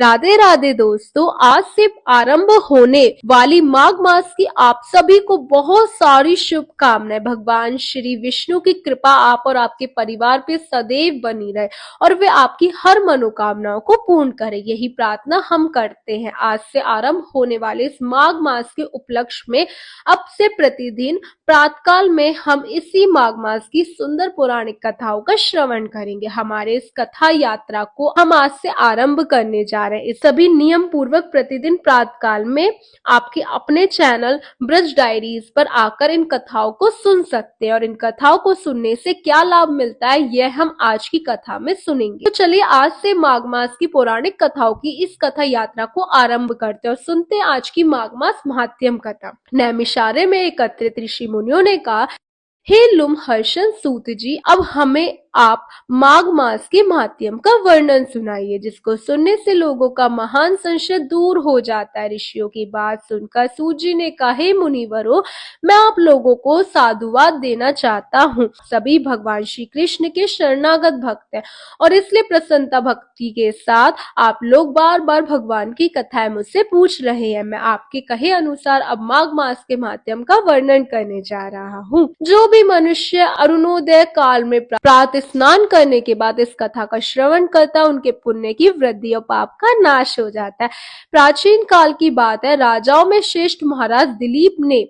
राधे राधे दोस्तों, आज से आरंभ होने वाली माघ मास की आप सभी को बहुत सारी शुभकामनाएं। भगवान श्री विष्णु की कृपा आप और आपके परिवार पे सदैव बनी रहे और वे आपकी हर मनोकामनाओं को पूर्ण करें, यही प्रार्थना हम करते हैं। आज से आरंभ होने वाले इस माघ मास के उपलक्ष्य में अब से प्रतिदिन प्रातःकाल में हम इसी माघ मास की सुंदर पौराणिक कथाओं का श्रवण करेंगे। हमारे इस कथा यात्रा को हम आज से आरंभ करने जा रहे हैं। इस सभी नियम पूर्वक प्रतिदिन प्रातःकाल में आपके अपने चैनल ब्रज डायरीज पर आकर इन कथाओं को सुन सकते हैं और इन कथाओं को सुनने से क्या लाभ मिलता है यह हम आज की कथा में सुनेंगे। तो चलिए आज से माघ मास की पौराणिक कथाओं की इस कथा यात्रा को आरंभ करते हैं और सुनते हैं आज की माघ मास महात्म्य कथा। नैमिषारण्य में एकत्रित ऋषि मुनियों ने कहा, हे लुम्हर्षण सूत जी, अब हमें आप माघ मास के महात्म्य का वर्णन सुनाइए, जिसको सुनने से लोगों का महान संशय दूर हो जाता है। ऋषियों की बात सुनकर सूत जी ने कहा, हे मुनिवरों, मैं आप लोगों को साधुवाद देना चाहता हूँ। सभी भगवान श्री कृष्ण के शरणागत भक्त हैं और इसलिए प्रसन्नता भक्ति के साथ आप लोग बार बार भगवान की कथाएं मुझसे पूछ रहे हैं। मैं आपके कहे अनुसार अब माघ मास के महात्म्य का वर्णन करने जा रहा हूँ। जो भी मनुष्य अरुणोदय काल में प्रातः स्नान करने के बाद इस कथा का श्रवण करता है, उनके पुण्य की वृद्धि और पाप का नाश हो जाता है। प्राचीन काल की बात है, राजाओं में श्रेष्ठ महाराज दिलीप ने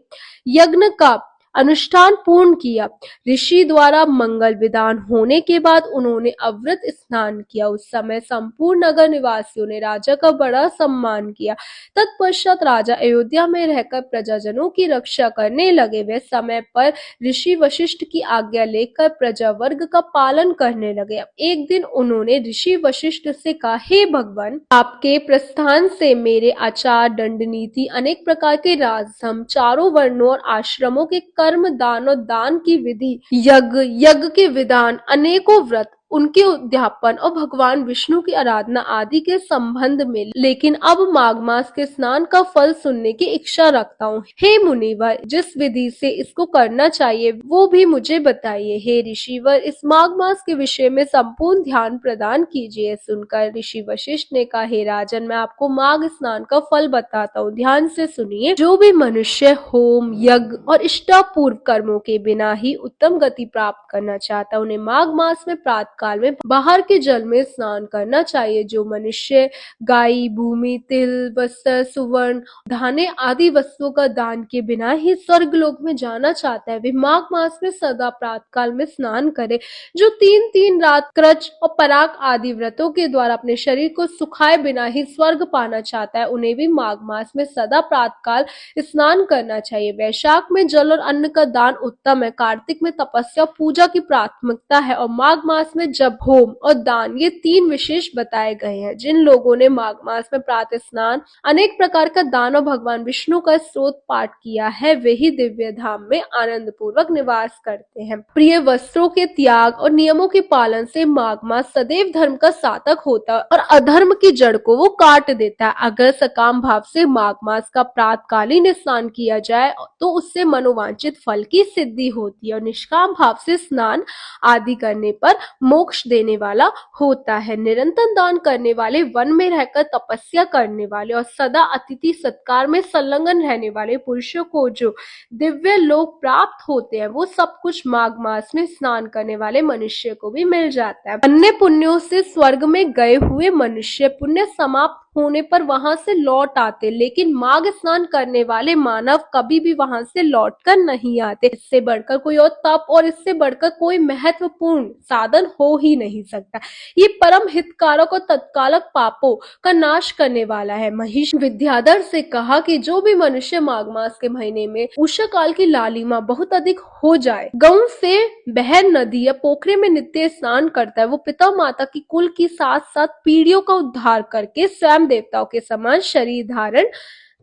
यज्ञ का अनुष्ठान पूर्ण किया। ऋषि द्वारा मंगल विधान होने के बाद उन्होंने अवृत स्नान किया। उस समय संपूर्ण नगर निवासियों ने राजा का बड़ा सम्मान किया। तत्पश्चात राजा अयोध्या में रहकर प्रजाजनों की रक्षा करने लगे। वे समय पर ऋषि वशिष्ठ की आज्ञा लेकर प्रजा वर्ग का पालन करने लगे। अब एक दिन उन्होंने ऋषि वशिष्ठ से कहा, हे भगवान, आपके प्रस्थान से मेरे आचार, दंड नीति, अनेक प्रकार के राजधर्म, चारों वर्णों और आश्रमों के कर्म, दान और दान की विधि, यज्ञ के विधान, अनेकों व्रत, उनके उद्यापन और भगवान विष्णु की आराधना आदि के संबंध में, लेकिन अब माघ मास के स्नान का फल सुनने की इच्छा रखता हूँ। हे मुनिवर, जिस विधि से इसको करना चाहिए वो भी मुझे बताइए। हे ऋषिवर, इस माघ मास के विषय में संपूर्ण ध्यान प्रदान कीजिए। सुनकर ऋषि वशिष्ठ ने कहा, हे राजन, मैं आपको माघ स्नान का फल बताता हूँ, ध्यान से सुनिए। जो भी मनुष्य होम, यज्ञ और इष्टापूर्व कर्मों के बिना ही उत्तम गति प्राप्त करना चाहता है, उन्हें माघ मास में प्रातः काल में बाहर के जल में स्नान करना चाहिए। जो मनुष्य गाय, भूमि, तिल, वस्त्र, सुवर्ण, धाने आदि वस्तुओं का दान के बिना ही स्वर्ग लोक में जाना चाहता है, वे माघ मास में सदा प्रातः काल में स्नान करे। जो 3-3 रात क्रच और पराग आदि व्रतों के द्वारा अपने शरीर को सुखाए बिना ही स्वर्ग पाना चाहता है, उन्हें भी माघ मास में सदा प्रातः काल स्नान करना चाहिए। वैशाख में जल और अन्न का दान उत्तम है। कार्तिक में तपस्या पूजा की प्राथमिकता है और माघ मास में जप, होम और दान, ये 3 विशेष बताए गए हैं। जिन लोगों ने माघ मास में प्रातः स्नान, अनेक प्रकार का दान और भगवान विष्णु का स्तोत्र पाठ किया है, वे ही दिव्य धाम में आनंद पूर्वक निवास करते हैं। प्रिय वस्त्रों के त्याग और नियमों के पालन से माघ मास सदैव धर्म का साधक होता है और अधर्म की जड़ को वो काट देता है। अगर सकाम भाव से माघ मास का प्रातःकालीन स्नान किया जाए तो उससे मनोवांछित फल की सिद्धि होती है और निष्काम भाव से स्नान आदि करने पर मोक्ष देने वाला होता है। निरंतर दान करने वाले, वन में रहकर तपस्या करने वाले और सदा अतिथि सत्कार में संलग्न रहने वाले पुरुषों को जो दिव्य लोक प्राप्त होते हैं, वो सब कुछ माघ मास में स्नान करने वाले मनुष्य को भी मिल जाता है। अन्य पुण्यों से स्वर्ग में गए हुए मनुष्य पुण्य समाप्त होने पर वहां से लौट आते, लेकिन माघ स्नान करने वाले मानव कभी भी वहां से लौटकर नहीं आते। इससे बढ़कर कोई और तप और इससे बढ़कर कोई महत्वपूर्ण साधन हो ही नहीं सकता। ये परम हितकारक और तत्कालक पापों का नाश करने वाला है। महिष विद्याधर से कहा कि जो भी मनुष्य माघ मास के महीने में उषा काल की लालिमा बहुत अधिक हो जाए, गांव से बह नदी या पोखरे में नित्य स्नान करता है, वो पिता माता की कुल की साथ साथ पीढ़ियों का उद्धार करके स्वयं देवताओं के समान शरीर धारण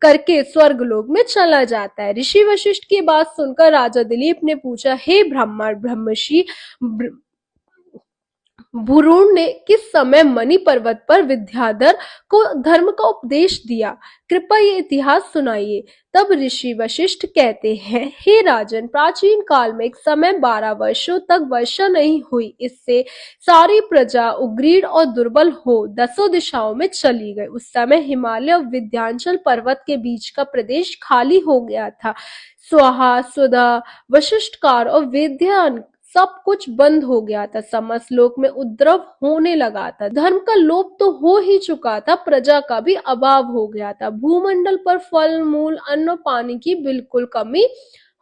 करके स्वर्ग लोक में चला जाता है। ऋषि वशिष्ठ की बात सुनकर राजा दिलीप ने पूछा, हे ब्राह्मण, ब्रह्मर्षि भुरुण ने किस समय मणि पर्वत पर विद्याधर को धर्म का उपदेश दिया? कृपया ये इतिहास सुनाइए। तब ऋषि वशिष्ठ कहते हैं, हे राजन, प्राचीन काल में एक समय 12 वर्षों तक वर्षा नहीं हुई। इससे सारी प्रजा उग्रीण और दुर्बल हो 10 दिशाओं में चली गई। उस समय हिमालय और विंध्याचल पर्वत के बीच का प्रदेश खाली हो गया था। स्वाहा, स्वधा, वशिष्ठकार और वेद्यान सब कुछ बंद हो गया था। समस्त लोक में उपद्रव होने लगा था। धर्म का लोप तो हो ही चुका था, प्रजा का भी अभाव हो गया था। भूमंडल पर फल, मूल, अन्न और पानी की बिल्कुल कमी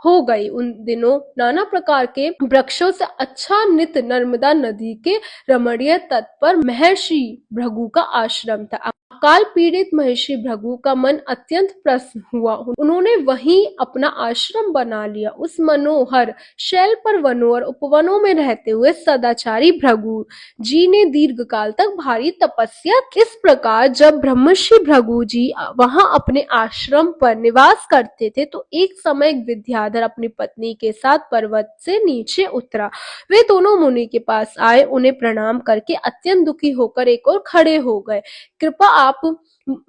हो गई। उन दिनों नाना प्रकार के वृक्षों से आच्छादित नर्मदा नदी के रमणीय तट पर महर्षि भृगु का आश्रम था। अकाल पीड़ित महर्षि भृगु का मन अत्यंत प्रसन्न हुआ। उन्होंने वहीं अपना आश्रम बना लिया। उस मनोहर शैल पर वनों और उपवनों में रहते हुए सदाचारी भृगु जी ने दीर्घ काल तक भारी तपस्या की। इस प्रकार जब ब्रह्मर्षि भृगु जी वहां अपने आश्रम पर निवास करते थे तो एक समय एक विद्याधर अपनी पत्नी के साथ पर्वत से नीचे उतरा। वे दोनों मुनि के पास आए, उन्हें प्रणाम करके अत्यंत दुखी होकर एक ओर खड़े हो गए। कृपा आप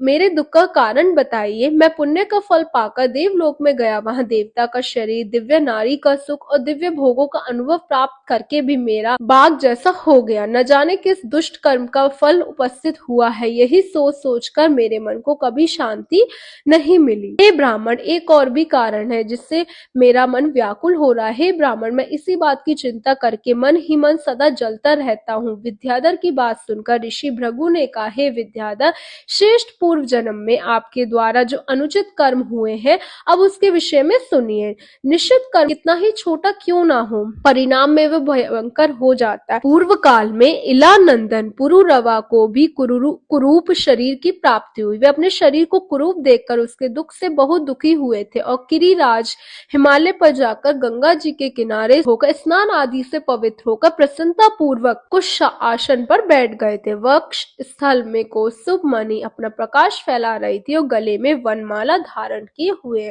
मेरे दुख का कारण बताइए। मैं पुण्य का फल पाकर देवलोक में गया, वहां देवता का शरीर, दिव्य नारी का सुख और दिव्य भोगों का अनुभव प्राप्त करके भी मेरा बाघ जैसा हो गया। न जाने किस दुष्ट कर्म का फल उपस्थित हुआ है। यही सोच सोचकर मेरे मन को कभी शांति नहीं मिली। हे ब्राह्मण, एक और भी कारण है जिससे मेरा मन व्याकुल हो रहा है। हे ब्राह्मण, मैं इसी बात की चिंता करके मन ही मन सदा जलता रहता हूँ। विद्याधर की बात सुनकर ऋषि भृगु ने कहा, हे विद्याधर, श्रेष्ठ पूर्व जन्म में आपके द्वारा जो अनुचित कर्म हुए हैं, अब उसके विषय में सुनिए। निश्चित कर्म कितना ही छोटा क्यों ना हो, परिणाम में वह भयंकर हो जाता है। पूर्व काल में इलानंदन पुरुरवा को भी कुरूप शरीर की प्राप्ति हुई। वे अपने शरीर को कुरूप देखकर उसके दुख से बहुत दुखी हुए थे और गिरिराज हिमालय पर जाकर गंगा जी के किनारे होकर स्नान आदि से पवित्र होकर प्रसन्नता पूर्वक कुछ आसन पर बैठ गए थे। वक्ष स्थल में कौस्तुभ मणि अपना प्रकाश फैला रही थी और गले में वनमाला धारण किए हुए।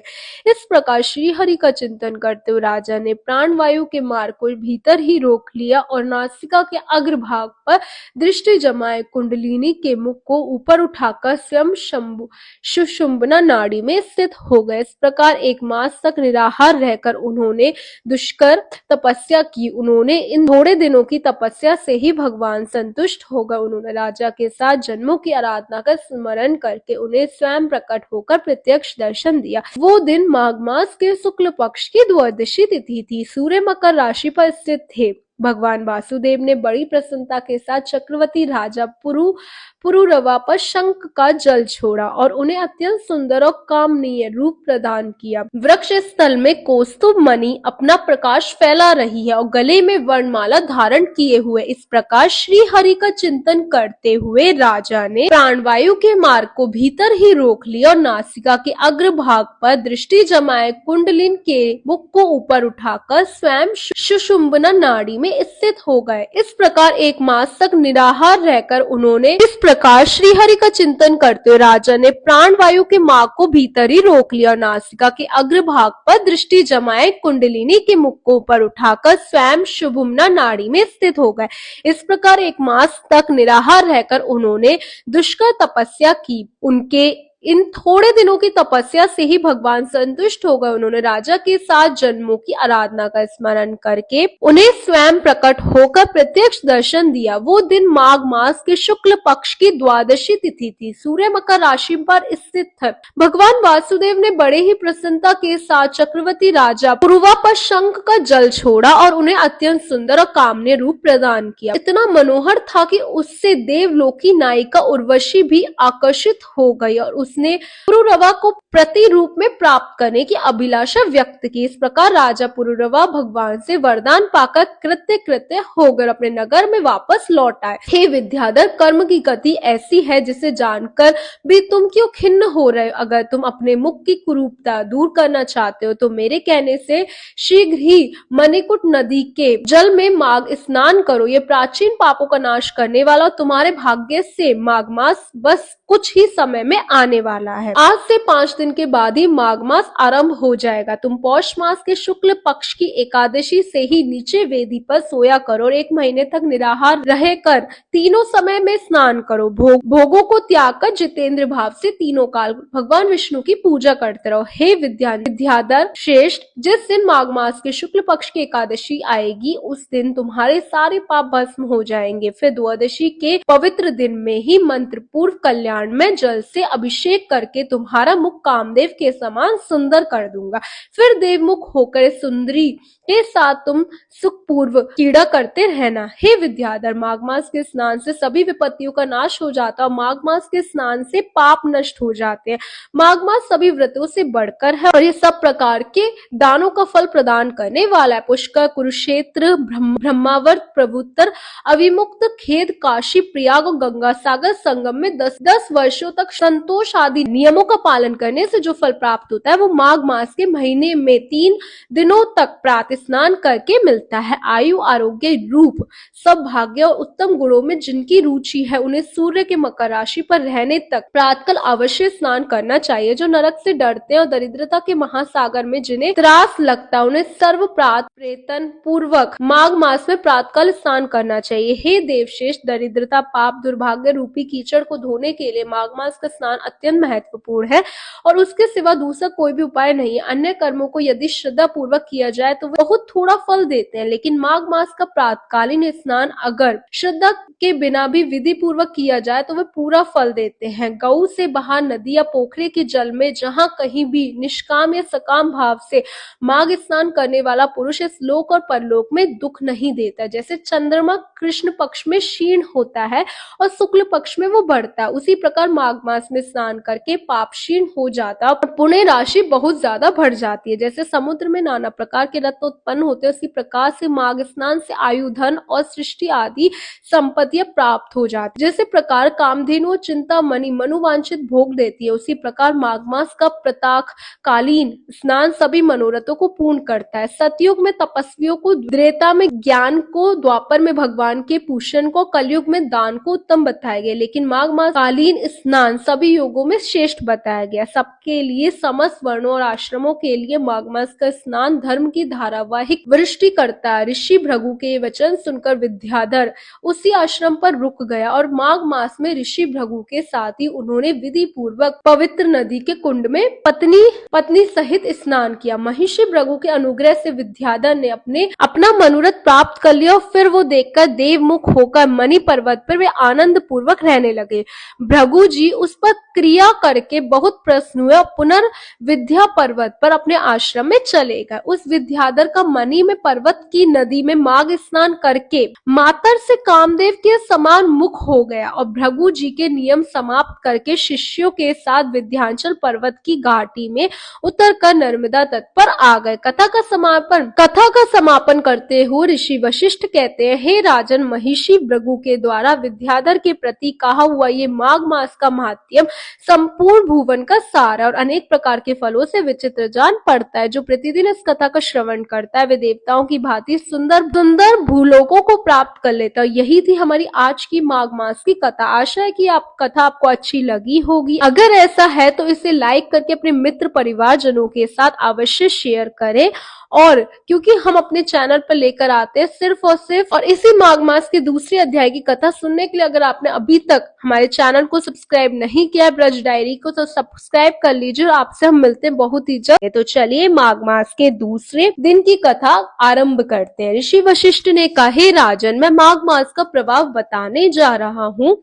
इस प्रकार श्री हरि का चिंतन करते हुए राजा ने प्राणवायु के मार्ग को भीतर ही रोक लिया और नासिका के अग्रभाग पर दृष्टि जमाए कुंडलिनी के मुख को ऊपर उठाकर स्वयं सुषुम्ना नाड़ी में स्थित हो गए। इस प्रकार 1 मास तक निराहार रहकर उन्होंने दुष्कर तपस्या की। उन्होंने इन थोड़े दिनों की तपस्या से ही भगवान संतुष्ट हो गए। उन्होंने राजा के साथ जन्मों की आराधना कर स्मरण करके उन्हें स्वयं प्रकट होकर प्रत्यक्ष दर्शन दिया। वो दिन माघ मास के शुक्ल पक्ष की द्वादशी तिथि थी। सूर्य मकर राशि पर स्थित थे। भगवान वासुदेव ने बड़ी प्रसन्नता के साथ चक्रवर्ती राजा पुरुरवा पर शंख का जल छोड़ा और उन्हें अत्यंत सुंदर और कामनीय रूप प्रदान किया। वृक्ष स्थल में कौस्तुभ मणि अपना प्रकाश फैला रही है और गले में वर्णमाला धारण किए हुए। इस प्रकार श्री हरि का चिंतन करते हुए राजा ने प्राणवायु के मार्ग को भीतर ही रोक लिया और नासिका के अग्रभाग पर दृष्टि जमाए कुंडलिन के मुख को ऊपर उठाकर स्वयं सुषुम्ना नाड़ी में स्थित हो गए। इस प्रकार 1 मास तक निराहार रहकर उन्होंने इस प्रकार श्री हरि का चिंतन करते हुए राजा ने प्राणवायु के मार्ग को भीतर ही रोक लिया और नासिका के अग्रभाग पर दृष्टि जमाए कुंडलिनी के मुख को ऊपर उठाकर स्वयं सुषुम्ना नाड़ी में स्थित हो गए। इस प्रकार 1 मास तक निराहार रहकर उन्होंने दुष्कर तपस्या की। उनके इन थोड़े दिनों की तपस्या से ही भगवान संतुष्ट हो गए। उन्होंने राजा के साथ जन्मों की आराधना का स्मरण करके उन्हें स्वयं प्रकट होकर प्रत्यक्ष दर्शन दिया। वो दिन माघ मास के शुक्ल पक्ष की द्वादशी तिथि थी। सूर्य मकर राशि पर स्थित था। भगवान वासुदेव ने बड़े ही प्रसन्नता के साथ चक्रवर्ती राजा पुरुरवा पर शंख का जल छोड़ा और उन्हें अत्यंत सुंदर और कामनीय रूप प्रदान किया। इतना मनोहर था कि उससे देवलोकी नायिका उर्वशी भी आकर्षित हो गई और उसने पुरुरवा को प्रति रूप में प्राप्त करने की अभिलाषा व्यक्त की। इस प्रकार राजा पुरुरवा भगवान से वरदान पाकर कृत्य होकर अपने नगर में वापस लौट आए। हे विद्याधर, कर्म की गति ऐसी है जिसे जानकर भी तुम क्यों खिन्न हो रहे हो। अगर तुम अपने मुख की कुरूपता दूर करना चाहते हो तो मेरे कहने से शीघ्र ही मणिकुट नदी के जल में माघ स्नान करो। ये प्राचीन पापों का नाश करने वाला तुम्हारे भाग्य से माघ मास बस कुछ ही समय में आने आने वाला है। आज से 5 दिन के बाद ही माघ मास आरंभ हो जाएगा। तुम पौष मास के शुक्ल पक्ष की एकादशी से ही नीचे वेदी पर सोया करो और 1 महीने तक निराहार रहकर तीनों समय में स्नान करो। भोगों को त्याग कर जितेंद्र भाव से तीनों काल भगवान विष्णु की पूजा करते रहो। हे विद्याधर श्रेष्ठ, जिस दिन माघ मास के शुक्ल पक्ष की एकादशी आएगी उस दिन तुम्हारे सारे पाप भस्म हो जाएंगे। फिर द्वादशी के पवित्र दिन में ही मंत्र पूर्व कल्याण में जल से अभिषेक करके तुम्हारा मुख कामदेव के समान सुंदर कर दूंगा। फिर देवमुख होकर सुंदरी के साथ तुम सुखपूर्व क्रीड़ा करते रहना। हे विद्याधर, माघ मास के स्नान से सभी विपत्तियों का नाश हो जाता है और माघ मास के स्नान से पाप नष्ट हो जाते हैं। माघ मास सभी व्रतों से बढ़कर है और ये सब प्रकार के दानों का फल प्रदान करने वाला है। पुष्कर, कुरुक्षेत्र, ब्रह्मावर्त, प्रभुत्तर, अविमुक्त, खेद, काशी, प्रयाग और गंगा सागर संगम में 10-10 वर्षों तक संतोष आदि नियमों का पालन करने से जो फल प्राप्त होता है वो माघ मास के महीने में 3 दिनों तक प्रातः स्नान करके मिलता है। आयु, आरोग्य, रूप, सौभाग्य और उत्तम गुणों में जिनकी रुचि है उन्हें सूर्य के मकर राशि पर रहने तक प्रातःकाल अवश्य स्नान करना चाहिए। जो नरक से डरते हैं और दरिद्रता के महासागर में जिन्हें त्रास लगता है उन्हें सर्व प्रयत्न पूर्वक माघ मास में प्रातःकाल स्नान करना चाहिए। हे देवश्रेष्ठ, दरिद्रता, पाप, दुर्भाग्य रूपी कीचड़ को धोने के लिए माघ मास का स्नान अत्यंत महत्वपूर्ण है और उसके सिवा दूसरा कोई भी उपाय नहीं है। अन्य कर्मों को यदि श्रद्धा पूर्वक किया जाए तो बहुत थोड़ा फल देते हैं, लेकिन माघ मास का प्रातःकालीन स्नान अगर श्रद्धा के बिना भी विधि पूर्वक किया जाए तो वे पूरा फल देते हैं। गऊ से बाहर नदी या पोखरे के जल में जहाँ कहीं भी निष्काम या सकाम भाव से माघ स्नान करने वाला पुरुष इस लोक और परलोक में दुख नहीं देता। जैसे चंद्रमा कृष्ण पक्ष में क्षीण होता है और शुक्ल पक्ष में वो बढ़ता है, उसी प्रकार माघ मास में स्नान करके पाप क्षीण हो जाता है और पुण्य राशि बहुत ज्यादा बढ़ जाती है। जैसे समुद्र में नाना प्रकार के रत्न उत्पन्न होते हैं उसी प्रकार से माघ स्नान से आयु, धन और सृष्टि आदि संपत्तियां प्राप्त हो जाती है। जैसे प्रकार कामधेनु चिंतामणि मनोवांछित भोग देती है उसी प्रकार माघ मास का प्रातःकालीन स्नान सभी मनोरथों को पूर्ण करता है। सतयुग में तपस्वियों को, त्रेता में ज्ञान को, द्वापर में भगवान के पूजन को, कलयुग में दान को उत्तम बताया गया, लेकिन माघ मास कालीन स्नान सभी योगों में श्रेष्ठ बताया गया। सबके लिए, समस्त वर्णों और आश्रमों के लिए माघ मास का स्नान धर्म की धारावाहिक वृष्टि करता है। ऋषि भृगु के वचन सुनकर विद्याधर उसी आश्रम पर रुक गया और माघ मास में ऋषि भृगु के साथ ही उन्होंने विधि पूर्वक पवित्र नदी के कुंड में पत्नी सहित स्नान किया। महिषी भृगु के अनुग्रह से विद्याधर ने अपना मनोरथ प्राप्त कर लिया और फिर वो देखकर देवमुख होकर मणि पर्वत पर वे आनंद पूर्वक रहने लगे। भृगु जी उस पर क्रिया करके बहुत प्रसन्न हुए और पुनर्विद्या पर्वत पर अपने आश्रम में चले गए। उस विद्याधर का मणि में पर्वत की नदी में माघ स्नान करके मातर से कामदेव के समान मुख हो गया और भृगु जी के नियम समाप्त करके शिष्यों के साथ विंध्याचल पर्वत की घाटी में उतरकर नर्मदा तट पर आ गए। कथा का समापन करते हुए ऋषि वशिष्ठ कहते हैं, हे राजन, महिषी भृगु के द्वारा विद्याधर के प्रति कहा हुआ ये माघ मास का महात्म्य संपूर्ण भुवन का सार है और अनेक प्रकार के फलों से विचित्र जान पड़ता है। जो प्रतिदिन इस कथा का श्रवण करता है वे देवताओं की भांति सुंदर भूलोकों को प्राप्त कर लेता है। यही थी हमारी आज की माघ मास की कथा। आशा है कि कथा आपको अच्छी लगी होगी। अगर ऐसा है तो इसे लाइक करके अपने मित्र परिवार जनों के साथ अवश्य शेयर करें और क्योंकि हम अपने चैनल पर लेकर आते हैं सिर्फ और इसी माघ मास के दूसरे अध्याय की कथा सुनने के लिए अगर आपने अभी तक हमारे चैनल को सब्सक्राइब नहीं किया ब्रज डायरी को तो सब्सक्राइब कर लीजिए और आपसे हम मिलते हैं बहुत ही जल्द। तो चलिए माघ मास के दूसरे दिन की कथा आरंभ करते हैं। ऋषि वशिष्ठ ने कहा, हे राजन, मैं माघ मास का प्रभाव बताने जा रहा हूँ,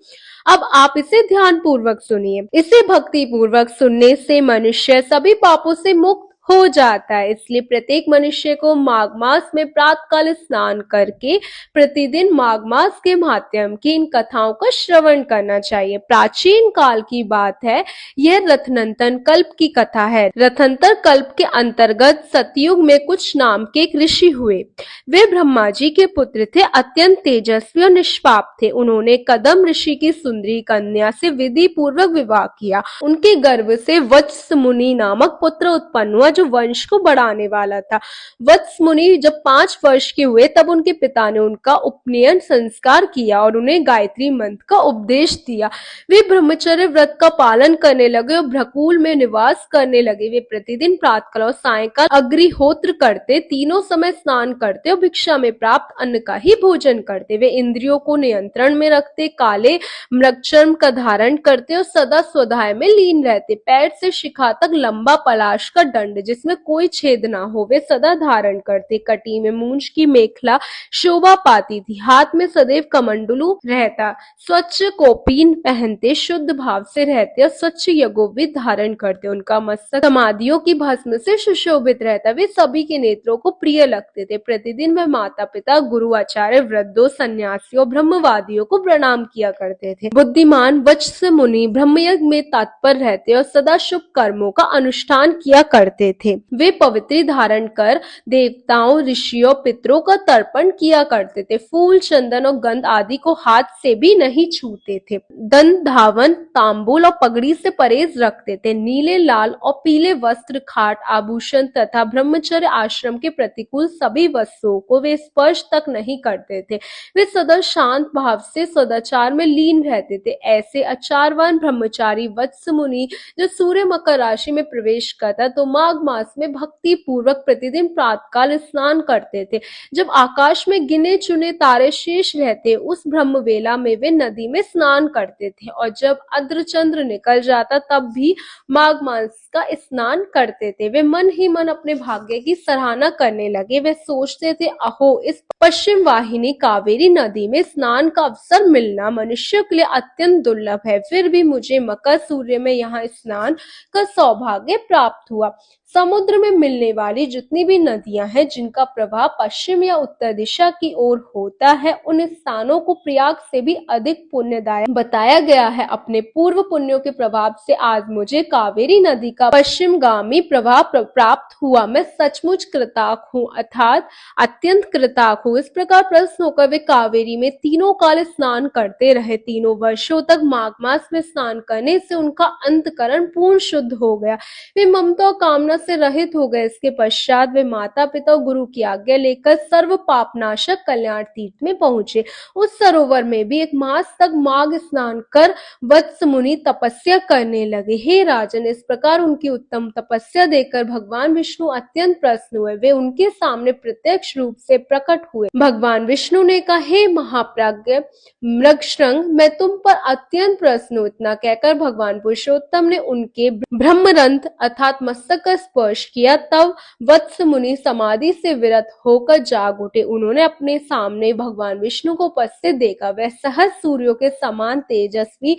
अब आप इसे ध्यान पूर्वक सुनिए। इसे भक्ति पूर्वक सुनने से मनुष्य सभी पापों से मुक्त हो जाता है। इसलिए प्रत्येक मनुष्य को माघ मास में प्रातःकाल स्नान करके प्रतिदिन माघ मास के माध्यम की इन कथाओं का श्रवण करना चाहिए। प्राचीन काल की बात है, यह रथनंतन कल्प की कथा है। रथंतर कल्प के अंतर्गत सतयुग में कुछ नाम के एक ऋषि हुए। वे ब्रह्मा जी के पुत्र थे, अत्यंत तेजस्वी और निष्पाप थे। उन्होंने कदम ऋषि की सुंदरी कन्या से विधि पूर्वक विवाह किया। उनके गर्भ से वत्स मुनि नामक पुत्र उत्पन्न हुआ जो वंश को बढ़ाने वाला था। वत्स मुनि जब 5 वर्ष के हुए तब उनके पिता ने उनका उपनयन संस्कार किया और उन्हें गायत्री मंत्र का उपदेश दिया। वे ब्रह्मचर्य व्रत का पालन करने लगे और भ्रकुल में निवास करने लगे। वे प्रतिदिन प्रातःकाल और सायंकाल अग्निहोत्र करते, तीनों समय स्नान करते और भिक्षा में प्राप्त अन्न का ही भोजन करते। वे इंद्रियों को नियंत्रण में रखते, काले मृगचर्म का धारण करते और सदा स्वाध्याय में लीन रहते। पैर से शिखा तक लंबा पलाश का दंड जिसमें कोई छेद ना हो वे सदा धारण करते। कटी में मूंज की मेखला शोभा पाती थी। हाथ में सदैव कमंडलू रहता। स्वच्छ कौपीन पहनते, शुद्ध भाव से रहते और स्वच्छ यज्ञोपवीत धारण करते। उनका मस्तक समाधियों की भस्म से सुशोभित रहता। वे सभी के नेत्रों को प्रिय लगते थे। प्रतिदिन वह माता पिता, गुरु, आचार्य, वृद्धों, सन्यासियों, ब्रह्मवादियों को प्रणाम किया करते थे। बुद्धिमान वत्स मुनि ब्रह्मयज्ञ में तत्पर रहते और सदा शुभ कर्मों का अनुष्ठान किया करते थे। वे पवित्री धारण कर देवताओं, ऋषियों, पितरों का तर्पण किया करते थे। फूल, चंदन और गंध आदि को हाथ से भी नहीं छूते थे। दंड, धावन, तांबूल और पगड़ी से परहेज रखते थे। नीले, लाल और पीले वस्त्र, खाट, आभूषण तथा ब्रह्मचर्य आश्रम के प्रतिकूल सभी वस्तुओं को वे स्पर्श तक नहीं करते थे। वे सदा शांत भाव से सदाचार में लीन रहते थे। ऐसे आचारवान ब्रह्मचारी वत्स मुनि जब सूर्य मकर राशि में प्रवेश करता तो माघ मास में भक्ति पूर्वक प्रतिदिन प्रातःकाल स्नान करते थे। जब आकाश में गिने चुने तारे शेष रहते उस ब्रह्म वेला में वे नदी में स्नान करते थे और जब अर्धचंद्र निकल जाता तब भी माघ मास का स्नान करते थे। वे मन ही मन अपने भाग्य की सराहना करने लगे। वे सोचते थे, अहो, इस पश्चिम वाहिनी कावेरी नदी में स्नान का अवसर मिलना मनुष्य के लिए अत्यंत दुर्लभ है। फिर भी मुझे मकर सूर्य में यहाँ स्नान का सौभाग्य प्राप्त हुआ। समुद्र में मिलने वाली जितनी भी नदियां हैं जिनका प्रवाह पश्चिम या उत्तर दिशा की ओर होता है उन स्थानों को प्रयाग से भी अधिक पुण्यदायक बताया गया है। अपने पूर्व पुण्यों के प्रभाव से आज मुझे कावेरी नदी का पश्चिमगामी प्रवाह प्राप्त हुआ। मैं सचमुच कृतार्थ हूँ, अर्थात अत्यंत कृतार्थ हूँ। इस प्रकार प्रसन्न होकर वे कावेरी में तीनों काल स्नान करते रहे। तीनों वर्षों तक माघ मास में स्नान करने से उनका अंतकरण पूर्ण शुद्ध हो गया। वे ममता और कामना से रहित हो गए। इसके पश्चात वे माता पिता और गुरु की आज्ञा लेकर सर्व पापनाशक कल्याण तीर्थ में पहुंचे। उस सरोवर में भी 1 मास तक माघ स्नान कर वत्स मुनि तपस्या करने लगे। हे राजन, इस प्रकार उनकी उत्तम तपस्या देखकर भगवान विष्णु अत्यंत प्रसन्न हुए। वे उनके सामने प्रत्यक्ष रूप से प्रकट हुए। भगवान विष्णु ने कहा, हे महाप्राज्ञ मृगश्रंग, मैं तुम पर अत्यंत प्रसन्न हूं। इतना कहकर भगवान पुरुषोत्तम ने उनके ब्रह्मरंध्र अर्थात मस्तक का स्पर्श किया। तब वत्स मुनि समाधि से विरत होकर जाग उठे। उन्होंने अपने सामने भगवान विष्णु को उपस्थित देखा। वह सहस्र सूर्यों के समान तेजस्वी,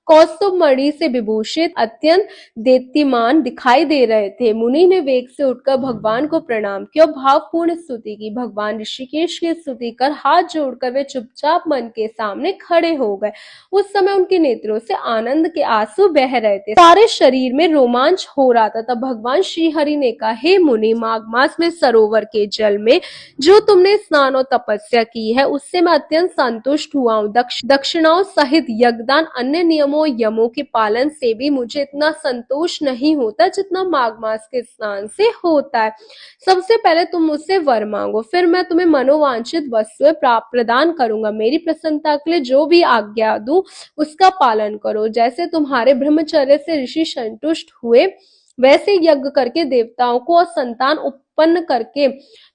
कौस्तुभ मणि से विभूषित, अत्यंत देदीप्यमान दिखाई दे रहे थे। मुनि ने वेग से उठकर भगवान को प्रणाम किया और भावपूर्ण स्तुति की। भगवान ऋषिकेश की स्तुति कर हाथ जोड़कर वे चुपचाप मन के सामने खड़े हो गए। उस समय उनके नेत्रों से आनंद के आंसू बह रहे थे। सारे शरीर में रोमांच हो रहा था। तब भगवान श्री हरि ने कहा, हे मुनि, माघ मास में सरोवर के जल में जो तुमने स्नान और तपस्या की है उससे मैं अत्यंत संतुष्ट हुआ हूँ। दक्षिणाओं सहित यज्ञदान, अन्य नियमों, यमों के पालन से भी मुझे इतना संतोष नहीं होता जितना माघ मास के स्नान से होता है। सबसे पहले तुम मुझसे वर मांगो, फिर मैं तुम्हें मनोवांछित वस्तुएं प्रदान करूंगा। मेरी प्रसन्नता के लिए जो भी आज्ञा दूं उसका पालन करो। जैसे तुम्हारे ब्रह्मचर्य से ऋषि संतुष्ट हुए वैसे यज्ञ करके देवताओं को और संतान उत्पन्न करके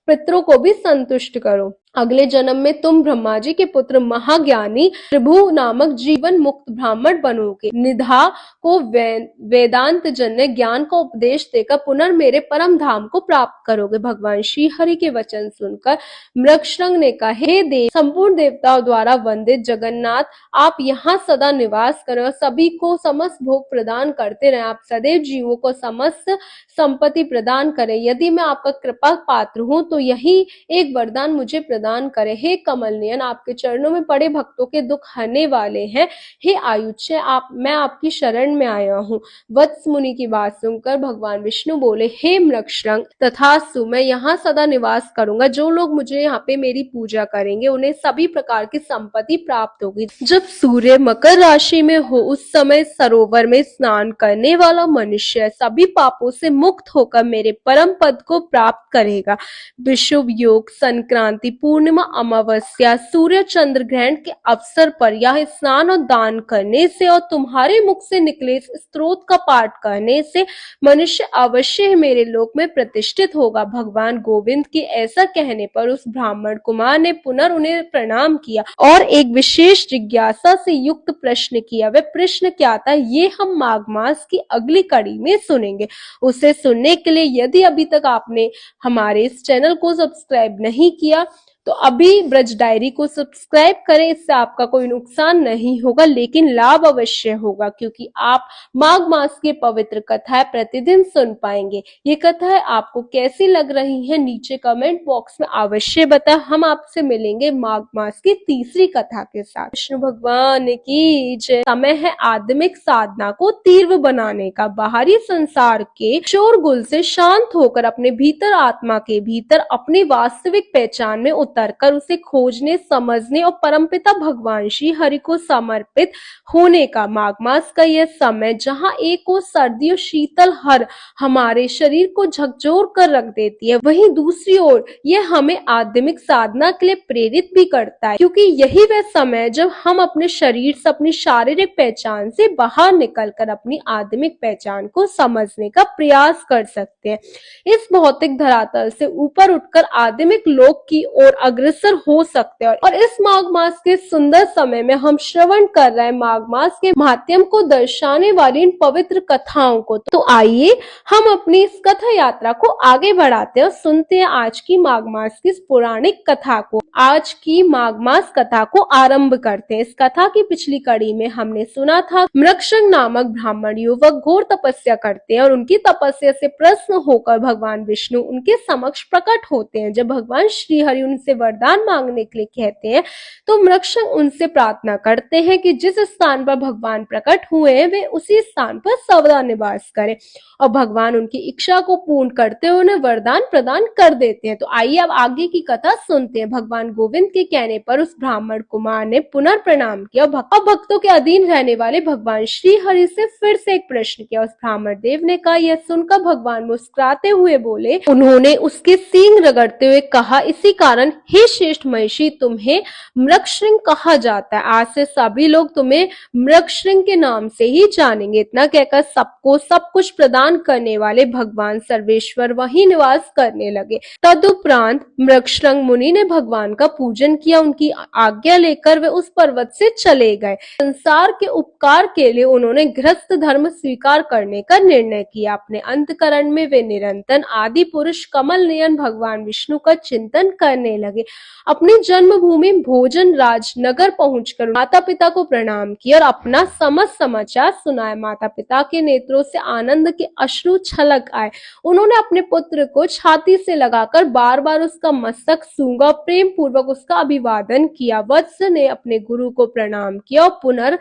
पितरों को भी संतुष्ट करो। अगले जन्म में तुम ब्रह्मा जी के पुत्र महाज्ञानी प्रभु नामक जीवन मुक्त ब्राह्मण बनोगे। निधा को वेदांत जन्य ज्ञान का उपदेश देकर पुनर्मेरे परम धाम को प्राप्त करोगे। भगवान श्री हरि के वचन सुनकर मृगश्रंग ने कहा, हे देव, संपूर्ण देवताओं द्वारा वंदित जगन्नाथ, आप यहाँ सदा निवास करें और सभी को समस्त भोग प्रदान करते रहें। आप सदैव जीवों को समस्त संपत्ति प्रदान करें। यदि मैं आपका कृपा पात्र हूँ तो यही एक वरदान मुझे प्रदान प्रदान करे। हे कमल नयन, आपके चरणों में पड़े भक्तों के दुख हरने वाले हैं। हे आयुष्य, मैं आपकी शरण में आया हूँ। वत्स मुनि की बात सुनकर भगवान विष्णु बोले, हे मृगशृंग, तथास्तु, मैं यहाँ सदा निवास करूंगा। जो लोग मुझे यहाँ पे मेरी पूजा करेंगे उन्हें सभी प्रकार की संपत्ति प्राप्त होगी। जब सूर्य मकर राशि में हो उस समय सरोवर में स्नान करने वाला मनुष्य सभी पापों से मुक्त होकर मेरे परम पद को प्राप्त करेगा। विषुव योग, संक्रांति, पूर्णिमा, अमावस्या, सूर्य चंद्र ग्रहण के अवसर पर यह स्नान और दान करने से और तुम्हारे मुख से निकले इस स्तोत्र का पाठ करने से मनुष्य अवश्य ही मेरे लोक में प्रतिष्ठित होगा। भगवान गोविंद के ऐसा कहने पर उस ब्राह्मण कुमार ने पुनः उन्हें प्रणाम किया और एक विशेष जिज्ञासा से युक्त प्रश्न किया। वह प्रश्न क्या था, ये हम माघ मास की अगली कड़ी में सुनेंगे। उसे सुनने के लिए यदि अभी तक आपने हमारे इस चैनल को सब्सक्राइब नहीं किया तो अभी ब्रज डायरी को सब्सक्राइब करें। इससे आपका कोई नुकसान नहीं होगा लेकिन लाभ अवश्य होगा, क्योंकि आप माघ मास की पवित्र कथाएं प्रतिदिन सुन पाएंगे। ये कथाएं आपको कैसी लग रही हैं नीचे कमेंट बॉक्स में अवश्य बताएं। हम आपसे मिलेंगे माघ मास की तीसरी कथा के साथ। विष्णु भगवान की जय। समय है आध्यात्मिक साधना को तीव्र बनाने का। बाहरी संसार के शोरगुल से शांत होकर अपने भीतर, आत्मा के भीतर अपनी वास्तविक पहचान में उतरकर उसे खोजने, समझने और परमपिता भगवान श्री हरि को समर्पित होने का माघ मास का यह समय, जहाँ एक और सर्दी और शीतल हर हमारे शरीर को झकझोर कर रख देती है, वहीं दूसरी ओर यह हमें आध्यात्मिक साधना के लिए प्रेरित भी करता है, क्योंकि यही वह समय जब हम अपने शरीर से, अपनी शारीरिक पहचान से बाहर निकलकर अपनी आध्यात्मिक पहचान को समझने का प्रयास कर सकते हैं। इस भौतिक धरातल से ऊपर उठकर आध्यात्मिक लोक की ओर अग्रसर हो सकते हैं। और इस माघ मास के सुंदर समय में हम श्रवण कर रहे हैं माघ मास के माध्यम को दर्शाने वाली इन पवित्र कथाओं को। तो आइए हम अपनी इस कथा यात्रा को आगे बढ़ाते हैं और सुनते हैं आज की माघ मास की इस पौराणिक कथा को। आज की माघ मास कथा को आरंभ करते हैं। इस कथा की पिछली कड़ी में हमने सुना था, मृगशृंग नामक ब्राह्मण युवक घोर तपस्या करते हैं और उनकी तपस्या से प्रसन्न होकर भगवान विष्णु उनके समक्ष प्रकट होते हैं। जब भगवान श्री हरि उनसे वरदान मांगने के लिए कहते हैं तो मृगशृंग उनसे प्रार्थना करते हैं कि जिस स्थान पर भगवान प्रकट हुए हैं वे उसी स्थान पर सदा निवास करें, और भगवान उनकी इच्छा को पूर्ण करते हुए उन्हें वरदान प्रदान कर देते हैं। तो आइए अब आगे की कथा सुनते हैं। भगवान गोविंद के कहने पर उस ब्राह्मण कुमार ने पुनः प्रणाम किया और भक्तों के अधीन रहने वाले भगवान श्री हरि से फिर से एक प्रश्न किया। उस ब्राह्मण देव ने कहा, यह सुनकर भगवान मुस्कुराते हुए बोले, उन्होंने उसके सींग रगड़ते हुए कहा, इसी कारण हे श्रेष्ठ महिषी, तुम्हें मृगशृंग कहा जाता है। आज से सभी लोग तुम्हें मृगशृंग के नाम से ही जानेंगे। इतना कहकर सबको सब कुछ प्रदान करने वाले भगवान सर्वेश्वर वहीं निवास करने लगे। तदुपरांत मृगशृंग मुनि ने भगवान का पूजन किया। उनकी आज्ञा लेकर वे उस पर्वत से चले गए। संसार के उपकार के लिए उन्होंने गृहस्थ धर्म स्वीकार करने का निर्णय किया। अपने अंतःकरण में वे निरंतर आदि पुरुष कमल नयन भगवान विष्णु का चिंतन करने लगे। अपनी जन्मभूमि भोजन राज नगर पहुंचकर माता पिता को प्रणाम किया और अपना समस्त समाचार सुनाया। माता पिता के नेत्रों से आनंद के अश्रु छलक आए। उन्होंने अपने पुत्र को छाती से लगाकर बार बार उसका मस्तक सूंघा, प्रेम पूर्वक उसका अभिवादन किया। वत्स ने अपने गुरु को प्रणाम किया और पुनः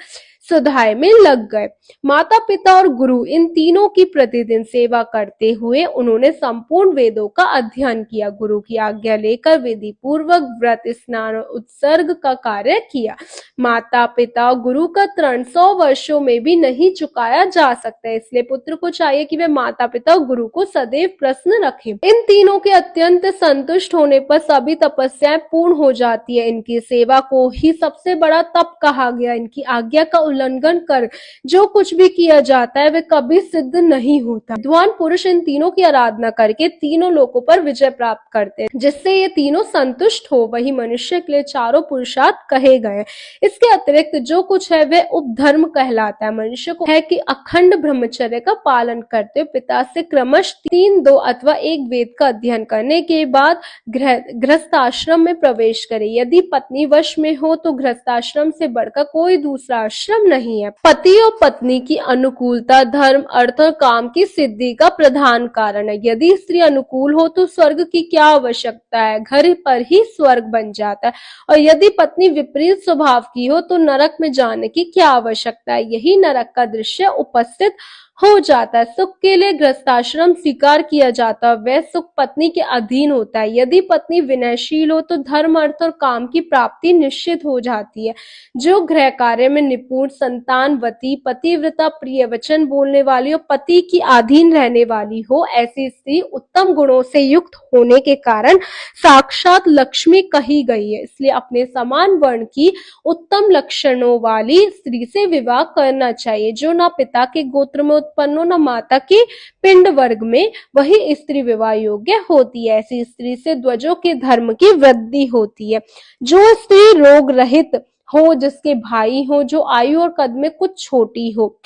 स्वाध्याय में लग गए। माता पिता और गुरु इन तीनों की प्रतिदिन सेवा करते हुए उन्होंने संपूर्ण वेदों का अध्ययन किया। गुरु की आज्ञा लेकर विधि पूर्वक व्रत, स्नान और उत्सर्ग का कार्य किया। माता पिता और गुरु का 300 वर्षों में भी नहीं चुकाया जा सकता, इसलिए पुत्र को चाहिए कि वे माता पिता और गुरु को सदैव प्रसन्न रखें। इन तीनों के अत्यंत संतुष्ट होने पर सभी तपस्याएं पूर्ण हो जाती है। इनकी सेवा को ही सबसे बड़ा तप कहा गया। इनकी आज्ञा का उल्लंघन कर जो कुछ भी किया जाता है वे कभी सिद्ध नहीं होता। विद्वान पुरुष इन तीनों की आराधना करके तीनों लोकों पर विजय प्राप्त करते हैं, जिससे ये तीनों संतुष्ट हो। वही मनुष्य के लिए चारों पुरुषार्थ कहे गए। इसके अतिरिक्त जो कुछ है वह उपधर्म कहलाता है। मनुष्य को है कि अखंड ब्रह्मचर्य का पालन करते हुए पिता से क्रमश 3, 2 अथवा 1 वेद का अध्ययन करने के बाद गृहस्थाश्रम में प्रवेश करे। यदि पत्नी वश में हो तो गृहस्थाश्रम से बढ़कर कोई दूसरा आश्रम नहीं है। पति और पत्नी की अनुकूलता धर्म, अर्थ और काम की सिद्धि का प्रधान कारण है। यदि स्त्री अनुकूल हो तो स्वर्ग की क्या आवश्यकता है। घर घर ही स्वर्ग बन जाता है। और यदि पत्नी विपरीत स्वभाव की हो तो नरक में जाने की क्या आवश्यकता है, यही नरक का दृश्य उपस्थित हो जाता है। सुख के लिए गृहस्थाश्रम स्वीकार किया जाता है, वह सुख पत्नी के अधीन होता है। यदि पत्नी विनयशील हो तो धर्म, अर्थ और काम की प्राप्ति निश्चित हो जाती है। जो गृह कार्य में निपुण, संतानवती, पतिव्रता, प्रिय वचन बोलने वाली और पति की अधीन रहने वाली हो, ऐसी स्त्री उत्तम गुणों से युक्त होने के कारण साक्षात लक्ष्मी कही गई है। इसलिए अपने समान वर्ण की उत्तम लक्षणों वाली स्त्री से विवाह करना चाहिए। जो न पिता के गोत्र में उत्पन्न हो, न माता के पिंड वर्ग में, वही स्त्री विवाह योग्य होती है। ऐसी स्त्री से ध्वजों के धर्म की वृद्धि होती है। जो स्त्री रोग रहित हो, जिसके भाई हो, जो आयु और कद में कुछ छोटी हो,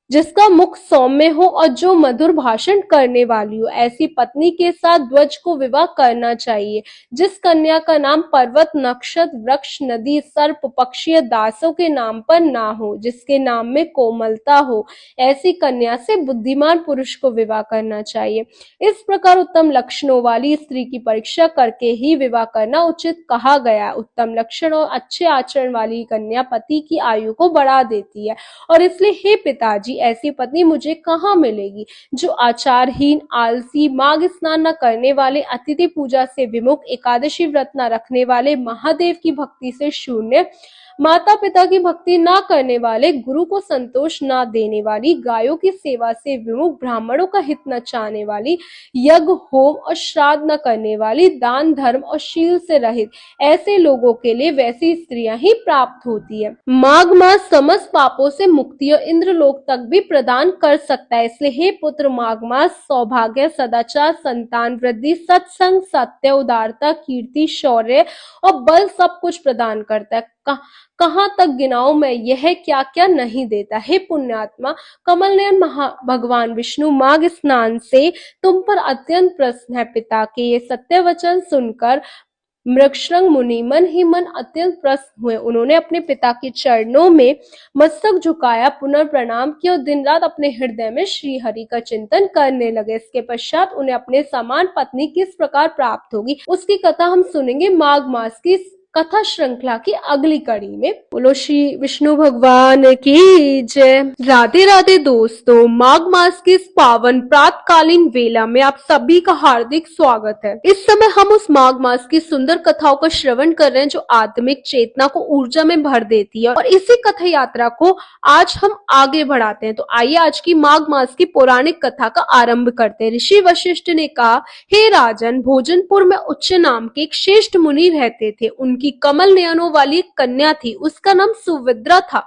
जिसका मुख सौम्य हो और जो मधुर भाषण करने वाली हो, ऐसी पत्नी के साथ ध्वज को विवाह करना चाहिए। जिस कन्या का नाम पर्वत, नक्षत्र, वृक्ष, नदी, सर्प, पक्षी या दासों के नाम पर ना हो, जिसके नाम में कोमलता हो, ऐसी कन्या से बुद्धिमान पुरुष को विवाह करना चाहिए। इस प्रकार उत्तम लक्षणों वाली स्त्री की परीक्षा करके ही विवाह करना उचित कहा गया। उत्तम लक्षण और अच्छे आचरण वाली कन्या पति की आयु को बढ़ा देती है। और इसलिए हे पिताजी, ऐसी पत्नी मुझे कहाँ मिलेगी? जो आचारहीन, आलसी, माघ स्नान न करने वाले, अतिथि पूजा से विमुख, एकादशी व्रत न रखने वाले, महादेव की भक्ति से शून्य, माता पिता की भक्ति ना करने वाले, गुरु को संतोष ना देने वाली, गायों की सेवा से विमुख, ब्राह्मणों का हित न चाहने वाली, यज्ञ, होम और श्राद्ध न करने वाली, दान, धर्म और शील से रहित, ऐसे लोगों के लिए वैसी स्त्रियां ही प्राप्त होती है। माघ मास समस्त पापों से मुक्ति और इंद्रलोक तक भी प्रदान कर सकता है। इसलिए हे पुत्र, माघ मास सौभाग्य, सदाचार, संतान वृद्धि, सत्संग, सत्य, उदारता, कीर्ति, शौर्य और बल सब कुछ प्रदान करता है। कहाँ तक गिनाऊं मैं, यह क्या क्या नहीं देता। हे पुण्यात्मा, कमल नयन भगवान विष्णु माघ स्नान से तुम पर अत्यंत प्रसन्न है। पिता के ये सत्य वचन सुनकर मृगशृंग मुनि मन ही मन अत्यंत प्रसन्न हुए। उन्होंने अपने पिता के चरणों में मस्तक झुकाया, पुनर्प्रणाम किया और दिन रात अपने हृदय में श्री हरि का चिंतन करने लगे। इसके पश्चात उन्हें अपने समान पत्नी किस प्रकार प्राप्त होगी, उसकी कथा हम सुनेंगे माघ मास की कथा श्रृंखला की अगली कड़ी में। बोलो श्री विष्णु भगवान की जय। राधे राधे दोस्तों, माघ मास की इस पावन प्रातकालीन वेला में आप सभी का हार्दिक स्वागत है। इस समय हम उस माघ मास की सुंदर कथाओं का श्रवण कर रहे हैं जो आत्मिक चेतना को ऊर्जा में भर देती है, और इसी कथा यात्रा को आज हम आगे बढ़ाते हैं। तो आइए आज की माघ मास की पौराणिक कथा का आरंभ करते हैं। ऋषि वशिष्ठ ने कहा, हे राजन, भोजनपुर में उच्च नाम के एक श्रेष्ठ मुनि रहते थे। उनकी कमल नयनों वाली कन्या थी, उसका नाम सुविद्रा था।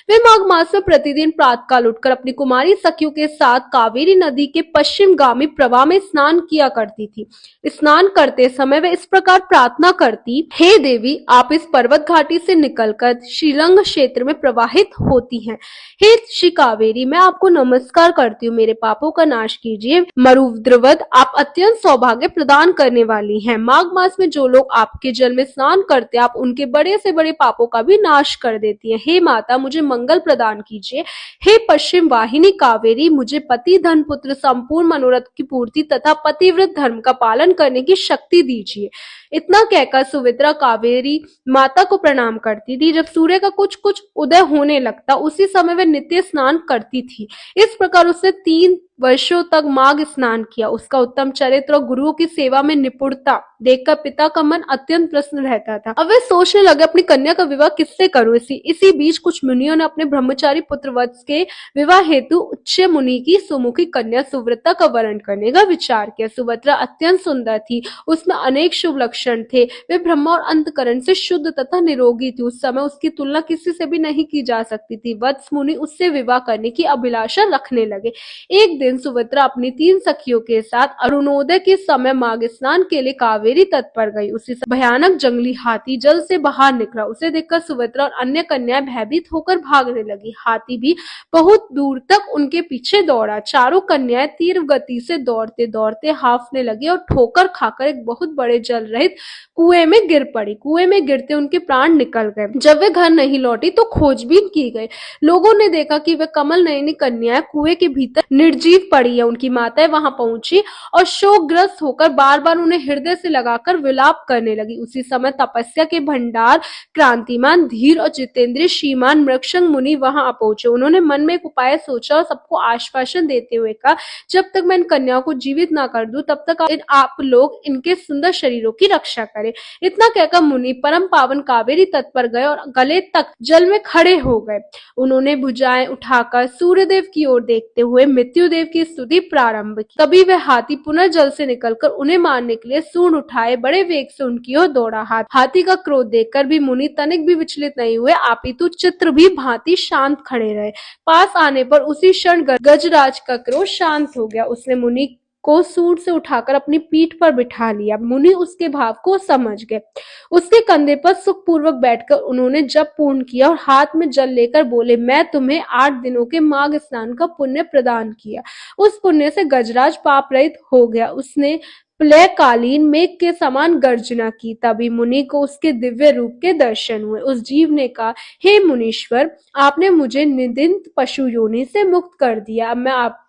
वे माघ मास में प्रतिदिन प्रातःकाल उठकर अपनी कुमारी सखियों के साथ कावेरी नदी के पश्चिम गामी प्रवाह में स्नान किया करती थी। स्नान करते समय वे इस प्रकार प्रार्थना करती, हे देवी, आप इस पर्वत घाटी से निकलकर श्रीरंग क्षेत्र में प्रवाहित होती हैं। हे श्री कावेरी, मैं आपको नमस्कार करती हूँ, मेरे पापों का नाश कीजिए। मरुद्रवत, आप अत्यंत सौभाग्य प्रदान करने वाली हैं। माघ मास में जो लोग आपके जल में स्नान करते, आप उनके बड़े से बड़े पापों का भी नाश कर देती हैं। हे माता, मुझे मंगल प्रदान कीजिए। हे पश्चिम वाहिनी कावेरी, मुझे पति, धन, पुत्र, संपूर्ण मनोरथ की पूर्ति तथा पतिव्रत धर्म का पालन करने की शक्ति दीजिए। इतना कहकर सुविद्रा कावेरी माता को प्रणाम करती थी। जब सूर्य का कुछ कुछ उदय होने लगता, उसी समय वह नित्य स्नान करती थी। इस प्रकार उसने 3 वर्षों तक माघ स्नान किया। उसका उत्तम चरित्र और गुरुओं की सेवा में निपुणता देखकर पिता का मन अत्यंत प्रसन्न रहता था। अब वे सोचने लगे, अपनी कन्या का विवाह किससे करूं। इसी बीच कुछ मुनियों ने अपने ब्रह्मचारी पुत्र वत्स के विवाह हेतु उच्च मुनि की सुमुखी कन्या सुव्रता का वरण करने का विचार किया। सुभद्रा अत्यंत सुंदर थी, उसमें अनेक शुभ लक्षण थे। वे ब्रह्म और अंतकरण से शुद्ध तथा निरोगी थी। उस समय उसकी तुलना किसी से भी नहीं की जा सकती थी। वत्स मुनि उससे विवाह करने की अभिलाषा रखने लगे। एक दिन सुभद्रा अपनी 3 सखियों के साथ अरुणोदय के समय माघ स्नान के लिए कावेरी तट पर गई। उसी समय भयानक जंगली हाथी जल से बाहर निकला। उसे देखकर सुभद्रा और अन्य कन्याएं भयभीत होकर भागने लगी। हाथी भी बहुत दूर तक उनके पीछे दौड़ा। चारों कन्याएं तीव्र गति से दौड़ते दौड़ते हांफने लगी और ठोकर खाकर एक बहुत बड़े जल रहित सहित कुएं में गिर पड़ी। कुएं में गिरते उनके प्राण निकल गए। जब वे घर नहीं लौटी तो खोजबीन की गई। लोगों ने देखा कि वह कमल नयनी कन्या कुएं के भीतर निर्जीव पड़ी है। उनकी माताएं वहां पहुंची और शोकग्रस्त होकर बार बार उन्हें हृदय से लगाकर विलाप करने लगी। उसी समय तपस्या के भंडार क्रांतिमान धीर और जितेंद्रिय श्रीमान मृक्षंग मुनि वहां आ पहुंचे। उन्होंने मन में एक उपाय सोचा और सबको आश्वासन देते हुए कहा, जब तक मैं इन कन्याओं को जीवित ना कर दूं तब तक आप लोग इनके सुंदर शरीरों की रक्षा करें। इतना कहकर मुनि परम पावन कावेरी तट पर गए और गले तक जल में खड़े हो गए। उन्होंने भुजाएं उठाकर सूर्यदेव की ओर देखते हुए मृत्युदेव की स्तुति प्रारंभ की। तभी वह हाथी पुनः जल से निकलकर उन्हें मारने के लिए सूंड उठाए बड़े वेग से उनकी ओर दौड़ा। हाथी का क्रोध देखकर भी मुनि तनिक भी विचलित नहीं हुए, अपितु चित्र भी भांति शांत खड़े रहे। पास आने पर उसी क्षण गजराज का क्रोध शांत हो गया। उसने मुनि को सूंड से उठाकर अपनी पीठ पर बिठा लिया। मुनि उसके भाव को समझ गए। उसके कंधे पर सुखपूर्वक बैठकर उन्होंने जप पूर्ण किया और हाथ में जल लेकर बोले, मैं तुम्हें 8 दिनों के माघ स्नान का पुण्य प्रदान किया। उस पुण्य से गजराज पाप रहित हो गया। उसने प्रलयकालीन मेघ के समान गर्जना की। तभी मुनि को उसके दिव्य रूप के दर्शन हुए। उस जीव ने कहा, हे मुनीश्वर, आपने मुझे निदिंत पशु योनि से मुक्त कर दिया। अब मैं आपको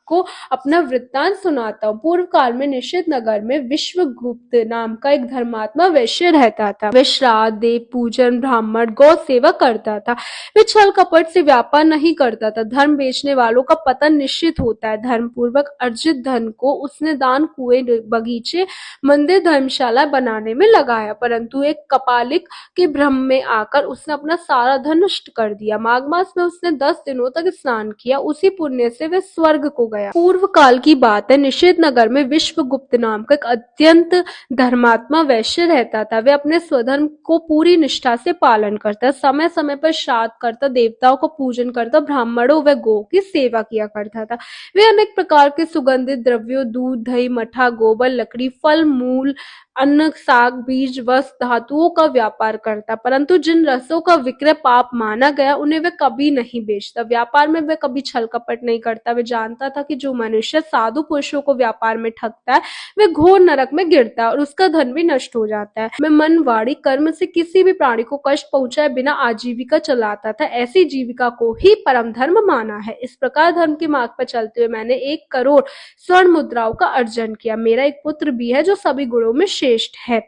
अपना वृत्तांत सुनाता हूँ। पूर्व काल में निषिद्ध नगर में विश्वगुप्त नाम का एक धर्मात्मा वैश्य रहता था। वह श्राद्ध, देव पूजन, ब्राह्मण, गौ सेवा करता था। वह छल कपट से व्यापार नहीं करता था। धर्म बेचने वालों का पतन निश्चित होता है। धर्म पूर्वक अर्जित धन को उसने दान, कुएं, बगीचे, मंदिर, धर्मशाला बनाने में लगाया, परंतु एक कपालिक के भ्रम में आकर उसने अपना सारा धन नष्ट कर दिया। माघ मास में उसने 10 दिनों तक स्नान किया। उसी पुण्य से वह स्वर्ग को गया। पूर्व काल की बात है। निषेध नगर में विश्वगुप्त नाम का एक अत्यंत धर्मात्मा वैश्य रहता था। वह अपने स्वधर्म को पूरी निष्ठा से पालन करता, समय समय पर श्राद्ध करता, देवताओं को पूजन करता, ब्राह्मणों व गौ की सेवा किया करता था। वे अनेक प्रकार के सुगंधित द्रव्यों, दूध, दही, मठा, गोबर, लकड़ी, फल, मूल, अन्न, साग, बीज, वस्त्र, धातुओं का व्यापार करता, परंतु जिन रसों का विक्रय पाप माना गया उन्हें वह कभी नहीं बेचता। व्यापार में वह कभी छल कपट नहीं करता। वह जानता था कि जो मनुष्य साधु पुरुषों को व्यापार में ठगता है वह घोर नरक में गिरता है और उसका धन भी नष्ट हो जाता है। मैं मन, वाणी, कर्म से किसी भी प्राणी को कष्ट पहुंचाए बिना आजीविका चलाता था। ऐसी जीविका को ही परम धर्म माना है। इस प्रकार धर्म के मार्ग पर चलते हुए मैंने 1 करोड़ स्वर्ण मुद्राओं का अर्जन किया। मेरा एक पुत्र भी है जो सभी गुणों में श्रेष्ठ है।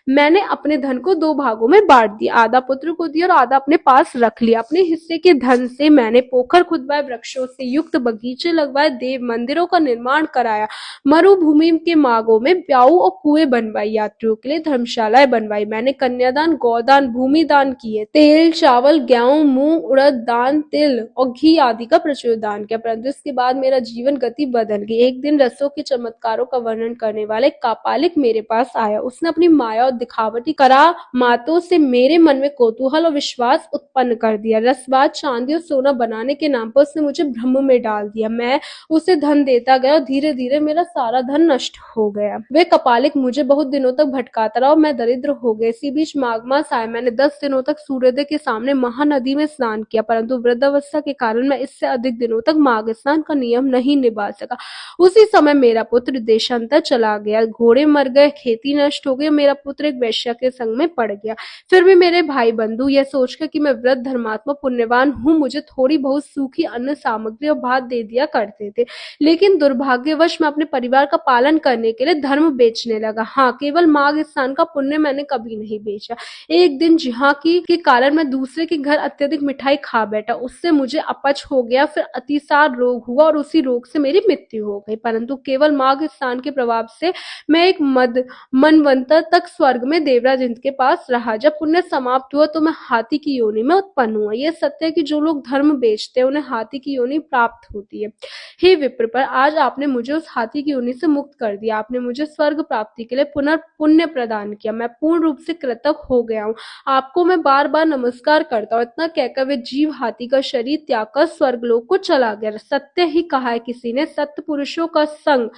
मैंने अपने धन को 2 भागों में बांट दिया, आधा पुत्र को दिया और आधा अपने पास रख लिया। अपने हिस्से के धन से मैंने पोखर खुदवाए, वृक्षों से युक्त बगीचे लगवाए, देव मंदिरों का निर्माण कराया, मरुभूमि के मार्गों में प्याऊ और कुएं बनवाई, यात्रियों के लिए धर्मशालाएं बनवाई। मैंने कन्यादान, गौदान, भूमि दान किए, तेल, चावल, गेहूं, मूंग, उड़द दान, तिल और घी आदि का प्रचुर दान किया। परंतु इसके बाद मेरा जीवन गति बदल गई। एक दिन रसों के चमत्कारों का वर्णन करने वाले कापालिक मेरे पास आया। उसने अपनी माया दिखावटी करामातों से मेरे मन में कौतूहल और विश्वास उत्पन्न कर दिया। रसवाद, चांदी और सोना बनाने के नाम पर उसने मुझे भ्रम में डाल दिया। मैं उसे धन देता गया और धीरे धीरे मेरा सारा धन नष्ट हो गया। वे कपालिक मुझे बहुत दिनों तक भटकाता रहा और मैं दरिद्र हो गया। इसी बीच माघ मास आया। मैंने 10 दिनों तक सूर्योदय के सामने महानदी में स्नान किया, परंतु वृद्धावस्था के कारण मैं इससे अधिक दिनों तक माघ स्नान का नियम नहीं निभा सका। उसी समय मेरा पुत्र देशांतर चला गया। घोड़े मर गए, खेती नष्ट हो गई। मेरा पुत्र एक वैश्या के संग में पड़ गया। फिर भी मेरे भाई बंधु यह सोचकर कि मैं वृद्ध, धर्मात्मा, पुण्यवान हूँ, मुझे थोड़ी बहुत सूखी अन्न सामग्री और भात दे दिया करते थे। लेकिन दुर्भाग्यवश मैं अपने परिवार का पालन करने के लिए धर्म बेचने लगा। हाँ, केवल माघ स्नान का पुण्य मैंने कभी नहीं बेचा। एक दिन झांकी के कारण मैं दूसरे के घर अत्यधिक मिठाई खा बैठा। उससे मुझे अपच हो गया, फिर अतिसार रोग हुआ और उसी रोग से मेरी मृत्यु हो गई। परंतु केवल माघ स्नान के प्रभाव से मैं एक मनवंतर तक स्वर्ग में देवराज इंद्र के पास रहा। जब पुण्य समाप्त हुआ तो मैं हाथी की योनि में उत्पन्न हुआ। यह सत्य है कि जो लोग धर्म बेचते हैं उन्हें हाथी की योनि प्राप्त होती है। हे विप्र, पर आज आपने मुझे उस हाथी की योनि से मुक्त कर दिया। आपने मुझे स्वर्ग प्राप्ति के लिए पुण्य प्रदान किया। मैं पूर्ण रूप से कृतज्ञ हो गया हूँ। आपको मैं बार बार नमस्कार करता हूँ। इतना कहकर वे जीव हाथी का शरीर त्याग कर स्वर्गलोक को चला गया। सत्य ही कहा है किसी ने, सत्य पुरुषों का संग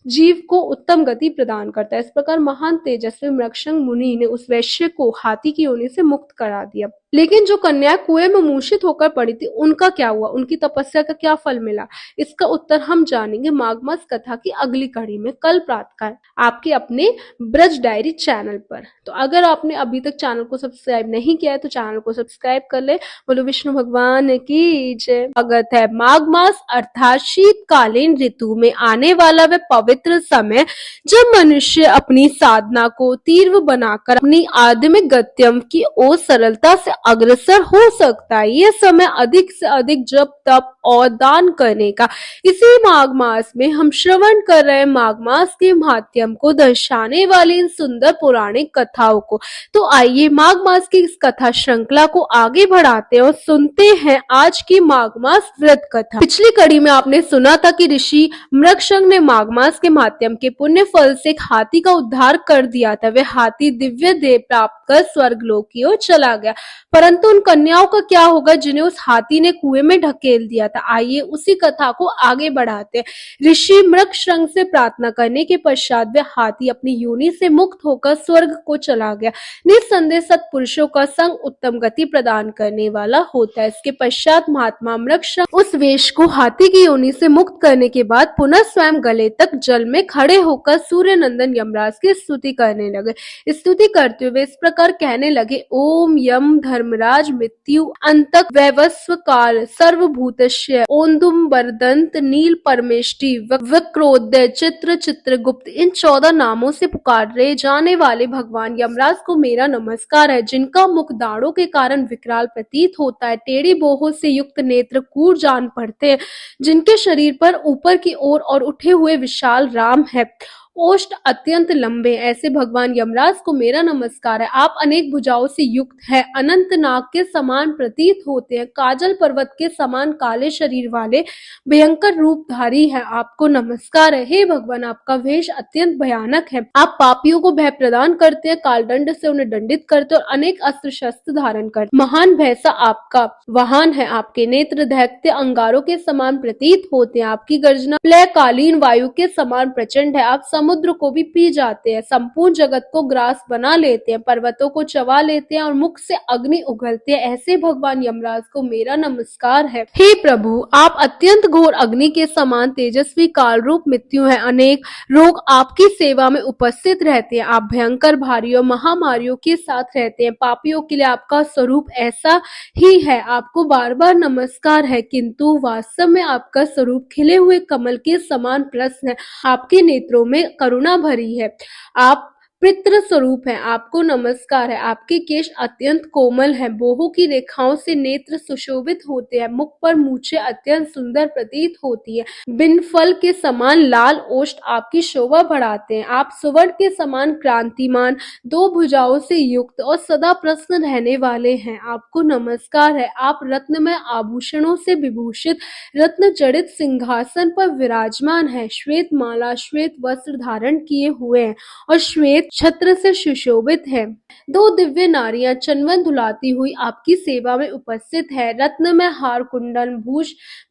जीव को उत्तम गति प्रदान करता है। इस प्रकार महान तेजस्वी मृक्षंग मुनि ने उस वैश्य को हाथी की योनि से मुक्त करा दिया। लेकिन जो कन्या कुएं में मूर्छित होकर पड़ी थी, उनका क्या हुआ, उनकी तपस्या का क्या फल मिला? इसका उत्तर हम जानेंगे माघ मास कथा की अगली कड़ी में कल प्रातःकाल आपके अपने ब्रज डायरी चैनल पर। तो अगर आपने अभी तक चैनल को सब्सक्राइब नहीं किया है तो चैनल को सब्सक्राइब कर ले। बोलो विष्णु भगवान की जय। स्वागत है। माघ मास अर्थात शीतकालीन ऋतु में आने वाला वह पवित्र समय जब मनुष्य अपनी साधना को तीव्र बनाकर अपनी आध्यात्मिक गत्यम की ओर सरलता से अग्रसर हो सकता है। यह समय अधिक से अधिक जप तप और दान करने का। इसी माघ मास में हम श्रवण कर रहे माघ मास के माध्यम को दर्शाने वाली इन सुंदर पौराणिक कथाओं को। तो आइए माघ मास की इस कथा श्रृंखला को आगे बढ़ाते हैं और सुनते हैं आज की माघ मास व्रत कथा। पिछली कड़ी में आपने सुना था कि ऋषि मृगशंग ने माघ मास के माध्यम के पुण्य फल से एक हाथी का उद्धार कर दिया था। वह हाथी दिव्य देह प्राप्त कर स्वर्गलोक की ओर चला गया, परंतु उन कन्याओं का क्या होगा जिन्हें उस हाथी ने कुएं में ढकेल दिया था। आइए उसी कथा को आगे बढ़ाते हैं। ऋषि मृगशंग से प्रार्थना करने के पश्चात वह हाथी अपनी योनि से मुक्त होकर स्वर्ग को चला गया। निस्संदेह सत्पुरुषों का संग उत्तम गति प्रदान करने वाला होता है। इसके पश्चात महात्मा मृगशंग उस वेश को हाथी की योनि से मुक्त करने के बाद पुनः स्वयं गले तक जल में खड़े होकर सूर्य नंदन यमराज की स्तुति करने लगे। स्तुति करते हुए इस प्रकार कहने लगे, ओम यम धर्मराज मृत्यु अंतक वैवस्व काल सर्वभूतस्य ओंदुम बरदंत नील परमेष्टि वक्रोदय चित्र चित्रगुप्त। इन 14 नामों से पुकारे जाने वाले भगवान यमराज को मेरा नमस्कार है, जिनका मुख दाढ़ों के कारण विकराल प्रतीत होता है, टेढ़ी बोहों से युक्त नेत्र कूर जान पड़ते हैं, जिनके शरीर पर ऊपर की ओर और उठे हुए विशाल राम है, ओष्ठ अत्यंत लंबे। ऐसे भगवान यमराज को मेरा नमस्कार है। आप अनेक भुजाओं से युक्त है, अनंत नाग के समान प्रतीत होते हैं, काजल पर्वत के समान काले शरीर वाले भयंकर रूपधारी है। आपको नमस्कार है। हे भगवान, आपका वेश अत्यंत भयानक है। आप पापियों को भय प्रदान करते हैं, कालदंड से उन्हें दंडित करते और अनेक अस्त्र शस्त्र धारण करते। महान भैसा आपका वाहन है। आपके नेत्र दैत्य अंगारों के समान प्रतीत होते हैं। आपकी गर्जना प्रलयकालीन वायु के समान प्रचंड है। आप समुद्र को भी पी जाते हैं, संपूर्ण जगत को ग्रास बना लेते हैं, पर्वतों को चबा लेते हैं और मुख से अग्नि उगलते हैं। ऐसे भगवान यमराज को मेरा नमस्कार है। हे प्रभु, आप अत्यंत घोर अग्नि के समान तेजस्वी काल रूप मृत्यु है। अनेक रोग आपकी सेवा में उपस्थित रहते हैं। आप भयंकर भारियों महामारियों के साथ रहते हैं। पापियों के लिए आपका स्वरूप ऐसा ही है। आपको बार बार नमस्कार है, किंतु वास्तव में आपका स्वरूप खिले हुए कमल के समान प्रसन्न है। आपके नेत्रों में करुणा भरी है। आप पितृ स्वरूप है। आपको नमस्कार है। आपके केश अत्यंत कोमल हैं, बोहों की रेखाओं से नेत्र सुशोभित होते हैं, मुख पर मूछें अत्यंत सुंदर प्रतीत होती है, बिन फल के समान लाल ओष्ठ आपकी शोभा बढ़ाते हैं। आप सुवर्ण के समान क्रांतिमान, दो भुजाओं से युक्त और सदा प्रसन्न रहने वाले हैं। आपको नमस्कार है। आप रत्नमय आभूषणों से विभूषित रत्न जड़ित सिंहासन पर विराजमान है, श्वेत माला श्वेत वस्त्र धारण किए हुए हैं और श्वेत छत्र से सुशोभित है। दो दिव्य नारियां चंदन धुलाती हुई आपकी सेवा में उपस्थित है। रत्न में हार कुंडल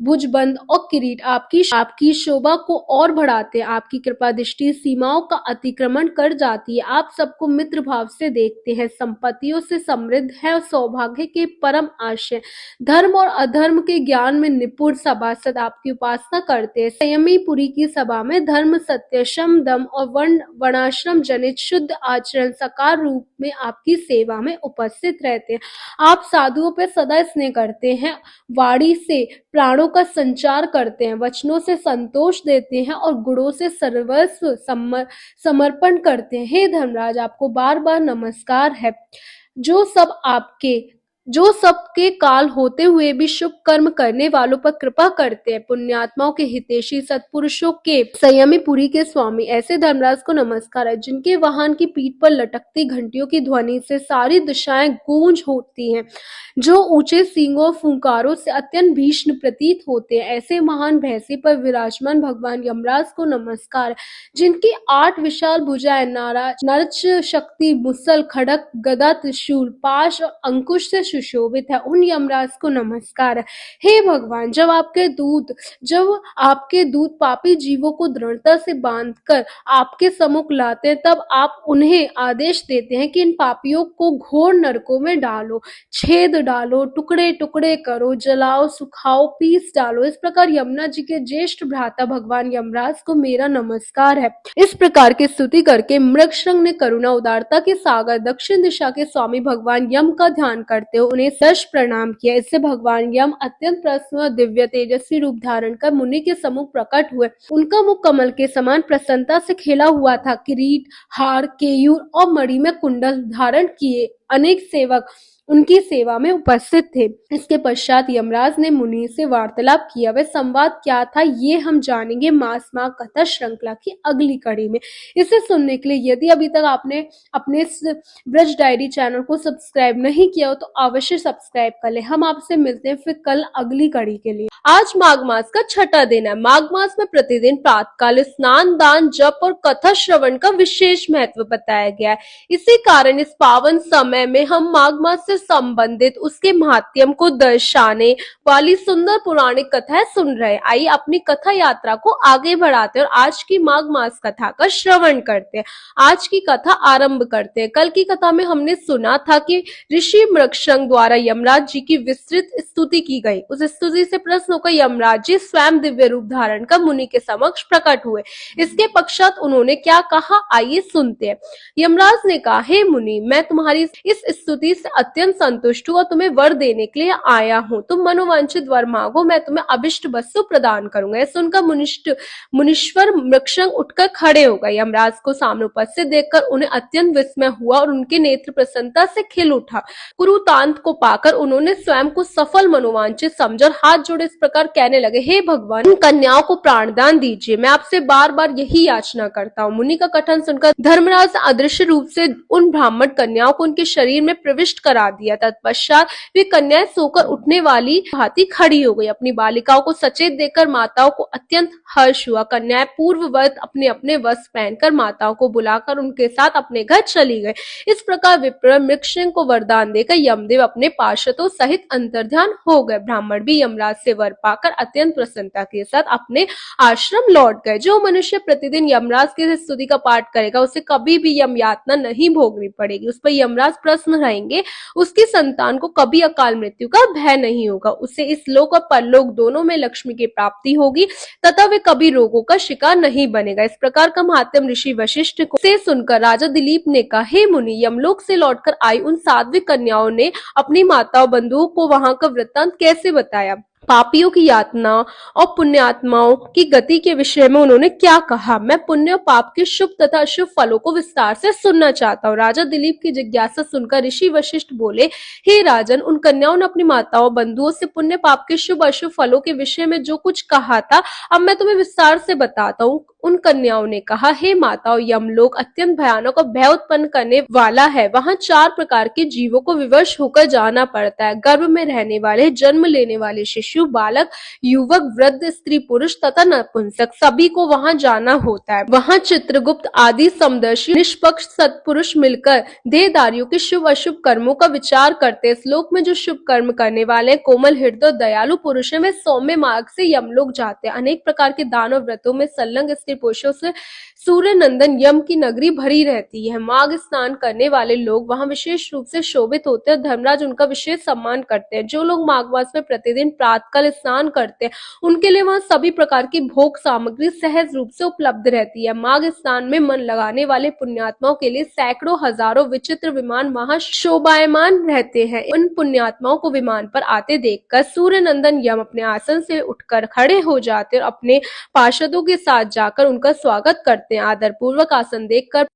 भुजबंद और किरीट आपकी शोभा को और बढ़ाते हैं। आपकी कृपा दृष्टि सीमाओं का अतिक्रमण कर जाती है। आप सबको मित्र भाव से देखते हैं, संपत्तियों से समृद्ध है और सौभाग्य के परम आश्रय, धर्म और अधर्म के ज्ञान में निपुण सभासद आपकी उपासना करते हैं। संयमी पुरी की सभा में धर्म सत्य शम दम और वर्णाश्रम जनित शुद्ध आचरण साकार रूप में आपकी सेवा में उपस्थित रहते हैं। आप साधुओं पर सदा स्नेह करते हैं, वाणी से प्राणों का संचार करते हैं, वचनों से संतोष देते हैं और गुणों से सर्वस्व समर्पण करते हैं। हे धर्मराज, आपको बार बार नमस्कार है। जो सबके काल होते हुए भी शुभ कर्म करने वालों पर कृपा करते हैं, पुण्यात्माओं के हितैषी सत्पुरुषों के संयमी पुरी के स्वामी, ऐसे धर्मराज को नमस्कार है, जिनके वाहन की पीठ पर लटकती घंटियों की ध्वनि से सारी दिशाएं गूंज होती हैं, जो ऊंचे सींगों और फुंकारों से अत्यंत भीषण प्रतीत होते हैं। ऐसे महान भैंसे पर विराजमान भगवान यमराज को नमस्कार है, जिनकी 8 विशाल भुजाएं नरच शक्ति मुसल खड़क गदा त्रिशूल पाश और अंकुश से सुशोभित है, उन यमराज को नमस्कार है। हे भगवान, जब आपके दूत पापी जीवों को दृढ़ता से बांधकर आपके सम्मुख लाते हैं, तब आप उन्हें आदेश देते हैं कि इन पापियों को घोर नरकों में डालो, छेद डालो, टुकड़े टुकड़े करो, जलाओ, सुखाओ, पीस डालो। इस प्रकार यमुना जी के ज्येष्ठ भ्राता भगवान यमराज को मेरा नमस्कार है। इस प्रकार की स्तुति करके मृगशृंग ने करुणा उदारता के सागर दक्षिण दिशा के स्वामी भगवान यम का ध्यान करते हुए उन्हें दश प्रणाम किया। इससे भगवान यम अत्यंत प्रसन्न और दिव्य तेजस्वी रूप धारण कर मुनि के सम्मुख प्रकट हुए। उनका मुख कमल के समान प्रसन्नता से खिला हुआ था। किरीट, हार, केयूर और मणि में कुंडल धारण किए अनेक सेवक उनकी सेवा में उपस्थित थे। इसके पश्चात यमराज ने मुनि से वार्तालाप किया। वह संवाद क्या था, ये हम जानेंगे मास माह कथा श्रृंखला की अगली कड़ी में। इसे सुनने के लिए यदि अभी तक आपने अपने ब्रज डायरी चैनल को सब्सक्राइब नहीं किया हो तो अवश्य सब्सक्राइब कर ले। हम आपसे मिलते हैं फिर कल अगली कड़ी के लिए। आज माघ मास का छठा दिन है। माघ मास में प्रतिदिन प्रातःकाल स्नान, दान, जप और कथा श्रवण का विशेष महत्व बताया गया है। इसी कारण इस पावन समय में हम माघ मास से संबंधित उसके महात्म्य को दर्शाने वाली सुंदर पौराणिक कथाएं सुन रहे। आइए अपनी कथा यात्रा को आगे बढ़ाते हैं और आज की माघ मास कथा का श्रवण करते हैं। आज की कथा आरंभ करते हैं। कल की कथा में हमने सुना था कि ऋषि मृगशृंग द्वारा यमराज जी की विस्तृत स्तुति की गई। उस स्तुति से प्रसन्न होकर यमराज जी स्वयं दिव्य रूप धारण कर मुनि के समक्ष प्रकट हुए। इसके पश्चात उन्होंने क्या कहा, आइए सुनते हैं। यमराज ने कहा, हे मुनि, मैं तुम्हारी इस स्तुति से अत्यंत संतुष्ट हूँ और तुम्हें वर देने के लिए आया हूँ। तुम मनोवांछित वर मांगो, मैं तुम्हें अभिष्ट वस्तु प्रदान करूंगा। यह सुनकर मुनीश्वर मृगशृंग उठकर खड़े हो गए। यमराज को सामने उपस्थित देखकर उन्हें अत्यंत विस्मय हुआ और उनके नेत्र प्रसन्नता से खिल उठा। कुरुतांत को पाकर उन्होंने स्वयं को सफल मनोवांछित समझकर हाथ जोड़े इस प्रकार कहने लगे, हे भगवान, इन कन्याओं को प्राणदान दीजिए, मैं आपसे बार बार यही याचना करता हूँ। मुनि का कथन सुनकर धर्मराज अदृश्य रूप से उन ब्राह्मण कन्याओं को उनके शरीर में प्रविष्ट करा दिया। तत्पश्चात वे कन्याएं सोकर उठने वाली भांति खड़ी हो गई। अपनी बालिकाओं को सचेत देखकर माताओं को अत्यंत हर्ष हुआ। कन्याएं पूर्ववत अपने अपने वस्त्र पहनकर माताओं को बुलाकर उनके साथ अपने घर चली गई। इस प्रकार विप्र मृगशृंग को वरदान देकर यमदेव अपने पार्षदों सहित अंतर्ध्यान हो गए। ब्राह्मण भी यमराज से वर पाकर अत्यंत प्रसन्नता के साथ अपने आश्रम लौट गए। जो मनुष्य प्रतिदिन यमराज की स्तुति का पाठ करेगा उसे कभी भी यम यातना नहीं भोगनी पड़ेगी। उस पर यमराज प्रसन्न रहेंगे। उसकी संतान को कभी अकाल मृत्यु का भय नहीं होगा। उसे इस लोक और परलोक दोनों में लक्ष्मी की प्राप्ति होगी तथा वे कभी रोगों का शिकार नहीं बनेगा। इस प्रकार का महात्म्य ऋषि वशिष्ठ से सुनकर राजा दिलीप ने कहा, हे मुनि, यमलोक से लौटकर आई उन साध्वी कन्याओं ने अपनी माताओं बंधुओं को वहां का वृत्तांत कैसे बताया। पापियों की यातना और पुण्यात्माओं की गति के विषय में उन्होंने क्या कहा। मैं पुण्य और पाप के शुभ तथा अशुभ फलों को विस्तार से सुनना चाहता हूँ। राजा दिलीप की जिज्ञासा सुनकर ऋषि वशिष्ठ बोले, हे राजन, उन कन्याओं ने अपनी माताओं बंधुओं से पुण्य पाप के शुभ अशुभ फलों के विषय में जो कुछ कहा था अब मैं तुम्हें विस्तार से बताता हूँ। उन कन्याओं ने कहा, हे माताओं, यमलोक अत्यंत भयानक और भय उत्पन्न करने वाला है। वहाँ 4 प्रकार के जीवों को विवश होकर जाना पड़ता है। गर्भ में रहने वाले, जन्म लेने वाले शिशु, बालक, युवक, वृद्ध, स्त्री, पुरुष तथा नपुंसक, सभी को वहाँ जाना होता है। वहाँ चित्रगुप्त आदि समदर्शी निष्पक्ष सत्पुरुष मिलकर देहधारियों के शुभ अशुभ कर्मों का विचार करते हैं। इस लोक में जो शुभ कर्म करने वाले कोमल हृदय और दयालु पुरुष है वे सौम्य मार्ग से यमलोक जाते हैं। अनेक प्रकार के दान और व्रतों में संलग्न स्त्री पुरुषों से सूर्य नंदन यम की नगरी भरी रहती है। माघ स्नान करने वाले लोग वहां विशेष रूप से शोभित होते हैं। धर्मराज उनका विशेष सम्मान करते हैं। जो लोग माघ मास में प्रतिदिन प्रातःकाल स्नान करते हैं उनके लिए वहां सभी प्रकार की भोग सामग्री सहज रूप से उपलब्ध रहती है। माघ स्नान में मन लगाने वाले पुण्यात्माओं के लिए सैकड़ों हजारों विचित्र विमान वहां शोभायमान रहते हैं। उन पुण्यात्माओं को विमान पर आते देखकर सूर्य नंदन यम अपने आसन से उठकर खड़े हो जाते और अपने पार्षदों के साथ जाकर उनका स्वागत करते हैं। आदर पूर्वक आसन देखकर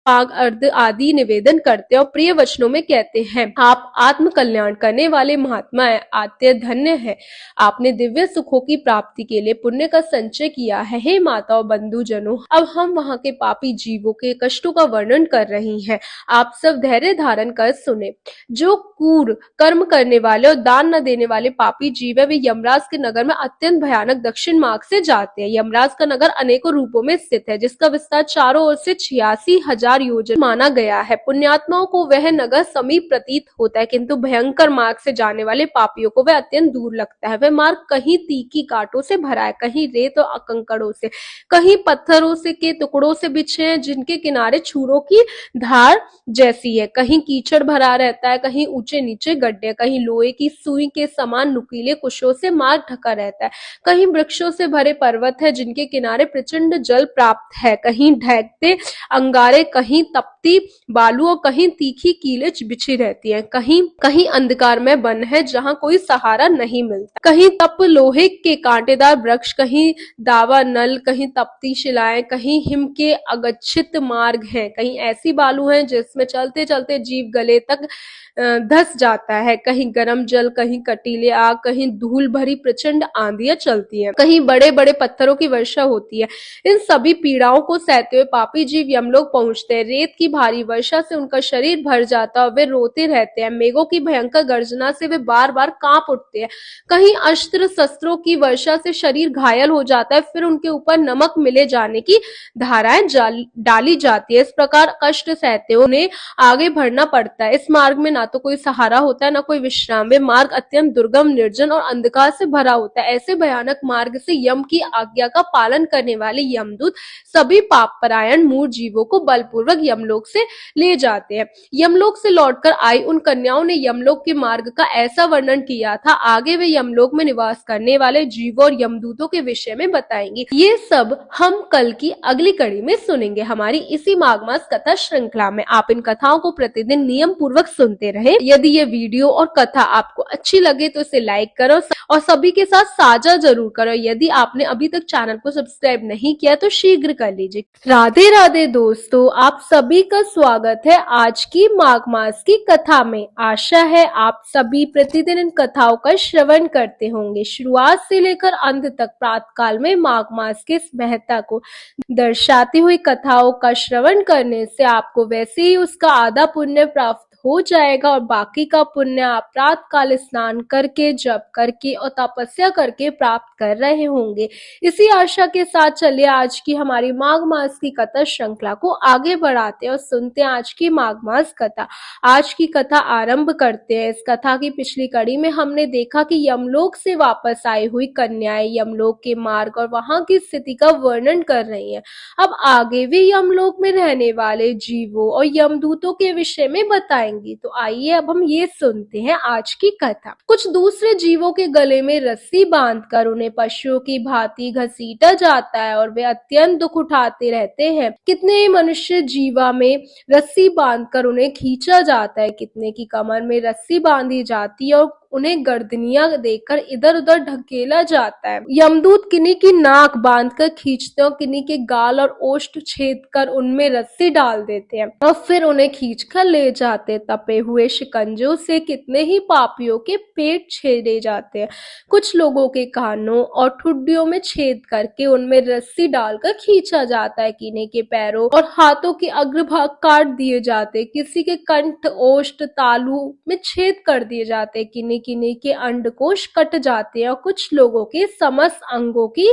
पाग अर्ध आदि निवेदन करते और प्रिय वचनों में कहते हैं, आप आत्म कल्याण करने वाले महात्मा है, आत्य धन्य है। आपने दिव्य सुखों की प्राप्ति के लिए पुण्य का संचय किया है। हे माताओं बंधु जनों, अब हम वहां के पापी जीवों के कष्टों का वर्णन कर रही हैं। आप सब धैर्य धारण कर सुने। जो क्रूर कर्म करने वाले और दान न देने वाले पापी जीव है वे यमराज के नगर में अत्यंत भयानक दक्षिण मार्ग से जाते हैं। यमराज का नगर अनेकों रूपों में स्थित है जिसका विस्तार चारों ओर से 86,000 संहार योजना माना गया है। पुण्यात्माओं को वह नगर समीप प्रतीत होता है, किंतु भयंकर मार्ग से जाने वाले पापियों को वह अत्यंत दूर लगता है। वह मार्ग कहीं तीखी कांटों से भरा है, कहीं रेत और कंकड़ों से, कहीं पत्थरों से के टुकड़ों से बिछे हैं जिनके किनारे छुरों की धार जैसी है, कहीं कीचड़ भरा रहता है, कहीं ऊंचे नीचे गड्ढे, कहीं लोहे की सुई के समान नुकीले कुशों से मार्ग ढका रहता है, कहीं वृक्षों से भरे पर्वत है जिनके किनारे प्रचंड जल प्राप्त है, कहीं ढहते अंगारे, कहीं तपती बालू और कहीं तीखी कीले बिछी रहती है, कहीं कहीं अंधकार में वन है जहाँ कोई सहारा नहीं मिलता, कहीं तप लोहे के कांटेदार वृक्ष, कहीं दावा नल, कहीं तपती शिलाएं, कहीं हिम के अगच्छित मार्ग हैं, कहीं ऐसी बालू हैं जिसमें चलते चलते जीव गले तक धस जाता है, कहीं गर्म जल, कहीं कटीले आग, कहीं धूल भरी प्रचंड आंधियां चलती हैं, कहीं बड़े बड़े पत्थरों की वर्षा होती है। इन सभी पीड़ाओं को सहते हुए पापी जीव यमलोक पहुंचते हैं। रेत की भारी वर्षा से उनका शरीर भर जाता है और वे रोते रहते हैं। मेघों की भयंकर गर्जना से वे बार बार कांप उठते हैं। कहीं अस्त्र शस्त्रों की वर्षा से शरीर घायल हो जाता है, फिर उनके ऊपर नमक मिले जाने की धाराएं डाली जाती है। इस प्रकार कष्ट सहते हुए उन्हें आगे बढ़ना पड़ता है। इस मार्ग में ना तो कोई सहारा होता है, ना कोई विश्राम। वे मार्ग अत्यंत दुर्गम, निर्जन और अंधकार से भरा होता है। ऐसे भयानक मार्ग से यम की आज्ञा का पालन करने वाले यमदूत सभी पाप परायण मूढ़ जीवों को बलपूर्वक यमलोक से ले जाते हैं। यमलोक से लौटकर आई उन कन्याओं ने यमलोक के मार्ग का ऐसा वर्णन किया था, आगे वे यमलोक में निवास करने वाले जीवों और यमदूतों के विषय में बताएंगे। ये सब हम कल की अगली कड़ी में सुनेंगे हमारी इसी माघ मास कथा श्रृंखला में। आप इन कथाओं को प्रतिदिन नियम पूर्वक सुनते रहे। यदि ये वीडियो और कथा आपको अच्छी लगे तो इसे लाइक करो और सभी के साथ साझा जरूर करो। यदि आपने अभी तक चैनल को सब्सक्राइब नहीं किया तो शीघ्र कर लीजिए। राधे राधे दोस्तों, आप सभी का स्वागत है आज की माघ मास की कथा में। आशा है आप सभी प्रतिदिन इन कथाओं का श्रवण करते होंगे। शुरुआत से लेकर अंत तक प्रातःकाल में माघ मास के महत्ता को दर्शाती हुई कथाओं का श्रवण करने से आपको वैसे ही उसका आधा पुण्य प्राप्त हो जाएगा और बाकी का पुण्य आप प्रातःकाल स्नान करके, जप करके और तपस्या करके प्राप्त कर रहे होंगे। इसी आशा के साथ चलिए आज की हमारी माघ मास की कथा श्रृंखला को आगे बढ़ाते हैं और सुनते हैं आज की माघ मास कथा। आज की कथा आरंभ करते हैं। इस कथा की पिछली कड़ी में हमने देखा कि यमलोक से वापस आई हुई कन्याएं यमलोक के मार्ग और वहां की स्थिति का वर्णन कर रही हैं। अब आगे वे यमलोक में रहने वाले जीवों और यमदूतों के विषय में बताएंगे। तो आइए अब हम ये सुनते हैं आज की कथा। कुछ दूसरे जीवों के गले में रस्सी बांधकर उन्हें पशुओं की भांति घसीटा जाता है और वे अत्यंत दुख उठाते रहते हैं। कितने ही मनुष्य जीवा में रस्सी बांधकर उन्हें खींचा जाता है, कितने की कमर में रस्सी बांधी जाती है और उन्हें गर्दनियां देकर इधर उधर ढकेला जाता है। यमदूत किन्हीं की नाक बांधकर खींचते और किन्हीं के गाल और ओष्ठ छेद कर उनमें रस्सी डाल देते हैं और फिर उन्हें खींचकर ले जाते हैं। तपे हुए शिकंजों से कितने ही पापियों के पेट छेदे जाते हैं। कुछ लोगों के कानों और ठुड्डियों में छेद करके उनमें रस्सी डालकर खींचा जाता है। किन्हीं के पैरों और हाथों के अग्रभाग काट दिए जाते, किसी के कंठ, ओष्ठ, तालू में छेद कर दिए जाते, किन्हीं के अंडकोश कट जाते हैं और कुछ लोगों के समस्त अंगों की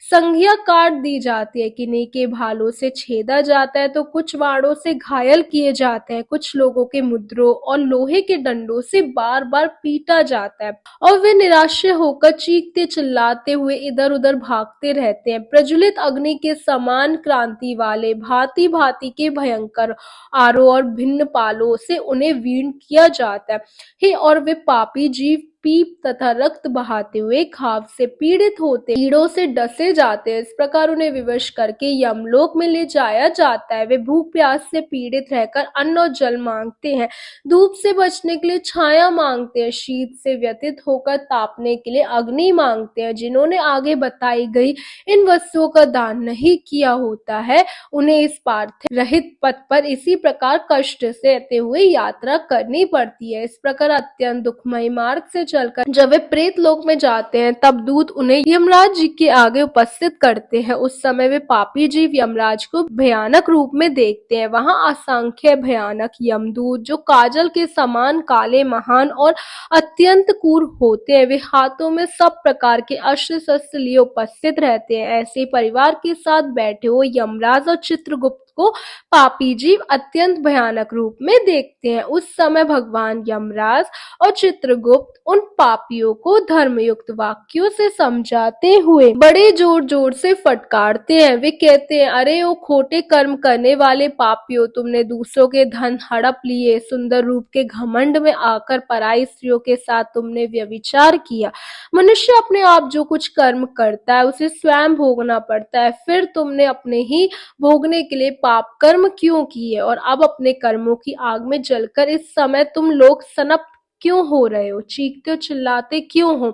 संज्ञा काट दी जाती है। किन्हीं के भालों से छेदा जाता है तो कुछ वाड़ों से घायल किए जाते हैं। कुछ लोगों के मुद्रों और लोहे के डंडों से बार बार पीटा जाता है और वे निराश होकर चीखते चिल्लाते हुए इधर उधर भागते रहते हैं। प्रज्वलित अग्नि के समान क्रांति वाले भांति भांति के भयंकर आरों और भिन्न पालों से उन्हें वीण किया जाता है और वे पापी जीव पीप तथा रक्त बहाते हुए घाव से पीड़ित होते, कीड़ों से डसे जाते हैं। इस प्रकार उन्हें विवश करके यमलोक में ले जाया जाता है। वे भूख प्यास से पीड़ित रहकर अन्न और जल मांगते हैं, धूप से बचने के लिए छाया मांगते हैं, शीत से व्यथित होकर तापने के लिए अग्नि मांगते हैं। जिन्होंने आगे बताई गई इन वस्तुओं का दान नहीं किया होता है उन्हें इस पार्थिव रहित पथ पर इसी प्रकार कष्ट से रहते हुए यात्रा करनी पड़ती है। इस प्रकार अत्यंत दुखमय मार्ग से चलकर जब वे प्रेत लोक में जाते हैं तब दूत उन्हें यमराज जी के आगे उपस्थित करते हैं। उस समय वे पापी जीव यमराज को भयानक रूप में देखते हैं। वहां असंख्य भयानक यमदूत जो काजल के समान काले, महान और अत्यंत क्रूर होते हैं, वे हाथों में सब प्रकार के अस्त्र शस्त्र लिए उपस्थित रहते हैं। ऐसे परिवार के साथ बैठे हुए यमराज और चित्रगुप्त को पापी जीव अत्यंत भयानक रूप में देखते हैं। उस समय भगवान यमराज और चित्रगुप्त उन पापियों को धर्मयुक्त वाक्यों से समझाते हुए बड़े जोर जोर से फटकारते हैं। वे कहते हैं, अरे ओ खोटे कर्म करने वाले पापियों, तुमने दूसरों के धन हड़प लिए, सुंदर रूप के घमंड में आकर पराई स्त्रियों के साथ तुमने व्यभिचार किया। मनुष्य अपने आप जो कुछ कर्म करता है उसे स्वयं भोगना पड़ता है, फिर तुमने अपने ही भोगने के लिए पाप कर्म क्यों किए, और अब अपने कर्मों की आग में जलकर इस समय तुम लोग सनप क्यों हो रहे हो, चीखते हो चिल्लाते क्यों हो।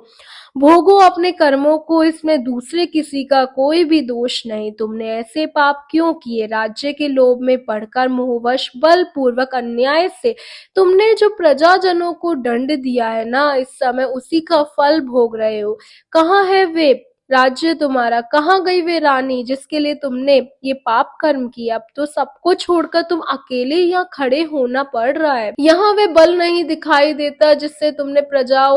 भोगो अपने कर्मों को, इसमें दूसरे किसी का कोई भी दोष नहीं। तुमने ऐसे पाप क्यों किए? राज्य के लोभ में पड़कर मोहवश बलपूर्वक अन्याय से तुमने जो प्रजाजनों को दंड दिया है ना, इस समय उसी का फल भोग रहे हो। कहाँ है वे राज्य तुम्हारा? कहाँ गई वे रानी जिसके लिए तुमने ये पाप कर्म किया? अब तो सबको छोड़कर तुम अकेले यहाँ खड़े होना पड़ रहा है। यहाँ वे बल नहीं दिखाई देता जिससे तुमने प्रजा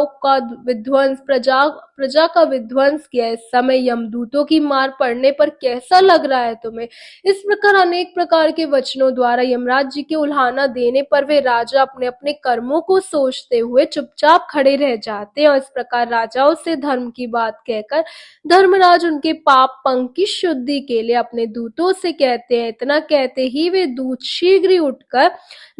का विध्वंस किया। इस समय यमदूतों की मार पड़ने पर कैसा लग रहा है तुम्हें? इस प्रकार अनेक प्रकार के वचनों द्वारा यमराज जी के उल्हाना देने पर वे राजा अपने अपने कर्मों को सोचते हुए चुपचाप खड़े रह जाते हैं, और इस प्रकार राजाओं से धर्म की बात कहकर धर्मराज उनके पाप पंख की शुद्धि के लिए अपने दूतों से कहते हैं। इतना कहते ही वे दूत शीघ्र ही उठकर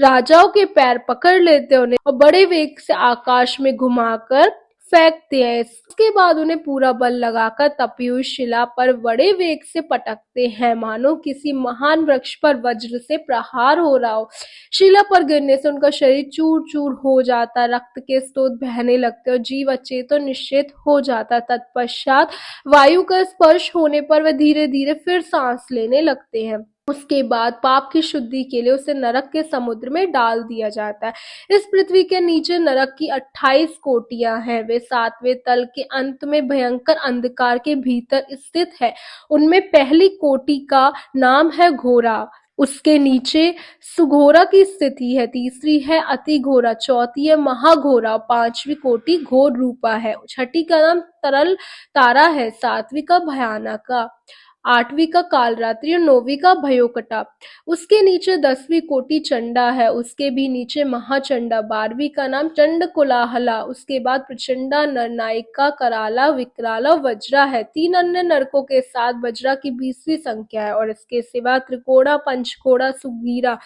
राजाओं के पैर पकड़ लेते हैं उन्हें, और बड़े वेग से आकाश में घुमाकर फेंकते हैं। इसके बाद उन्हें पूरा बल लगाकर तपी हुई शिला पर बड़े वेग से पटकते हैं, मानो किसी महान वृक्ष पर वज्र से प्रहार हो रहा हो। शिला पर गिरने से उनका शरीर चूर चूर हो जाता, रक्त के स्रोत बहने लगते और जीव अचेत और निश्चेत हो जाता। तत्पश्चात वायु का स्पर्श होने पर वे धीरे धीरे फिर सांस लेने लगते हैं। उसके बाद पाप की शुद्धि के लिए उसे नरक के समुद्र में डाल दिया जाता है। इस पृथ्वी के नीचे नरक की 28 कोटियां हैं। वे 7वें तल के अंत में भयंकर अंधकार के भीतर स्थित है। उनमें पहली कोटि का नाम है घोरा, उसके नीचे सुघोरा की स्थिति है, तीसरी है अति घोरा, चौथी है महाघोरा, पांचवी कोटि घोर रूपा है, छठी का नाम तरल तारा है, सातवीं का भयानका, आठवीं का कालरात्रि और नौवीं का भयोकटा। उसके नीचे 10वीं कोटि चंडा है, उसके भी नीचे महाचंडा, 12वीं का नाम चंड कोलाहला, उसके बाद प्रचंडा, नरनायिका, कराला, विकराला, वज्रा है। 3 अन्य नरकों के साथ वज्रा की 20वीं संख्या है, और इसके सिवा त्रिकोड़ा, पंचकोड़ा, सुगीरा,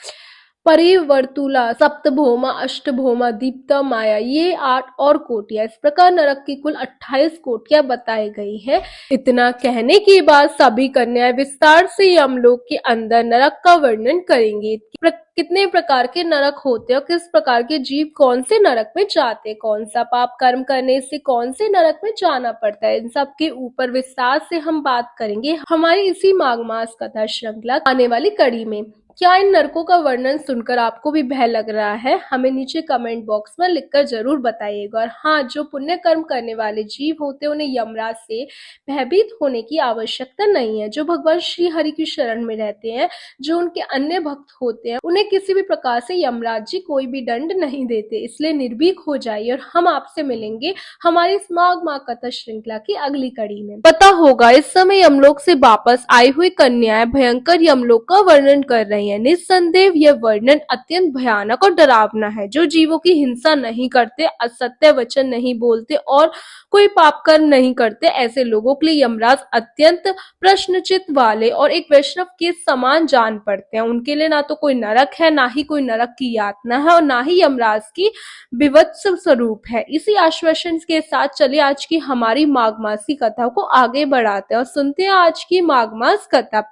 परिवर्तुला, सप्तभौमा, अष्टभौमा, दीप्ता, माया, ये 8 और कोटियां। इस प्रकार नरक की कुल 28 कोटियां बताई गई है। इतना कहने के बाद सभी कन्याएं विस्तार से यमलोक के अंदर नरक का वर्णन करेंगी। कितने प्रकार के नरक होते हैं और किस प्रकार के जीव कौन से नरक में जाते हैं, कौन सा पाप कर्म करने से कौन से नरक में जाना पड़ता है, इन सब के ऊपर विस्तार से हम बात करेंगे हमारी इसी माघ मास कथा श्रृंखला आने वाली कड़ी में। क्या इन नरकों का वर्णन सुनकर आपको भी भय लग रहा है? हमें नीचे कमेंट बॉक्स में लिखकर जरूर बताइएगा। और हाँ, जो पुण्य कर्म करने वाले जीव होते हैं उन्हें यमराज से भयभीत होने की आवश्यकता नहीं है। जो भगवान श्री हरि की शरण में रहते हैं, जो उनके अन्य भक्त होते हैं, उन्हें किसी भी प्रकार से यमराज जी कोई भी दंड नहीं देते, इसलिए निर्भीक हो जाइए। और हम आपसे मिलेंगे हमारी इस माघ माह कथा श्रृंखला की अगली कड़ी में। पता होगा इस समय यमलोक से वापस आई हुई कन्याएं भयंकर यमलोक का वर्णन कर रही है। निस्संदेह यह वर्णन अत्यंत भयानक और डरावना है। जो जीवों की हिंसा नहीं करते, असत्य वचन नहीं बोलते और कोई पाप कर्म नहीं करते, ऐसे लोगों के लिए यमराज अत्यंत प्रश्नचित्त वाले और एक वैष्णव के समान जान पड़ते हैं। उनके लिए ना तो कोई नरक है, ना ही कोई नरक की यातना है, और ना ही यमराज की विवत्स स्वरूप है। इसी आश्वासन के साथ चलिए आज की हमारी माघ मास की कथा को आगे बढ़ाते हैं और सुनते हैं आज की माघ मास कथा।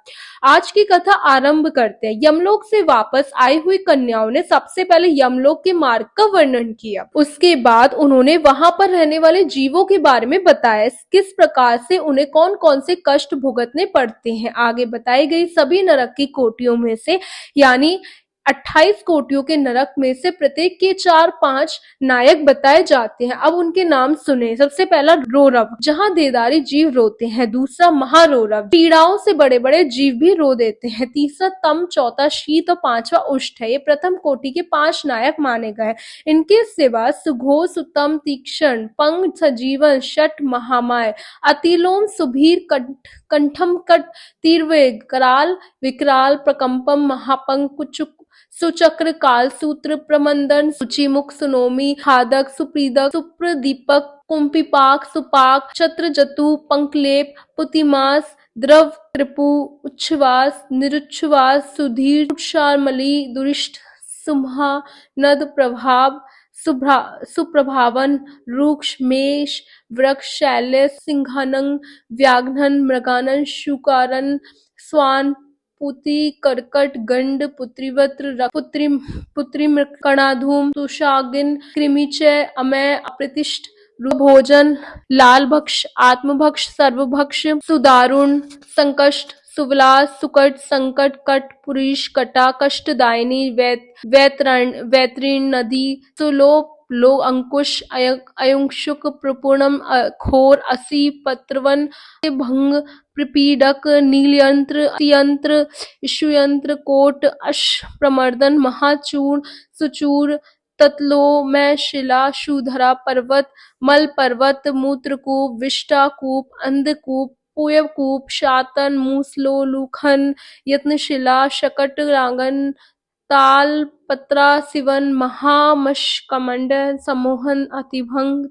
आज की कथा आरंभ करते हैं। यमलोक से वापस आई हुई कन्याओं ने सबसे पहले यमलोक के मार्ग का वर्णन किया। उसके बाद उन्होंने वहां पर रहने वाले जीवों के बारे में बताया, किस प्रकार से उन्हें कौन कौन से कष्ट भुगतने पड़ते हैं। आगे बताई गई सभी नरक की कोटियों में से यानी 28 कोटियों के नरक में से प्रत्येक के 4-5 नायक बताए जाते हैं। अब उनके नाम सुने। सबसे पहला रोरव, जहाँ देदारी जीव रोते हैं। दूसरा महारोरव, पीड़ाओं से बड़े बड़े जीव भी रो देते हैं। तीसरा तम, चौथा शीत और पांचवा उष्ट है। ये प्रथम कोटि के 5 नायक माने गए। इनके सिवा सुघोष, उत्तम, तीक्ष्ण, पंग, सजीवन, शठ, महामाय, अतिलोम, सुभीर, कंठम, कट, तीव्रवेग, कराल, विकराल, प्रकंपम, महापंक, कुचुक, सुचक्र, कालसूत्र, प्रमंदन, सुचिमुख, सुनोमी, खादक, सुप्रीदक, सुप्रदीपक, कुंभिपाक, सुपाक, छत्रजतु, पंकलेप, पुतिमास, द्रव, त्रिपु, उच्छ्वास, निरुच्छ्वास, सुधीर, शार्मली, दुरिष्ट, सुम्हा, नद, प्रभाव, सुप्रभावन, रुक्ष, मेष, वृक्ष, शैलेश, सिंहानन, व्याघ्रन, मृगानन, शुकारन, स्वान, पुति, कर्कट, गंड, पुत्रीवत्र, पुत्री कणाधूम, तुषागिन, कृमिचय, अमय, अप्रतिष्ठ, भोजन, लालभक्ष, आत्मभक्ष, सर्वभक्ष, सुदारुण, संकष्ट, सुविलास, सुकट, संकट, कट, पुरीश, कटा, कष्टदायिनी, वैतरीण, नदी, सुलोप, लो, अंकुश, अयंशुक, प्रपूर्णम, खोर, असी, पत्रवन, भंग, प्रपीडक, नीलयंत्र, अतियंत्र, इषुयंत्र, कोट, अश, प्रमर्दन, महाचूर, सुचूर, तत्लोमय, शिला, शूधरा, पर्वत, मल पर्वत, मूत्रकूप, विष्टाकूप, अंधकूप, पुयकूप, शातन, मूसलो, लूखन, यत्नशिला, शकट, रांगन, ताल, पत्रा, सिवन, महामशकमंड, सम्मोहन, अतिभंग,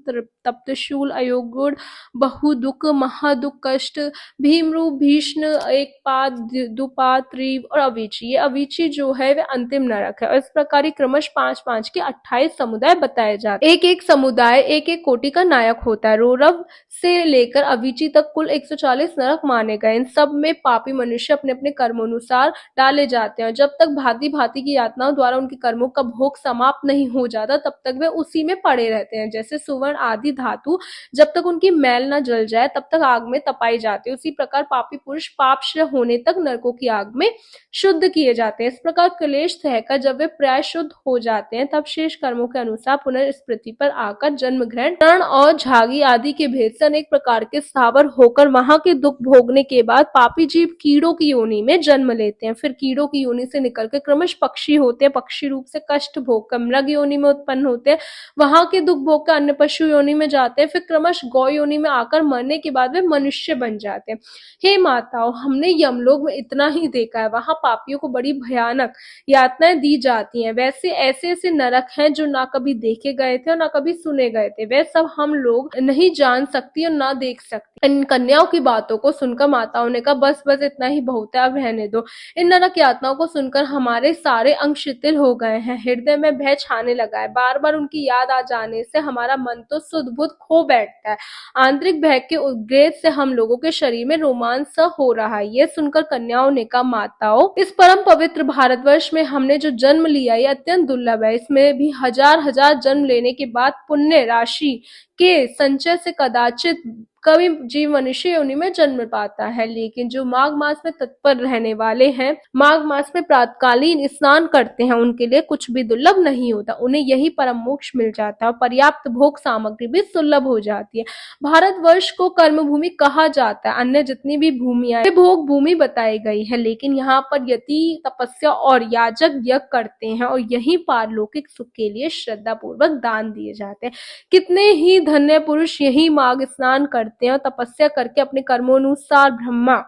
तप्तशूल, अयोगुण, बहुदुख, महादुख, कष्ट, भीमरूप, भीष्ण, एक पाद, दुपाद, त्रिव और अवीची। ये अवीची जो है वह अंतिम नरक है। और इस प्रकार ये क्रमश 5-5 के 28 समुदाय बताए जाते हैं। एक एक समुदाय एक एक कोटि का नायक होता है। रोरव से लेकर अवीची तक कुल 140 नरक माने गए। इन सब में पापी मनुष्य अपने अपने कर्मोनुसार डाले जाते हैं। जब तक भांति भांति की यातनाओं द्वारा उनके कर्मों का भोग समाप्त नहीं हो जाता तब तक वे उसी में पड़े रहते हैं। जैसे सुवर्ण आदि धातु जब तक उनकी मैल न जल जाए तब तक आग में तपाई जाती है, उसी प्रकार पापी पुरुष पापश्रय होने तक नरकों की आग में शुद्ध किए जाते हैं। इस प्रकार क्लेश सहकर जब वे प्राय शुद्ध हो जाते हैं तब शेष कर्मों के अनुसार पुनः इस पृथ्वी पर आकर जन्म ग्रहण, तरण और झागी आदि के भेद से अनेक प्रकार के स्थावर होकर वहां के दुख भोगने के बाद पापी जीव कीड़ों की योनि में जन्म लेते हैं। फिर कीड़ों की योनि से निकलकर क्रमश पक्षी होते हैं। पक्षी रूप से कष्ट भोग कर मृग योनि में उत्पन्न होते हैं। वहां के दुख भोग कर अन्य पशु योनि में जाते हैं। फिर क्रमश गौ योनि में आकर मरने के बाद वे मनुष्य बन जाते हैं। हे माताओं, हमने यमलोक में इतना ही देखा है। वहां पापियों को बड़ी भयानक यातनाएं दी जाती हैं। वैसे ऐसे ऐसे नरक हैं जो ना कभी देखे गए थे और ना कभी सुने गए थे। वे सब हम लोग नहीं जान सकती और ना देख सकती। इन कन्याओं की बातों को सुनकर माताओं ने कहा बस बस इतना ही बहुत है, अब रहने दो। इन नरक यातनाओं को सुनकर हमारे सारे अंग शिथिल हो गए हैं। हृदय में भय छाने लगा है। बार बार उनकी याद आ जाने से हमारा मन तो सुध बुध खो बैठता है। आंतरिक भय के उद्रेक से हम लोगों के शरीर में रोमांच सा हो रहा है। ये सुनकर कन्याओं ने कहा माताओं, इस परम पवित्र भारतवर्ष में हमने जो जन्म लिया ये अत्यंत दुर्लभ है। इसमें भी हजार हजार जन्म लेने के बाद पुण्य राशि के संचय से कदाचित कभी जीव मनुष्य योनि में जन्म पाता है। लेकिन जो माघ मास में तत्पर रहने वाले हैं, माघ मास में प्रातकालीन स्नान करते हैं, उनके लिए कुछ भी दुर्लभ नहीं होता। उन्हें यही परम मोक्ष मिल जाता है और पर्याप्त भोग सामग्री भी सुलभ हो जाती है। भारतवर्ष को कर्म भूमि कहा जाता है। अन्य जितनी भी भूमियां भोग भूमि बताई गई है, लेकिन यहाँ पर यति तपस्या और याजक यज्ञ करते हैं और यही पारलौकिक सुख के लिए श्रद्धा पूर्वक दान दिए जाते हैं। कितने ही धन्य पुरुष यही माघ स्नान करते हैं और तपस्या करके अपने कर्मोनुसार ब्रह्मा,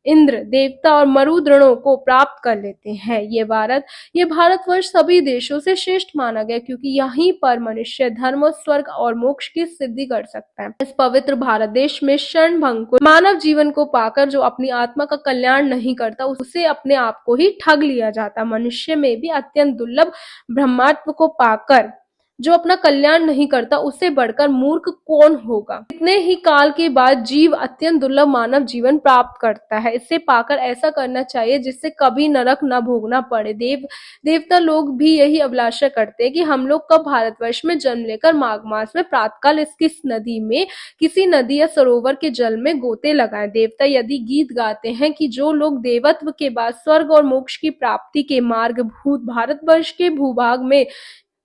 इंद्र, देवता और मरुद्गणों को प्राप्त कर लेते हैं। ये भारतवर्ष सभी देशों से श्रेष्ठ माना गया क्योंकि यहीं पर मनुष्य धर्म, स्वर्ग और मोक्ष की सिद्धि कर सकता है। इस पवित्र भारत देश में क्षण भंग को मानव जीवन को पाकर जो अपनी आत्मा का कल्याण नहीं करता उसे अपने आप को ही ठग लिया जाता। मनुष्य में भी अत्यंत दुर्लभ ब्रह्मत्व को पाकर जो अपना कल्याण नहीं करता उससे बढ़कर मूर्ख कौन होगा। इतने ही काल के बाद जीव अत्यंत दुर्लभ मानव जीवन प्राप्त करता है। इसे पाकर ऐसा करना चाहिए जिससे कभी नरक न भोगना पड़े। देवता लोग भी यही अभिलाषा करते हैं कि हम लोग कब भारतवर्ष में जन्म लेकर माघ मास में प्रातःकाल इसकी नदी में, किसी नदी या सरोवर के जल में गोते लगाएं। देवता यदि गीत गाते हैं कि जो लोग देवत्व के बाद स्वर्ग और मोक्ष की प्राप्ति के मार्ग भूत भारतवर्ष के भूभाग में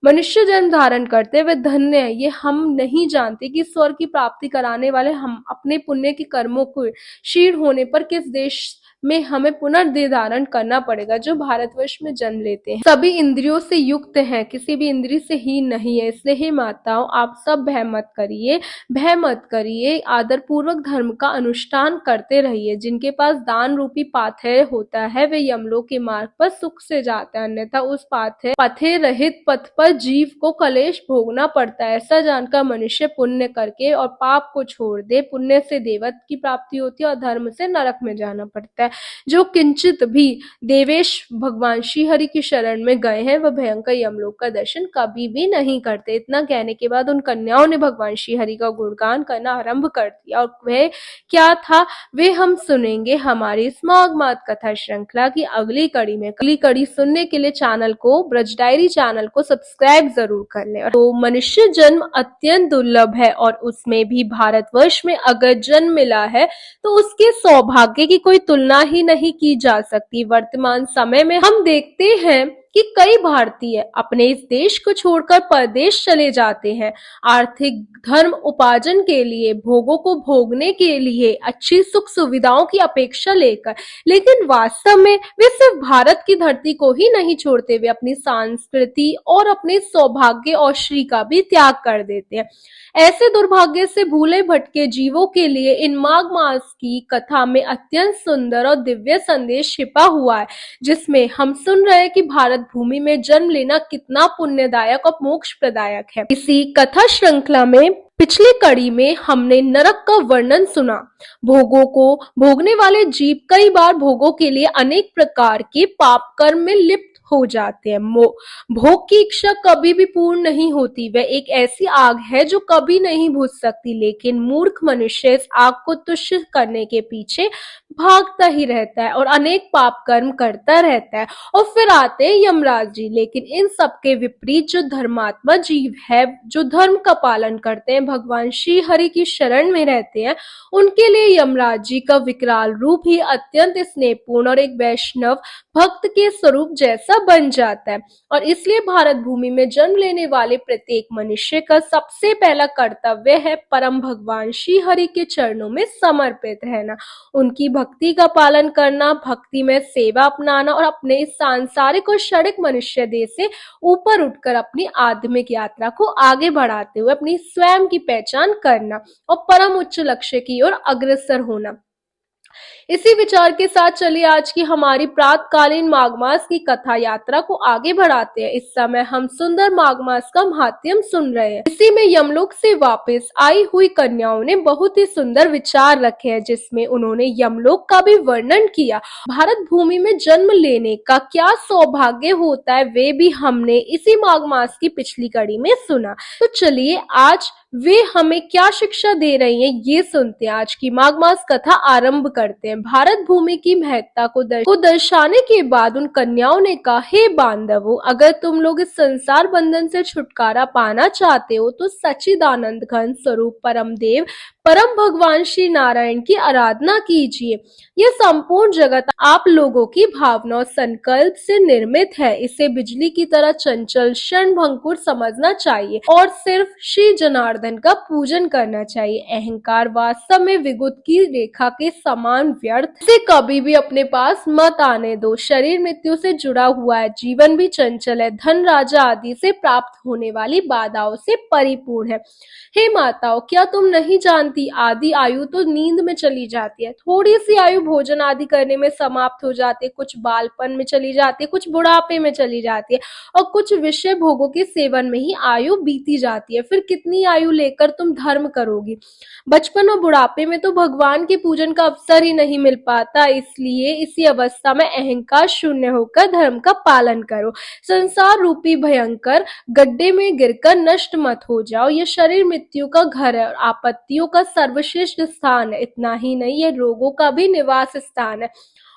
मनुष्य जन्म धारण करते वे धन्य है। ये हम नहीं जानते कि स्वर्ग की प्राप्ति कराने वाले हम अपने पुण्य के कर्मों को क्षीण होने पर किस देश में हमें पुनर्देह धारण करना पड़ेगा। जो भारतवर्ष में जन्म लेते हैं सभी इंद्रियों से युक्त हैं, किसी भी इंद्रिय से हीन नहीं है। इसलिए हे माताओं, आप सब भय मत करिए, आदर पूर्वक धर्म का अनुष्ठान करते रहिए। जिनके पास दान रूपी पाथेय होता है वे यमलोक के मार्ग पर सुख से जाते हैं, अन्यथा उस पथे रहित पथ पर जीव को कलेश भोगना पड़ता है। ऐसा जानकर मनुष्य पुण्य करके और पाप को छोड़ दे। पुण्य से देवत्व की प्राप्ति होती है और धर्म से नरक में जाना पड़ता है। जो किंचित भी देवेश भगवान श्री हरि की शरण में गए हैं वह भयंकर यमलोक का दर्शन कभी भी नहीं करते। इतना कहने के बाद उन कन्याओं ने भगवान श्री हरि का गुणगान करना आरंभ कर दिया। और वह क्या था वे हम सुनेंगे हमारी इस माघ मास कथा श्रृंखला की अगली कड़ी में। अगली कड़ी सुनने के लिए चैनल को, ब्रज डायरी चैनल को सब्सक्राइब जरूर कर लें। तो मनुष्य जन्म अत्यंत दुर्लभ है और उसमें भी भारतवर्ष में अगर जन्म मिला है तो उसके सौभाग्य की कोई तुलना ही नहीं की जा सकती। वर्तमान समय में हम देखते हैं कि कई भारतीय अपने इस देश को छोड़कर परदेश चले जाते हैं, आर्थिक धर्म उपार्जन के लिए, भोगों को भोगने के लिए, अच्छी सुख सुविधाओं की अपेक्षा लेकर। लेकिन वास्तव में वे सिर्फ भारत की धरती को ही नहीं छोड़ते, वे अपनी संस्कृति और अपने सौभाग्य और श्री का भी त्याग कर देते हैं। ऐसे दुर्भाग्य से भूले भटके जीवों के लिए इन माघ मास की कथा में अत्यंत सुंदर और दिव्य संदेश छिपा हुआ है, जिसमें हम सुन रहे हैं कि भारत भूमि में जन्म लेना कितना पुण्यदायक और मोक्ष प्रदायक है। इसी कथा श्रृंखला में पिछली कड़ी में हमने नरक का वर्णन सुना। भोगों को भोगने वाले जीव कई बार भोगों के लिए अनेक प्रकार के पाप कर्म में लिप्त हो जाते हैं। भोग की इच्छा कभी भी पूर्ण नहीं होती, वह एक ऐसी आग है जो कभी नहीं बुझ सकती। लेकिन मूर्ख मनुष्य इस आग को तुच्छ करने के पीछे भागता ही रहता है और अनेक पाप कर्म करता रहता है। और फिर आते हैं यमराज जी। लेकिन इन सब के विपरीत जो धर्मात्मा जीव है, जो धर्म का पालन करते हैं, भगवान श्री हरि की शरण में रहते हैं, उनके लिए यमराज जी का विकराल रूप ही अत्यंत स्नेहपूर्ण और एक वैष्णव भक्त के स्वरूप जैसा बन जाता है। और इसलिए भारत भूमि में जन्म लेने वाले प्रत्येक मनुष्य का सबसे पहला कर्तव्य है परम भगवान श्री हरि के चरणों में समर्पित रहना, उनकी भक्ति का पालन करना, भक्ति में सेवा अपनाना और अपने इस सांसारिक और क्षणिक मनुष्य देह से ऊपर उठकर अपनी आध्यात्मिक यात्रा को आगे बढ़ाते हुए अपनी स्वयं की पहचान करना और परम उच्च लक्ष्य की ओर अग्रसर होना। इसी विचार के साथ चलिए आज की हमारी प्रातकालीन माघ मास की कथा यात्रा को आगे बढ़ाते हैं। इस समय हम सुंदर माघ मास का महात्म्य सुन रहे हैं। इसी में यमलोक से वापस आई हुई कन्याओं ने बहुत ही सुंदर विचार रखे हैं, जिसमें उन्होंने यमलोक का भी वर्णन किया। भारत भूमि में जन्म लेने का क्या सौभाग्य होता है वे भी हमने इसी माघ मास की पिछली कड़ी में सुना। तो चलिए आज वे हमें क्या शिक्षा दे रही हैं ये सुनते हैं। आज की माघ मास कथा आरंभ करते हैं। भारत भूमि की महत्ता को दर्शाने के बाद उन कन्याओं ने कहा, हे बांधवों, अगर तुम लोग इस संसार बंधन से छुटकारा पाना चाहते हो तो सच्चिदानंद घन स्वरूप परम देव परम भगवान श्री नारायण की आराधना कीजिए। यह संपूर्ण जगत आप लोगों की भावना और संकल्प से निर्मित है। इसे बिजली की तरह चंचल क्षण भंगुर समझना चाहिए और सिर्फ श्री जनार्दन का पूजन करना चाहिए। अहंकार वास्तव में विद्युत की रेखा के समान व्यर्थ, से कभी भी अपने पास मत आने दो। शरीर मृत्यु से जुड़ा हुआ है, जीवन भी चंचल है, धन राजा आदि से प्राप्त होने वाली बाधाओं से परिपूर्ण है। हे माताओं, क्या तुम नहीं जानती शांति आदि आयु तो नींद में चली जाती है, थोड़ी सी आयु भोजन आदि करने में समाप्त हो जाती है, कुछ बालपन में चली जाती है, कुछ बुढ़ापे में चली जाती है और कुछ विषय भोगों के सेवन में ही आयु बीती जाती है। फिर कितनी आयु लेकर तुम धर्म करोगी? बचपन और बुढ़ापे में तो भगवान के पूजन का अवसर ही नहीं मिल पाता, इसलिए इसी अवस्था में अहंकार शून्य होकर धर्म का पालन करो। संसार रूपी भयंकर गड्ढे में गिरकर नष्ट मत हो जाओ। ये शरीर मृत्यु का घर है और आपत्तियों का सर्वश्रेष्ठ स्थान है। इतना ही नहीं, ये रोगों का भी निवास स्थान है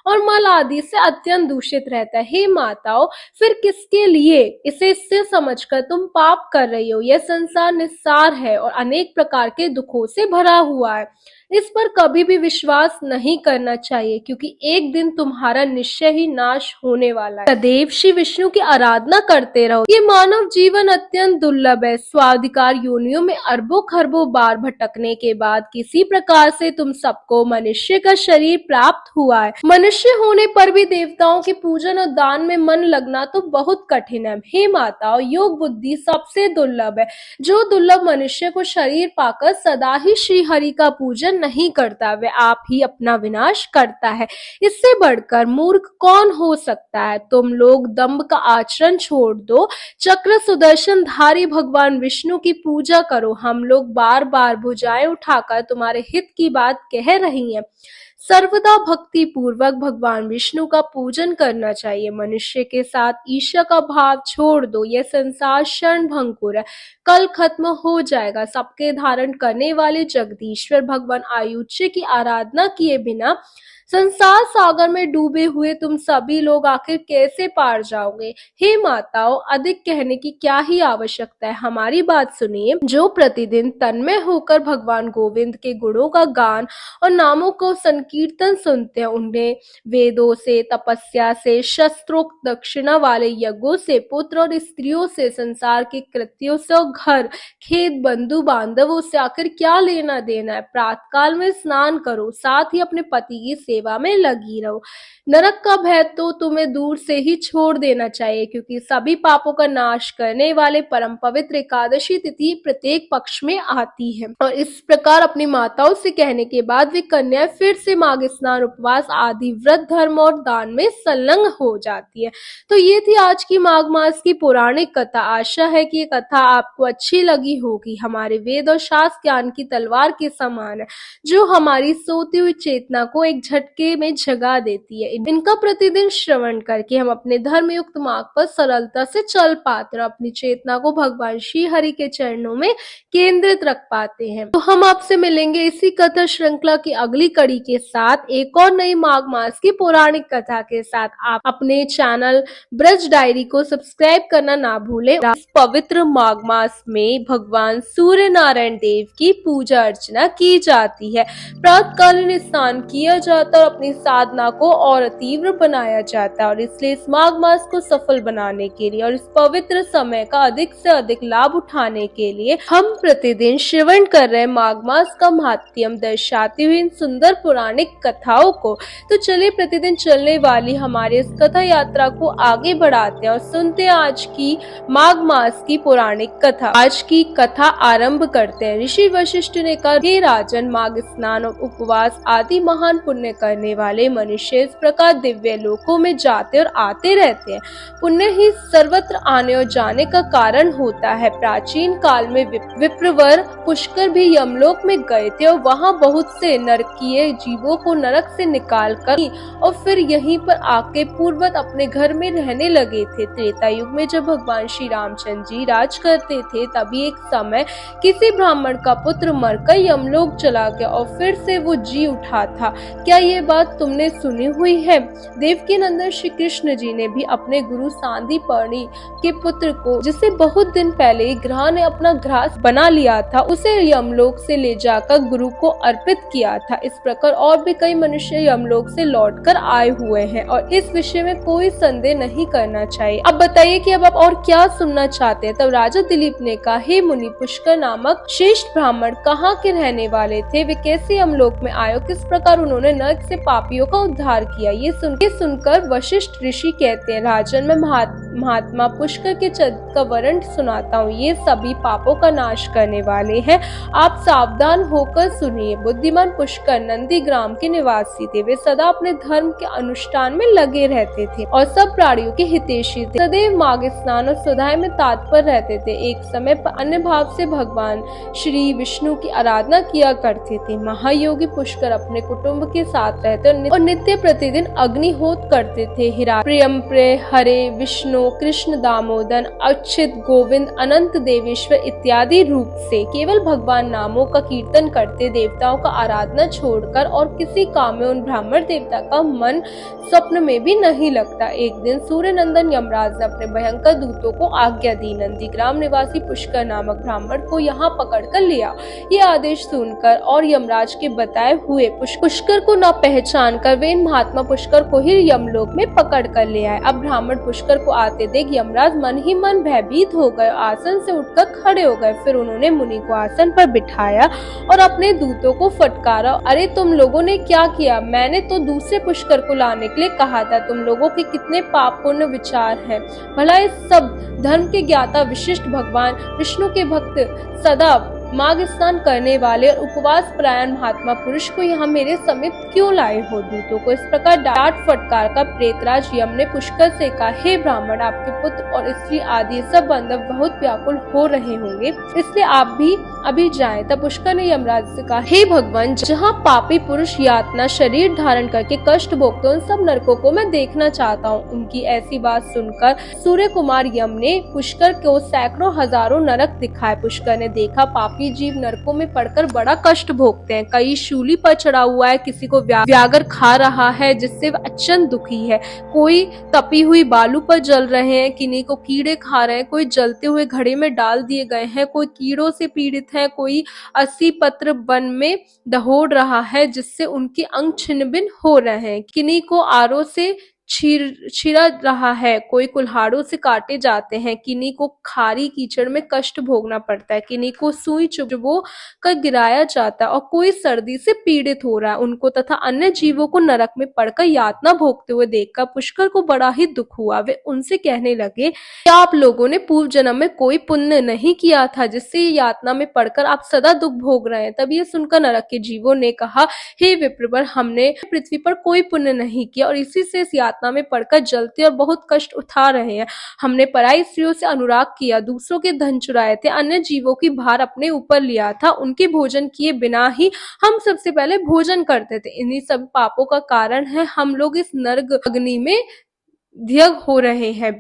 और मल आदि से अत्यंत दूषित रहता है। हे माताओं, फिर किसके लिए इसे स्थिर समझकर तुम पाप कर रही हो? यह संसार निस्सार है और अनेक प्रकार के दुखों से भरा हुआ है। इस पर कभी भी विश्वास नहीं करना चाहिए, क्योंकि एक दिन तुम्हारा निश्चय ही नाश होने वाला है। सदैव श्री विष्णु की आराधना करते रहो। ये मानव जीवन अत्यंत दुर्लभ है। स्वाधिकार योनियों में अरबों खरबों बार भटकने के बाद किसी प्रकार से तुम सबको मनुष्य का शरीर प्राप्त हुआ है। मनुष्य होने पर भी देवताओं के पूजन और दान में मन लगना तो बहुत कठिन है। हे माताओं, योग बुद्धि सबसे दुर्लभ है। जो दुर्लभ मनुष्य को शरीर पाकर सदा ही श्री हरि का पूजन नहीं करता, वह आप ही अपना विनाश करता है। इससे बढ़कर मूर्ख कौन हो सकता है? तुम लोग दंभ का आचरण छोड़ दो, चक्र सुदर्शन धारी भगवान विष्णु की पूजा करो। हम लोग बार बार भुजाएं उठाकर तुम्हारे हित की बात कह रही हैं। सर्वदा भक्ति पूर्वक भगवान विष्णु का पूजन करना चाहिए। मनुष्य के साथ ईर्ष्या का भाव छोड़ दो। यह संसार क्षण भंगुर है, कल खत्म हो जाएगा। सबके धारण करने वाले जगदीश्वर भगवान आयुष्य की आराधना किए बिना संसार सागर में डूबे हुए तुम सभी लोग आखिर कैसे पार जाओगे? हे माताओं, अधिक कहने की क्या ही आवश्यकता है, हमारी बात सुनिए। जो प्रतिदिन तन्मय होकर भगवान गोविंद के गुणों का गान और नामों को संकीर्तन सुनते हैं, उन्हें वेदों से, तपस्या से, शस्त्रोक्त दक्षिणा वाले यज्ञों से, पुत्र और स्त्रियों से, संसार के कृत्यों से और घर खेत बंधु बांधवों से आखिर क्या लेना देना है? प्रातःकाल में स्नान करो, साथ ही अपने पति की सेवा में लगी रहो। नरक का भय तो तुम्हें दूर से ही छोड़ देना चाहिए, क्योंकि सभी पापों का नाश करने वाले परम पवित्र एकादशी तिथि प्रत्येक पक्ष में आती है। और इस प्रकार अपनी माताओं से कहने के बाद वे कन्याएं फिर से माघ स्नान, उपवास आदि व्रत, धर्म और दान में संलग्न हो जाती है। तो ये थी आज की माघ मास की पौराणिक कथा। आशा है कि ये कथा आपको अच्छी लगी होगी। हमारे वेद और शास्त्र ज्ञान की तलवार के समान है, जो हमारी सोती हुई चेतना को एक झटके में जगा देती है। इनका प्रतिदिन श्रवण करके हम अपने धर्म युक्त मार्ग पर सरलता से चल पाते और अपनी चेतना को भगवान श्री हरि के चरणों में केंद्रित रख पाते हैं। तो हम आपसे मिलेंगे इसी कथा श्रृंखला की अगली कड़ी के साथ, एक और नई माघ मास की पौराणिक कथा के साथ। आप अपने चैनल ब्रज डायरी को सब्सक्राइब करना ना भूलें। इस पवित्र माघ मास में भगवान सूर्य नारायण देव की पूजा अर्चना की जाती है। प्रातःकालीन स्नान किया जाता है और अपनी साधना को और तीव्र बनाया जाता है। और इसलिए इस माघ मास को सफल बनाने के लिए और इस पवित्र समय का अधिक से अधिक लाभ उठाने के लिए हम प्रतिदिन श्रवण कर रहे हैं माघ मास का महात्म्य दर्शाती हुई इन सुंदर पौराणिक कथाओं को। तो चलिए प्रतिदिन चलने वाली हमारी इस कथा यात्रा को आगे बढ़ाते हैं और सुनते हैं आज की माघ मास की पौराणिक कथा। आज की कथा आरंभ करते हैं। ऋषि वशिष्ठ ने कहा, हे राजन, माघ स्नान और उपवास आदि महान पुण्य करने वाले मनुष्य इस प्रकार दिव्य लोकों में जाते और आते रहते हैं। पुण्य ही सर्वत्र आने और जाने का कारण होता है। प्राचीन काल में विप्रवर पुष्कर भी यमलोक में गए थे और वहां बहुत से नरकीय जीवों को नरक से निकाल कर और फिर यहीं पर आके पूर्वत अपने घर में रहने लगे थे। त्रेता युग में जब भगवान श्री रामचंद्र जी राज करते थे, तभी एक समय किसी ब्राह्मण का पुत्र मरकर यमलोक चला गया और फिर से वो जी उठा था। क्या ये बात तुमने सुनी हुई है? देवकी नंदन श्री कृष्ण जी ने भी अपने गुरु सांदीपनि के पुत्र को, जिसे बहुत दिन पहले ग्रह ने अपना ग्रास बना लिया था, उसे यमलोक से ले जाकर गुरु को अर्पित किया था। इस प्रकार और भी कई मनुष्य यमलोक से लौटकर आए हुए हैं और इस विषय में कोई संदेह नहीं करना चाहिए। अब बताइए कि अब आप और क्या सुनना चाहते हैं? तब राजा दिलीप ने कहा, हे मुनि, पुष्कर नामक श्रेष्ठ ब्राह्मण कहाँ के रहने वाले थे? वे कैसे यमलोक में आए? किस प्रकार उन्होंने नरक नरक से पापियों का उद्धार किया। ये सुनकर वशिष्ठ ऋषि कहते हैं, राजन, मैं महात्मा पुष्कर के चरित्र का वर्णन सुनाता हूँ। ये सभी पापों का नाश करने वाले हैं, आप सावधान होकर सुनिए। बुद्धिमान पुष्कर नंदीग्राम के निवासी थे। वे सदा अपने धर्म के अनुष्ठान में लगे रहते थे और सब प्राणियों के हितैषी थे। सदैव मार्ग स्नान और स्वाध्याय में तत्पर रहते थे। एक समय पर अन्य भाव से भगवान श्री विष्णु की आराधना किया करते थे। महायोगी पुष्कर अपने कुटुंब के साथ रहते और नित्य प्रतिदिन अग्निहोत्र करते थे। प्रियम प्रिय, हरे, विष्णु, कृष्ण, दामोदर, अच्युत, गोविंद, अनंत, देवेश्वर इत्यादि रूप से केवल भगवान नामों का कीर्तन करते। देवताओं का आराधना छोड़कर और किसी काम में उन ब्राह्मण देवता का मन स्वप्न में भी नहीं लगता। एक दिन सूर्य नंदन यमराज ने अपने भयंकर दूतों को आज्ञा दी, नंदीग्राम निवासी पुष्कर नामक ब्राह्मण को यहाँ पकड़ कर लिया। ये आदेश सुनकर और यमराज के बताए हुए पुष्कर को न पहचान कर वे महात्मा पुष्कर को ही यमलोक में पकड़ कर ले आए। अब ब्राह्मण पुष्कर को आते देख यमराज मन ही मन भयभीत हो गए, आसन से उठकर खड़े हो गए। फिर उन्होंने मुनि को आसन पर बिठाया और अपने दूतों को फटकारा, अरे तुम लोगों ने क्या किया? मैंने तो दूसरे पुष्कर को लाने के लिए कहा था। तुम लोगों के कितने पाप पूर्ण विचार हैं। भला इस सब धर्म के ज्ञाता विशिष्ट भगवान विष्णु के भक्त सदा मार्ग स्नान करने वाले और उपवास परायण महात्मा पुरुष को यहाँ मेरे समीप क्यों लाए हो? दूतों को इस प्रकार डांट फटकार का प्रेतराज यम ने पुष्कर से कहा, हे ब्राह्मण, आपके पुत्र और स्त्री आदि सब बांधव बहुत व्याकुल हो रहे होंगे, इसलिए आप भी अभी जाएं। तब पुष्कर ने यमराज से कहा, हे भगवान, जहाँ पापी पुरुष यातना शरीर धारण करके कष्ट भोगते उन सब नरकों को मैं देखना चाहता हूँ। उनकी ऐसी बात सुनकर सूर्य कुमार यम ने पुष्कर को सैकड़ों हजारों नरक दिखाए। पुष्कर ने देखा पापी जीव नरकों में पड़कर बड़ा कष्ट भोगते हैं। कई शूली पर चढ़ा हुआ है, किसी को व्याघ्र खा रहा है जिससे वह अत्यंत दुखी है, कोई तपी हुई बालू पर जल रहे हैं, किन्हीं को कीड़े खा रहे हैं, कोई जलते हुए घड़े में डाल दिए गए हैं, कोई कीड़ों से पीड़ित है, कोई 80 पत्र वन में दहोड़ रहा है जिससे उनके अंग छिन्न भिन्न हो रहे हैं, किन्हीं को आरों से छिरा रहा है, कोई कुल्हाड़ों से काटे जाते हैं, किन्हीं को खारी कीचड़ में कष्ट भोगना पड़ता है, किन्हीं को सुई चुभो कर गिराया जाता है और कोई सर्दी से पीड़ित हो रहा है। उनको तथा अन्य जीवों को नरक में पड़कर यातना भोगते हुए देखकर पुष्कर को बड़ा ही दुख हुआ। वे उनसे कहने लगे, क्या आप लोगों ने पूर्व जन्म में कोई पुण्य नहीं किया था जिससे ये यातना में पड़कर आप सदा दुख भोग रहे हैं? तब ये सुनकर नरक के जीवों ने कहा, हे विप्रवर, हमने पृथ्वी पर कोई पुण्य नहीं किया और इसी से इस यातना में पड़कर जलते और बहुत कष्ट उठा रहे हैं। हमने पराई स्त्रियों से अनुराग किया, दूसरों के धन चुराए थे, अन्य जीवों की भार अपने ऊपर लिया था, उनके भोजन किए बिना ही हम सबसे पहले भोजन करते थे। इन्हीं सब पापों का कारण है हम लोग इस नरक अग्नि में दग्ध हो रहे हैं।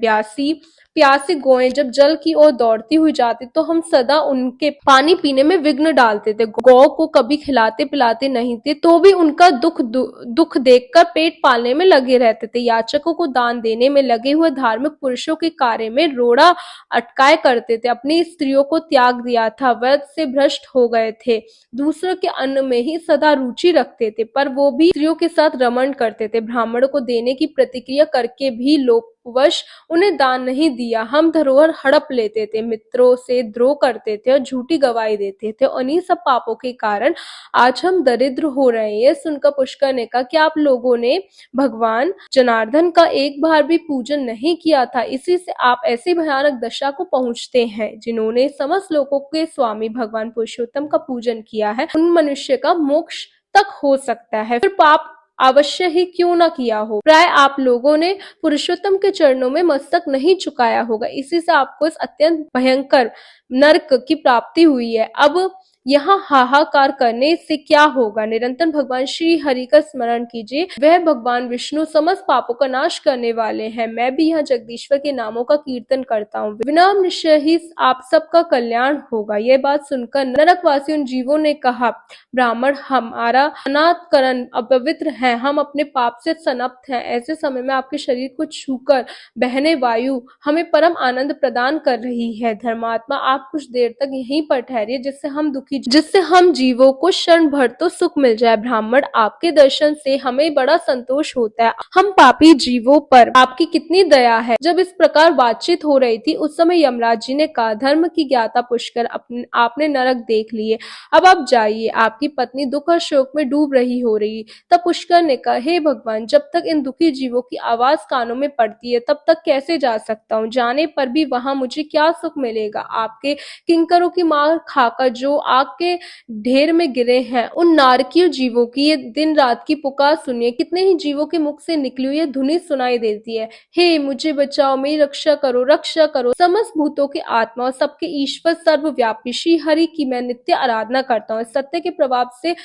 प्यासी गोएं जब जल की ओर दौड़ती हुई जाती तो हम सदा उनके पानी पीने में विघ्न डालते थे। गौ को कभी खिलाते पिलाते नहीं थे तो भी उनका दुख देखकर पेट पालने में लगे रहते थे। याचकों को दान देने में लगे हुए धार्मिक पुरुषों के कार्य में रोड़ा अटकाए करते थे। अपनी स्त्रियों को त्याग दिया था, व्रत से भ्रष्ट हो गए थे, दूसरों के अन्न में ही सदा रुचि रखते थे, पर वो भी स्त्रियों के साथ रमण करते थे। ब्राह्मणों को देने की प्रतिक्रिया करके भी लोभवश उन्हें दान नहीं दिया। हम धरोहर हड़प लेते थे, मित्रों से द्रोह करते थे और झूठी गवाही देते थे। उन्हीं सब पापों के कारण आज हम दरिद्र हो रहे हैं। सुनकर पुष्कर ने कहा, क्या आप लोगों ने भगवान जनार्दन का एक बार भी पूजन नहीं किया था? इसी से आप ऐसी भयानक दशा को पहुंचते हैं। जिन्होंने समस्त लोगों के स्वामी भगवान पुरुषोत्तम का पूजन किया है उन मनुष्य का मोक्ष तक हो सकता है, फिर पाप अवश्य ही क्यों न किया हो। प्राय आप लोगों ने पुरुषोत्तम के चरणों में मस्तक नहीं झुकाया होगा, इसी से आपको इस अत्यंत भयंकर नरक की प्राप्ति हुई है। अब यहाँ हाहाकार करने से क्या होगा? निरंतर भगवान श्री हरि का स्मरण कीजिए, वह भगवान विष्णु समस्त पापों का नाश करने वाले हैं। मैं भी यहाँ जगदीश्वर के नामों का कीर्तन करता हूँ, विनाम निश्चय ही आप सबका कल्याण होगा। यह बात सुनकर नरकवासी उन जीवों ने कहा, ब्राह्मण, हमारा अनाथकरण अपवित्र है, हम अपने पाप से सनप्त हैं। ऐसे समय में आपके शरीर को छूकर बहने वायु हमें परम आनंद प्रदान कर रही है। धर्मात्मा, आप कुछ देर तक यहीं पर ठहरिए जिससे हम दुखी की, जिससे हम जीवों को क्षण भर तो सुख मिल जाए। ब्राह्मण, आपके दर्शन से हमें बड़ा संतोष होता है। हम पापी जीवों पर आपकी कितनी दया है। जब इस प्रकार बातचीत हो रही थी उस समय यमराज जी ने कहा, धर्म की ज्ञाता पुष्कर, आपने नरक देख लिए, अब आप जाइए, आपकी पत्नी दुख और शोक में डूब रही हो रही। तब पुष्कर ने कहा, हे भगवान, जब तक इन दुखी जीवों की आवाज कानों में पड़ती है तब तक कैसे जा सकता हूँ। जाने पर भी वहां मुझे क्या सुख मिलेगा। आपके किंकरों की मार खाकर जो आग के ढेर में गिरे हैं, उन नारकीय जीवों की ये दिन रात की पुकार सुनिए। कितने ही जीवों के मुख से निकली हुई ये धुनी सुनाई देती है, हे मुझे बचाओ, मेरी रक्षा करो, रक्षा करो। समस्त भूतों के आत्मा और सबके ईश्वर सर्वव्यापी श्री हरि की मैं नित्य आराधना करता हूँ। सत्य के प्रभाव से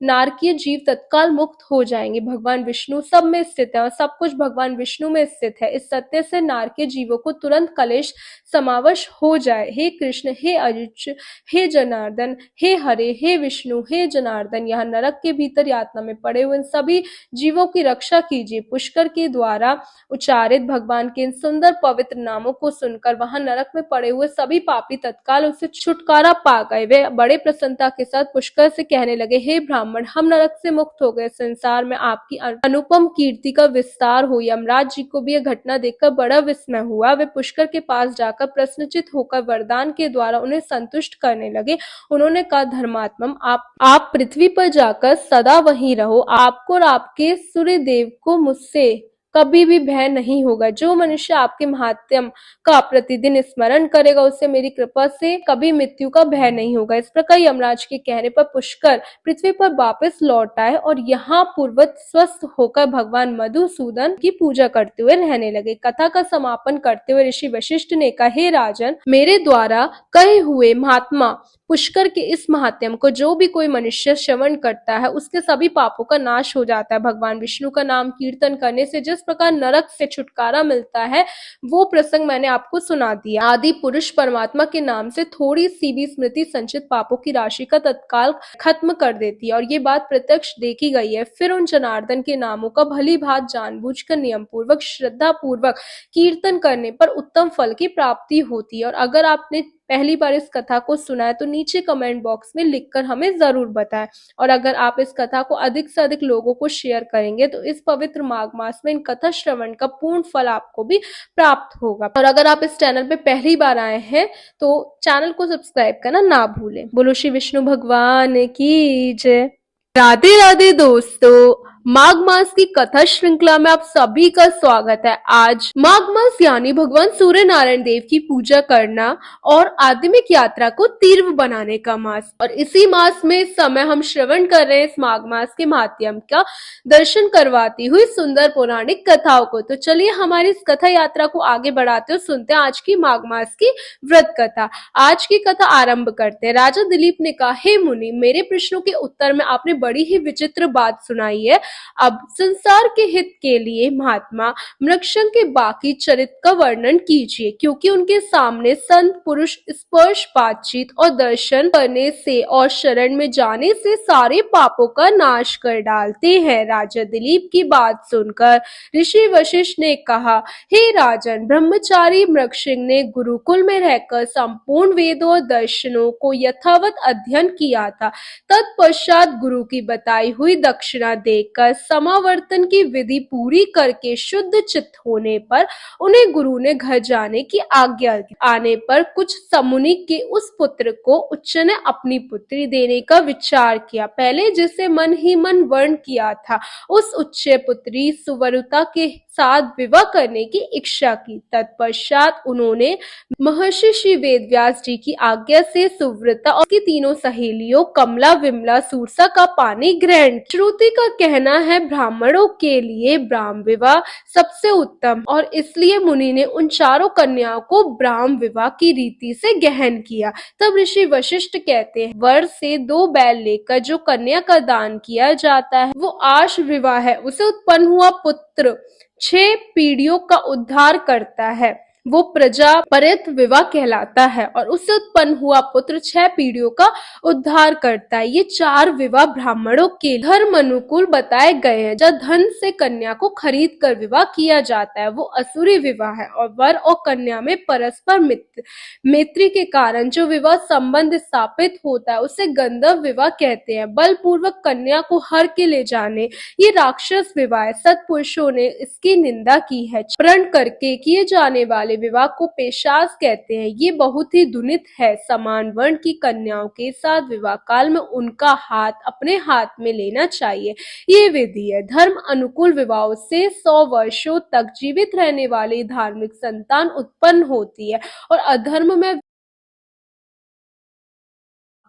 नारकीय जीव तत्काल मुक्त हो जाएंगे। भगवान विष्णु सब में स्थित है और सब कुछ भगवान विष्णु में स्थित है। इस सत्य से नारकीय जीवों को तुरंत कलेश समावश हो जाए। हे कृष्ण, हे अयुच, हे जनार्दन, हे हरे, हे विष्णु, हे जनार्दन, यहाँ नरक के भीतर यातना में पड़े हुए इन सभी जीवों की रक्षा कीजिए। पुष्कर के द्वारा उच्चारित भगवान के इन सुंदर पवित्र नामों को सुनकर वहां नरक में पड़े हुए सभी पापी तत्काल उससे छुटकारा पा गए। वे बड़े प्रसन्नता के साथ पुष्कर से कहने लगे, हे ब्राह्मण, हम नरक से मुक्त हो गए। संसार में आपकी अनुपम कीर्ति का विस्तार हो। यमराज जी को भी यह घटना देखकर बड़ा विस्मय हुआ। वे पुष्कर के पास जाकर प्रश्नचित होकर वरदान के द्वारा उन्हें संतुष्ट करने लगे। उन्होंने कहा, धर्मात्मम, आप पृथ्वी पर जाकर सदा वहीं रहो। आपको और आपके सूर्य देव को मुझसे कभी भी भय नहीं होगा। जो मनुष्य आपके महात्म्य का प्रतिदिन स्मरण करेगा उसे मेरी कृपा से कभी मृत्यु का भय नहीं होगा। इस प्रकार यमराज के कहने पर पुष्कर पृथ्वी पर वापस लौट आए और यहाँ पूर्वत स्वस्थ होकर भगवान मधुसूदन की पूजा करते हुए रहने लगे। कथा का समापन करते हुए ऋषि वशिष्ठ ने कहा, हे राजन, मेरे द्वारा कहे हुए महात्मा पुष्कर के इस महात्म्य को जो भी कोई मनुष्य श्रवण करता है उसके सभी पापों का नाश हो जाता है। भगवान विष्णु का नाम कीर्तन करने से जिस प्रकार नरक से छुटकारा मिलता है वो प्रसंग मैंने आपको सुना दिया। आदि पुरुष परमात्मा के नाम से थोड़ी सी भी स्मृति संचित पापों की राशि का तत्काल खत्म कर देती है और ये बात प्रत्यक्ष देखी गई है। फिर उन जनार्दन के नामों का भली भांति जानबूझकर नियम पूर्वक श्रद्धा पूर्वक कीर्तन करने पर उत्तम फल की प्राप्ति होती है। और अगर आपने पहली बार इस कथा को सुना है तो नीचे कमेंट बॉक्स में लिखकर हमें जरूर बताएं। और अगर आप इस कथा को अधिक से अधिक लोगों को शेयर करेंगे तो इस पवित्र माघ मास में इन कथा श्रवण का पूर्ण फल आपको भी प्राप्त होगा। और अगर आप इस चैनल पे पहली बार आए हैं तो चैनल को सब्सक्राइब करना ना भूलें। बोलो श्री विष्णु भगवान की जय। राधे राधे दोस्तों, माघ मास की कथा श्रृंखला में आप सभी का स्वागत है। आज माघ मास यानी भगवान सूर्य नारायण देव की पूजा करना और आध्यात्मिक यात्रा को तीव्र बनाने का मास, और इसी मास में इस समय हम श्रवण कर रहे हैं इस माघ मास के माध्यम का दर्शन करवाती हुई सुंदर पौराणिक कथाओं को। तो चलिए हमारी इस कथा यात्रा को आगे बढ़ाते हुए सुनते हैं आज की माघ मास की व्रत कथा। आज की कथा आरंभ करते हैं। राजा दिलीप ने कहा, हे मुनि, मेरे प्रश्नों के उत्तर में आपने बड़ी ही विचित्र बात सुनाई है। अब संसार के हित के लिए महात्मा मृक्षंग के बाकी चरित्र का वर्णन कीजिए, क्योंकि उनके सामने संत पुरुष स्पर्श, बातचीत और दर्शन करने से और शरण में जाने से सारे पापों का नाश कर डालते हैं। राजा दिलीप की बात सुनकर ऋषि वशिष्ठ ने कहा, हे राजन, ब्रह्मचारी मृक्षंग ने गुरुकुल में रहकर संपूर्ण वेदों और दर्शनों को यथावत अध्ययन किया था। तत्पश्चात गुरु की बताई हुई दक्षिणा देकर समावर्तन की विधि पूरी करके शुद्ध चित्त होने पर उन्हें गुरु ने घर जाने की आज्ञा दी। आने पर कुछ समुनि के उस पुत्र को उच्च ने अपनी पुत्री देने का विचार किया। पहले जिसे मन ही मन वर्ण किया था उस उच्च पुत्री सुवरुता के साथ विवाह करने की इच्छा की। तत्पश्चात उन्होंने महर्षि श्री वेदव्यास जी की आज्ञा से सुव्रता और की तीनों सहेलियों कमला, विमला, सूरसा का पानी ग्रहण। श्रुति का कहना है ब्राह्मणों के लिए ब्राह्म विवाह सबसे उत्तम, और इसलिए मुनि ने उन चारों कन्याओं को ब्राह्म विवाह की रीति से गहन किया। तब ऋषि वशिष्ठ कहते हैं, वर से 2 बैल लेकर जो कन्या का दान किया जाता है वो आश विवाह है। उसे उत्पन्न हुआ पुत्र 6 पीढ़ियों का उद्धार करता है। वो प्रजापरित विवाह कहलाता है और उससे उत्पन्न हुआ पुत्र 6 पीढ़ियों का उद्धार करता है। ये 4 विवाह ब्राह्मणों के धर्म अनुकूल बताए गए हैं। जब धन से कन्या को खरीद कर विवाह किया जाता है वो असुरी विवाह है और वर और कन्या में परस्पर मैत्री के कारण जो विवाह संबंध स्थापित होता है उसे गंधर्व विवाह कहते हैं। बलपूर्वक कन्या को हर के ले जाने ये राक्षस विवाह है। सत्पुरुषों ने इसकी निंदा की है। प्रण करके किए जाने वाले विवाह को पेशाच कहते हैं। ये बहुत ही दुनित है। समान वर्ण की कन्याओं के साथ विवाह काल में उनका हाथ अपने हाथ में लेना चाहिए। ये विधि है। धर्म अनुकूल विवाहों से 100 वर्षों तक जीवित रहने वाली धार्मिक संतान उत्पन्न होती है और अधर्म में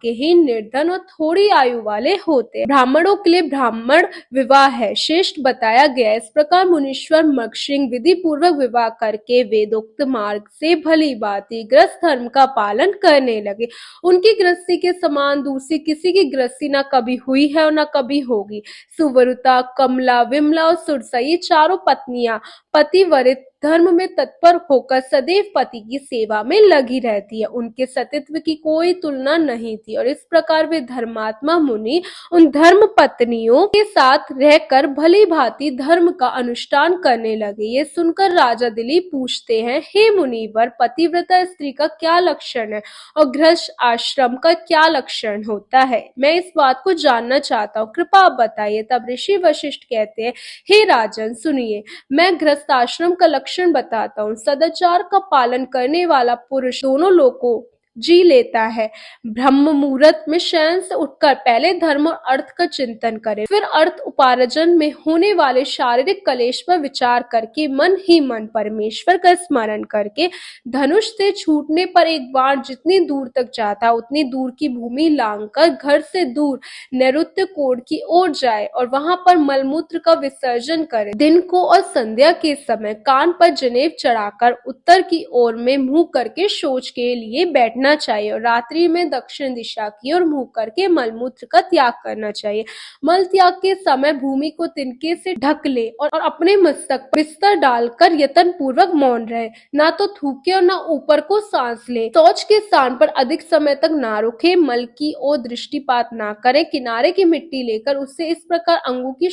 ही निर्धन और थोड़ी आयु वाले होते हैं। ब्राह्मणों के लिए ब्राह्मण विवाह है श्रेष्ठ बताया गया। इस प्रकार मुनीश्वर मक्षिंग विधि पूर्वक विवाह करके वेदोक्त मार्ग से भली भांति गृहस्थ धर्म का पालन करने लगे। उनकी गृहस्थी के समान दूसरी किसी की गृहस्थी न कभी हुई है और न कभी होगी। सुवरुता, कमला, विमला और सुरसा ये चारों पत्नियां पतिव्रत धर्म में तत्पर होकर सदैव पति की सेवा में लगी रहती है। उनके सतीत्व की कोई तुलना नहीं थी और इस प्रकार वे धर्मात्मा मुनि उन धर्म पत्नियों के साथ रहकर भली भांति धर्म का अनुष्ठान करने लगे। ये सुनकर राजा दिलीप पूछते हैं, हे मुनिवर, पतिव्रता स्त्री का क्या लक्षण है और गृहस्थ आश्रम का क्या लक्षण होता है? मैं इस बात को जानना चाहता हूँ, कृपा आप बताइए। तब ऋषि वशिष्ठ कहते हैं, हे राजन सुनिए, मैं गृहस्थ आश्रम का लक्षण बताता हूँ। सदाचार का पालन करने वाला पुरुष दोनों लोगों जी लेता है। ब्रह्म मुहूर्त में शयन से उठकर पहले धर्म और अर्थ का चिंतन करे, फिर अर्थ उपार्जन में होने वाले शारीरिक क्लेश पर विचार करके मन ही मन परमेश्वर का स्मरण करके धनुष से छूटने पर एक बाण जितनी दूर तक जाता है उतनी दूर की भूमि लांघकर घर से दूर नैऋत्य कोण की ओर जाए और वहां पर मलमूत्र का विसर्जन करे। दिन को और संध्या के समय कान पर जनेऊ चढ़ाकर उत्तर की ओर में मुंह करके शौच के लिए बैठना चाहिए और रात्रि में दक्षिण दिशा की ओर मुंह करके मलमूत्र का त्याग करना चाहिए। मल त्याग के समय भूमि को तिनके से ढक ले और अपने मस्तक पर बिस्तर डालकर यत्न पूर्वक मौन रहे, ना तो थूके और ना ऊपर को सांस ले। शौच के स्थान पर अधिक समय तक ना रुके, मल की ओर दृष्टिपात ना करे, किनारे की मिट्टी लेकर उससे इस प्रकार अंगों की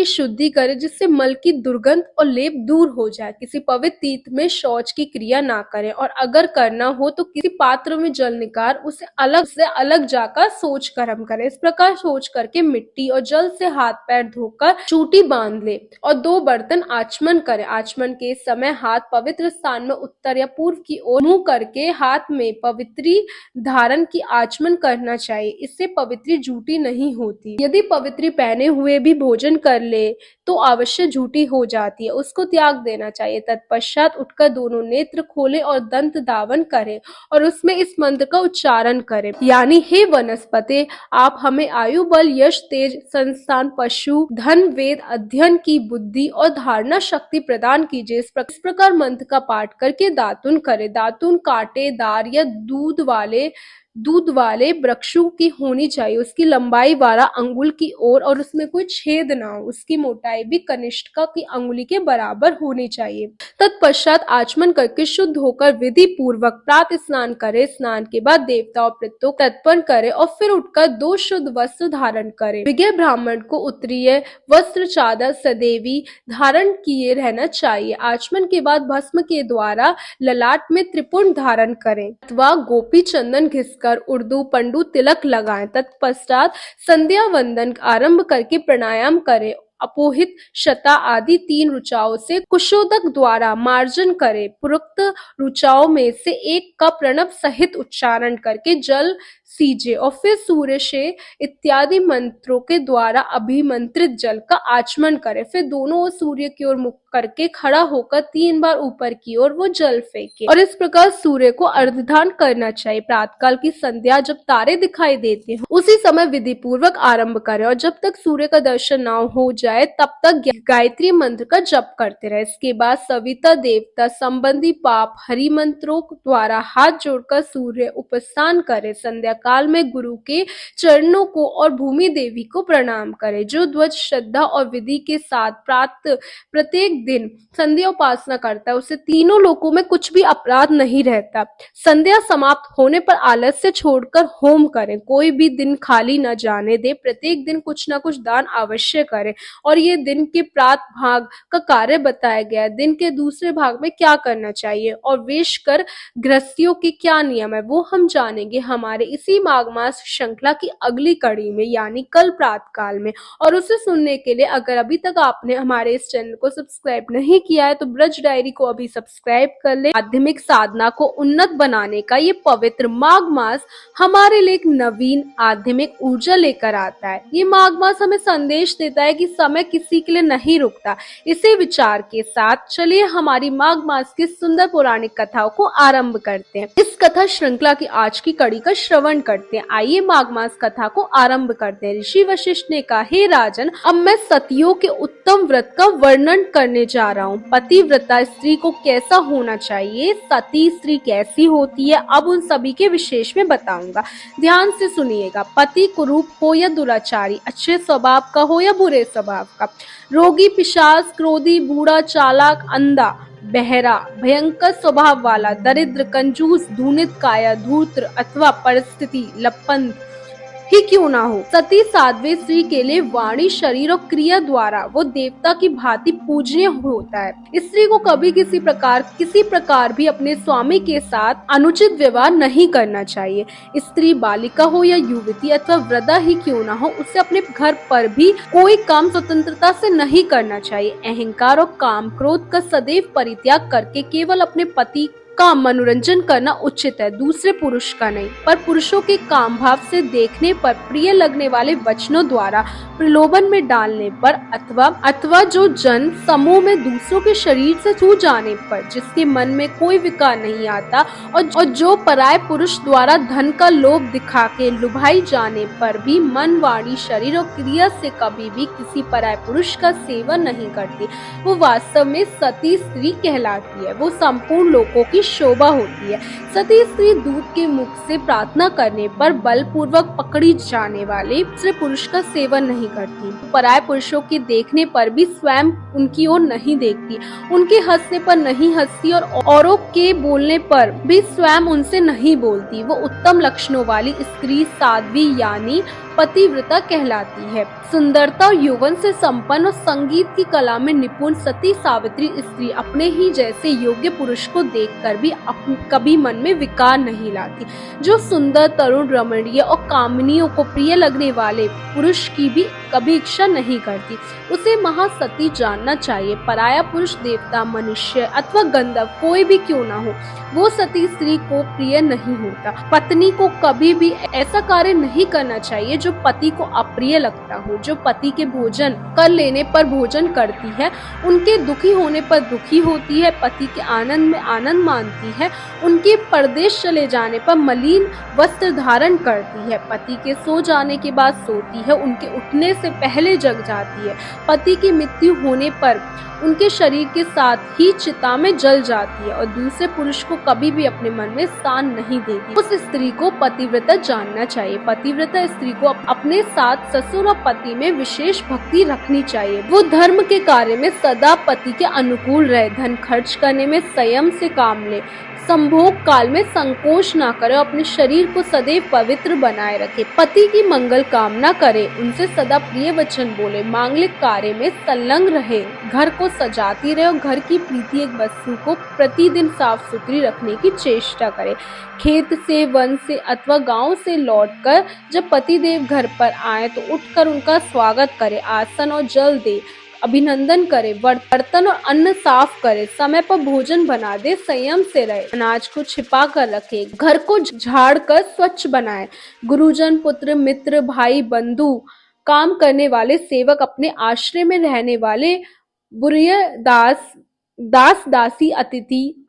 शुद्धि करे जिससे मल की दुर्गंध और लेप दूर हो जाए। किसी पवित्र तीर्थ में शौच की क्रिया ना करे और अगर करना हो तो किसी पात्र में जल निकाल उसे अलग जाकर शौच कर्म करे। इस प्रकार शौच करके मिट्टी और जल से हाथ पैर धोकर चूटी बांध ले और 2 बर्तन आचमन करे। आचमन के समय हाथ पवित्र स्थान में उत्तर या पूर्व की ओर मुंह करके हाथ में पवित्री धारण की आचमन करना चाहिए। इससे पवित्री झूठी नहीं होती। यदि पवित्री पहने हुए भी भोजन कर ले तो अवश्य झूठी हो जाती है, उसको त्याग देना चाहिए। तत्पश्चात उठकर दोनों नेत्र खोले और दंत धावन करे और उसमें इस मंत्र का उच्चारण करे, यानी हे वनस्पति, आप हमें आयु, बल, यश, तेज, संस्थान, पशु, धन, वेद अध्ययन की बुद्धि और धारणा शक्ति प्रदान कीजिए। इस प्रकार मंत्र का पाठ करके दातुन करे। दातुन कांटेदार या दूध वाले वृक्षों की होनी चाहिए। उसकी लंबाई 12 अंगुल की ओर और उसमें कोई छेद ना हो। उसकी मोटाई भी कनिष्ठिका की अंगुली के बराबर होनी चाहिए। तत्पश्चात आचमन करके शुद्ध होकर विधि पूर्वक प्रातः स्नान करे। स्नान के बाद देवताओं पितरों को तर्पण करे और फिर उठकर 2 शुद्ध वस्त्र धारण करे। विज्ञ ब्राह्मण को उत्तरीय वस्त्र चादर सदैवी धारण किए रहना चाहिए। आचमन के बाद भस्म के द्वारा ललाट में त्रिपुंड धारण करें अथवा गोपी चंदन घिसकर उर्दू पंडु तिलक लगाएं। तत्पश्चात संध्या वंदन आरंभ करके प्राणायाम करें। अपोहित, शता आदि 3 ऋचाओं से कुशोदक द्वारा मार्जन करे। पूर्वोक्त ऋचाओं में से एक का प्रणव सहित उच्चारण करके जल सींचे और फिर सूर्य से इत्यादि मंत्रों के द्वारा अभिमंत्रित जल का आचमन करे। फिर दोनों ओर सूर्य की ओर मुख करके खड़ा होकर 3 बार ऊपर की ओर वो जल फेंके और इस प्रकार सूर्य को अर्घदान करना चाहिए। प्रातःकाल की संध्या जब तारे दिखाई देते हैं उसी समय विधि पूर्वक आरंभ करें और जब तक सूर्य का दर्शन न हो जाए तब तक गायत्री मंत्र का जप करते रहे। इसके बाद सविता देवता संबंधी पाप हरि मंत्रों द्वारा हाथ जोड़कर सूर्य उपस्थान करे। संध्या प्रातःकाल में गुरु के चरणों को और भूमि देवी को प्रणाम करे। जो ध्वज श्रद्धा और विधि के साथ प्रत्येक दिन संध्या उपासना करता है उसे तीनों लोकों में कुछ भी अपराध नहीं रहता। संध्या समाप्त होने पर आलस्य छोड़कर होम करें। कोई भी दिन खाली न जाने दे। प्रत्येक दिन कुछ न कुछ दान अवश्य करें। और ये दिन के प्रात भाग का कार्य बताया गया है। दिन के दूसरे भाग में क्या करना चाहिए और वेश कर गृहस्थियों के क्या नियम है वो हम जानेंगे हमारे इसी माघ मास श्रृंखला की अगली कड़ी में, यानी कल प्रातः काल में। और उसे सुनने के लिए अगर अभी तक आपने हमारे इस चैनल को सब्सक्राइब नहीं किया है तो ब्रज डायरी को अभी सब्सक्राइब कर ले। आध्यात्मिक साधना को उन्नत बनाने का ये पवित्र माघ मास हमारे लिए एक नवीन आध्यात्मिक ऊर्जा लेकर आता है। ये माघ मास हमें संदेश देता है कि समय किसी के लिए नहीं रुकता। इसी विचार के साथ चलिए हमारी माघ मास की सुंदर पौराणिक कथाओं को आरंभ करते हैं। इस कथा श्रृंखला की आज की कड़ी का श्रवण करते हैं। आइए माघ मास कथा को आरंभ करते हैं। ऋषि वशिष्ठ ने कहा, हे राजन, अब मैं सतियों के उत्तम व्रत का वर्णन करने जा रहा हूँ। पतिव्रता स्त्री को कैसा होना चाहिए, सती स्त्री कैसी होती है, अब उन सभी के विशेष में बताऊंगा। ध्यान से सुनिएगा। पति कुरूप हो या दुराचारी, अच्छे स्वभाव का हो या बुरे स्वभाव का, रोगी, पिशाच, क्रोधी, बूढ़ा, चालाक, अंधा, बहरा, भयंकर स्वभाव वाला, दरिद्र, कंजूस, धूर्त काया, धूर्त अथवा परिस्थिति लपंथ ही क्यों ना हो, सती साध्वी स्त्री के लिए वाणी, शरीर और क्रिया द्वारा वो देवता की भांति पूजनीय होता है। स्त्री को कभी किसी प्रकार भी अपने स्वामी के साथ अनुचित व्यवहार नहीं करना चाहिए। स्त्री बालिका हो या युवती अथवा वृद्धा ही क्यों ना हो, उसे अपने घर पर भी कोई काम स्वतंत्रता से नहीं करना चाहिए। अहंकार और काम क्रोध का सदैव परित्याग करके केवल अपने पति का मनोरंजन करना उचित है, दूसरे पुरुष का नहीं। पर पुरुषों के काम भाव से देखने पर, प्रिय लगने वाले वचनों द्वारा प्रलोभन में डालने पर अथवा जो जन समूह में दूसरों के शरीर से छू जाने पर, जिसके मन में कोई विकार नहीं आता, और जो पराय पुरुष द्वारा धन का लोभ दिखा के लुभाई जाने पर भी मन, वाणी, शरीर और क्रिया से कभी भी किसी पराय पुरुष का सेवन नहीं करती, वो वास्तव में सती स्त्री कहलाती है। वो संपूर्ण लोगों की शोभा होती है। सती स्त्री दूत के मुख से प्रार्थना करने पर बलपूर्वक पकड़ी जाने वाले दूसरे पुरुष का सेवन नहीं करती, पराय पुरुषों के देखने पर भी स्वयं उनकी ओर नहीं देखती, उनके हंसने पर नहीं हंसती और औरों के बोलने पर भी स्वयं उनसे नहीं बोलती। वो उत्तम लक्षणों वाली स्त्री साध्वी यानी पतिव्रता कहलाती है। सुंदरता और यौवन से संपन्न और संगीत की कला में निपुण सती सावित्री स्त्री अपने ही जैसे योग्य पुरुष को देखकर भी कभी मन में विकार नहीं लाती। जो सुंदर, तरुण, रमणीय और कामनियों को प्रिय लगने वाले पुरुष की भी कभी इच्छा नहीं करती, उसे महासती जानना चाहिए। पराया पुरुष देवता, मनुष्य अथवा गंधर्व कोई भी क्यों ना हो, वो सती स्त्री को प्रिय नहीं होता। पत्नी को कभी भी ऐसा कार्य नहीं करना चाहिए जो पति को अप्रिय लगता हो। जो पति के भोजन कर लेने पर भोजन करती है, उनके दुखी होने पर दुखी होती है, पति के आनंद में आनंद मानती है, उनके परदेश चले जाने पर मलिन वस्त्र धारण करती है, पति के सो जाने के बाद सोती है, उनके उठने से पहले जग जाती है, पति की मृत्यु होने पर उनके शरीर के साथ ही चिता में जल जाती है और दूसरे पुरुष को कभी भी अपने मन में स्थान नहीं देती। उस स्त्री को पतिव्रता जानना चाहिए। पतिव्रता स्त्री को अपने साथ ससुर और पति में विशेष भक्ति रखनी चाहिए। वो धर्म के कार्य में सदा पति के अनुकूल रहे, धन खर्च करने में संयम से काम ले, संभोग काल में संकोच ना करे, अपने शरीर को सदैव पवित्र बनाए रखे, पति की मंगल कामना करे, उनसे सदा प्रिय वचन बोले, मांगलिक कार्य में संलग्न रहे, घर को सजाती रहे और घर की प्रीति एक वस्तु को प्रतिदिन साफ सुथरी रखने की चेष्टा करे। खेत से, वन से अथवा गांव से लौटकर जब पतिदेव घर पर आए तो उठकर उनका स्वागत करे, आसन और जल दे, अभिनंदन करे, बर्तन और अन्न साफ करे, समय पर भोजन बना दे, संयम से रहे, अनाज को छिपा कर रखे, घर को झाड़ कर स्वच्छ बनाए, गुरुजन, पुत्र, मित्र, भाई, बंधु, काम करने वाले सेवक, अपने आश्रय में रहने वाले बुरिय दास, दासी, अतिथि,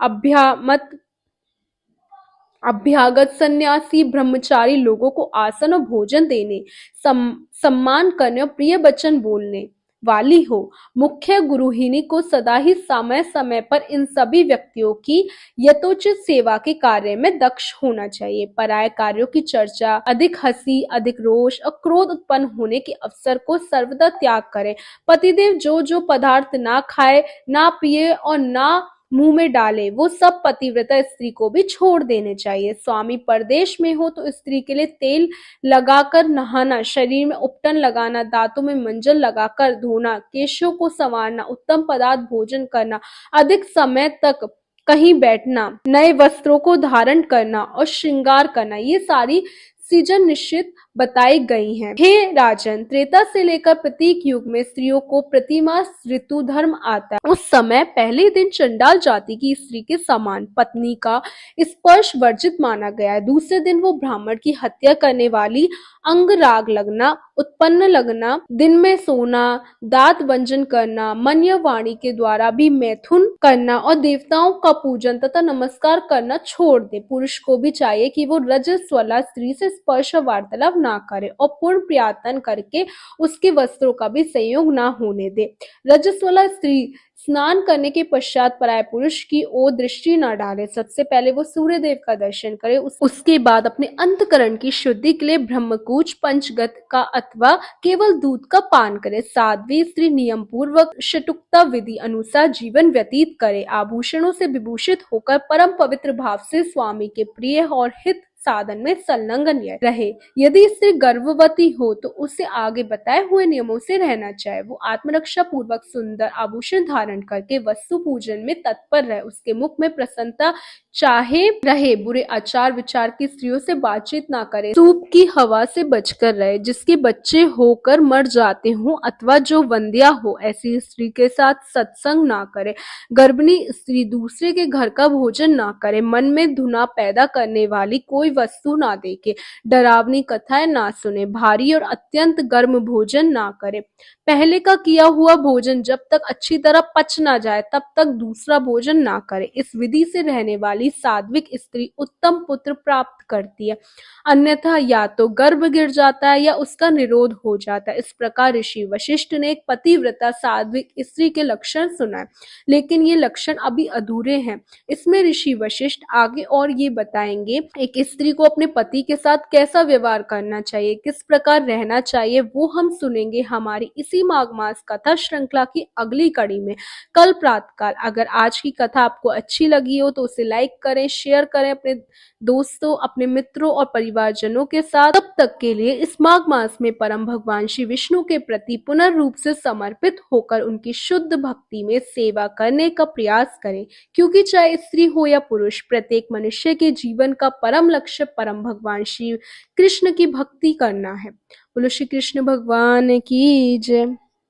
अभ्यागत, सन्यासी, ब्रह्मचारी लोगों को आसन और भोजन देने, सम्मान करने और प्रिय वचन बोलने, वाली हो। मुख्य गृहिणी को सदा ही समय समय पर इन सभी व्यक्तियों की यथोचित सेवा के कार्य में दक्ष होना चाहिए। पराये कार्यों की चर्चा, अधिक हंसी, अधिक रोष और क्रोध उत्पन्न होने के अवसर को सर्वदा त्याग करें। पतिदेव जो जो पदार्थ ना खाए, ना पिए और ना मुंह में डाले, वो सब पतिव्रता स्त्री को भी छोड़ देने चाहिए। स्वामी परदेश में हो तो स्त्री के लिए तेल लगाकर नहाना, शरीर में उपटन लगाना, दांतों में मंजन लगाकर धोना, केशों को संवारना, उत्तम पदार्थ भोजन करना, अधिक समय तक कहीं बैठना, नए वस्त्रों को धारण करना और श्रृंगार करना, ये सारी सीजन निश्चित बताई गई हैं। हे राजन, त्रेता से लेकर प्रतीक युग में स्त्रियों को प्रतिमास ऋतु धर्म आता है। उस समय पहले दिन चंडाल जाति की स्त्री के समान पत्नी का स्पर्श वर्जित माना गया है। दूसरे दिन वो ब्राह्मण की हत्या करने वाली अंग राग लगना, उत्पन्न लगना, दिन में सोना, दांत भंजन करना, मन या वाणी के द्वारा भी मैथुन करना और देवताओं का पूजन तथा नमस्कार करना छोड़ दे। पुरुष को भी चाहिए कि वो रजस्वला स्त्री से स्पर्श वार्तालाप ना करे और पूर्ण प्रयत्न करके उसके वस्त्रों का भी संयोग ना होने दे। रजस्वला स्त्री स्नान करने के पश्चात पराय पुरुष की ओर दृष्टि न डाले। सबसे पहले वो सूर्य देव का दर्शन करे, उसके बाद अपने अंतकरण की शुद्धि के लिए ब्रह्मकूच पंचगत का अथवा केवल दूध का पान करे। साध्वी स्त्री नियम पूर्वक षटुक्ता विधि अनुसार जीवन व्यतीत करे। आभूषणों से विभूषित होकर परम पवित्र भाव से स्वामी के प्रिय और हित साधन में संलग्न रहे। यदि स्त्री गर्भवती हो तो उसे आगे बताए हुए नियमों से रहना चाहिए। वो आत्मरक्षा पूर्वक सुंदर आभूषण धारण करके वस्तु पूजन में तत्पर रहे। उसके मुख में प्रसन्नता चाहे रहे। बुरे आचार विचार की स्त्रियों से बातचीत ना करे। सूप की हवा से बचकर रहे। जिसके बच्चे होकर मर जाते हो अथवा जो वंध्या हो, ऐसी स्त्री के साथ सत्संग ना करे। गर्भिणी स्त्री दूसरे के घर का भोजन ना करे। मन में धुना पैदा करने वाली कोई वस्तु ना देखे। डरावनी कथाएं ना सुने। भारी और अत्यंत गर्म भोजन ना करे। पहले का किया हुआ भोजन जब तक अच्छी तरह पच ना जाए तब तक दूसरा भोजन ना करे। इस विधि से रहने वाली सात्विक स्त्री उत्तम पुत्र प्राप्त करती है, अन्यथा या तो गर्भ गिर जाता है या उसका निरोध हो जाता है। इस प्रकार ऋषि वशिष्ठ ने एक पतिव्रता सात्विक स्त्री के लक्षण सुनाए, लेकिन ये लक्षण अभी अधूरे हैं। इसमें ऋषि वशिष्ठ आगे और ये बताएंगे एक स्त्री को अपने पति के साथ कैसा व्यवहार करना चाहिए, किस प्रकार रहना चाहिए, वो हम सुनेंगे हमारी इसी माघ मास कथा श्रृंखला की अगली कड़ी में कल प्रातःकाल। अगर आज की कथा आपको अच्छी लगी हो तो उसे लाइक करें, शेयर करें अपने दोस्तों, अपने मित्रों और परिवारजनों के साथ। तब तक के लिए इस माघ मास में परम भगवान श्री विष्णु के प्रति पुनर्रूप से समर्पित होकर उनकी शुद्ध भक्ति में सेवा करने का प्रयास करें, क्योंकि चाहे स्त्री हो या पुरुष, प्रत्येक मनुष्य के जीवन का परम लक्ष्य परम भगवान श्री कृष्ण की भक्ति करना है। बोलो श्री कृष्ण भगवान की जय।